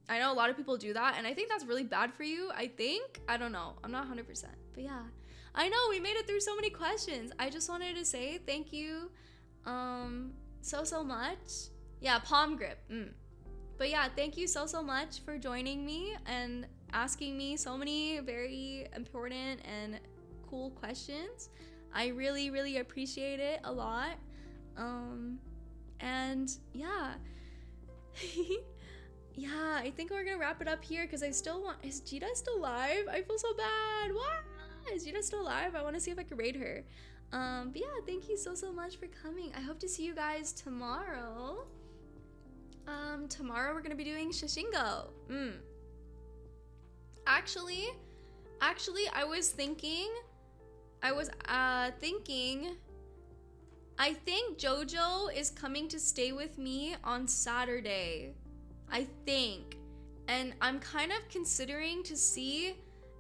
I know a lot of people do that, and I think that's really bad for you, I think. I don't know. I'm not 100%. But yeah. I know, we made it through so many questions. I just wanted to say thank you so much. Yeah, palm grip. But yeah, thank you so much for joining me and asking me so many very important and cool questions. I really appreciate it a lot. And yeah. Yeah, I think we're gonna wrap it up here because I still want... Is Jita still live? I feel so bad. What? Is Jita still live? I want to see if I can raid her. But yeah, thank you so much for coming. I hope to see you guys tomorrow. Tomorrow we're gonna be doing Shishingo. Actually, I was thinking, I think JoJo is coming to stay with me on Saturday. I think. And I'm kind of considering to see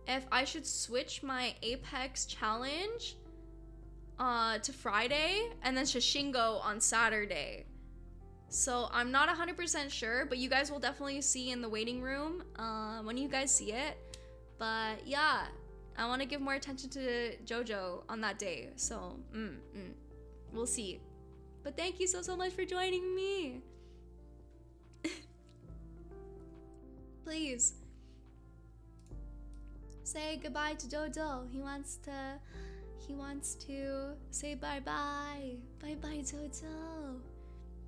if I should switch my Apex challenge to Friday and then Shishingo on Saturday. So I'm not 100% sure, but you guys will definitely see in the waiting room when you guys see it. But yeah, I want to give more attention to JoJo on that day. So we'll see. But thank you so much for joining me. Please say goodbye to JoJo. He wants to say bye-bye. Bye-bye, JoJo.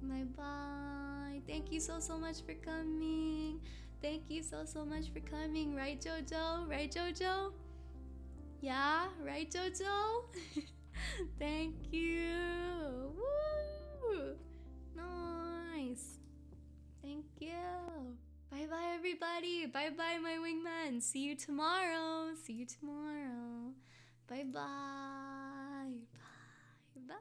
Bye-bye. Thank you so much for coming. Thank you so much for coming. Right, JoJo? Right, JoJo? Yeah? Right, JoJo? Thank you. Woo! Nice. Thank you. Bye-bye, everybody. Bye-bye, my wingman. See you tomorrow. Bye-bye. Bye. Bye.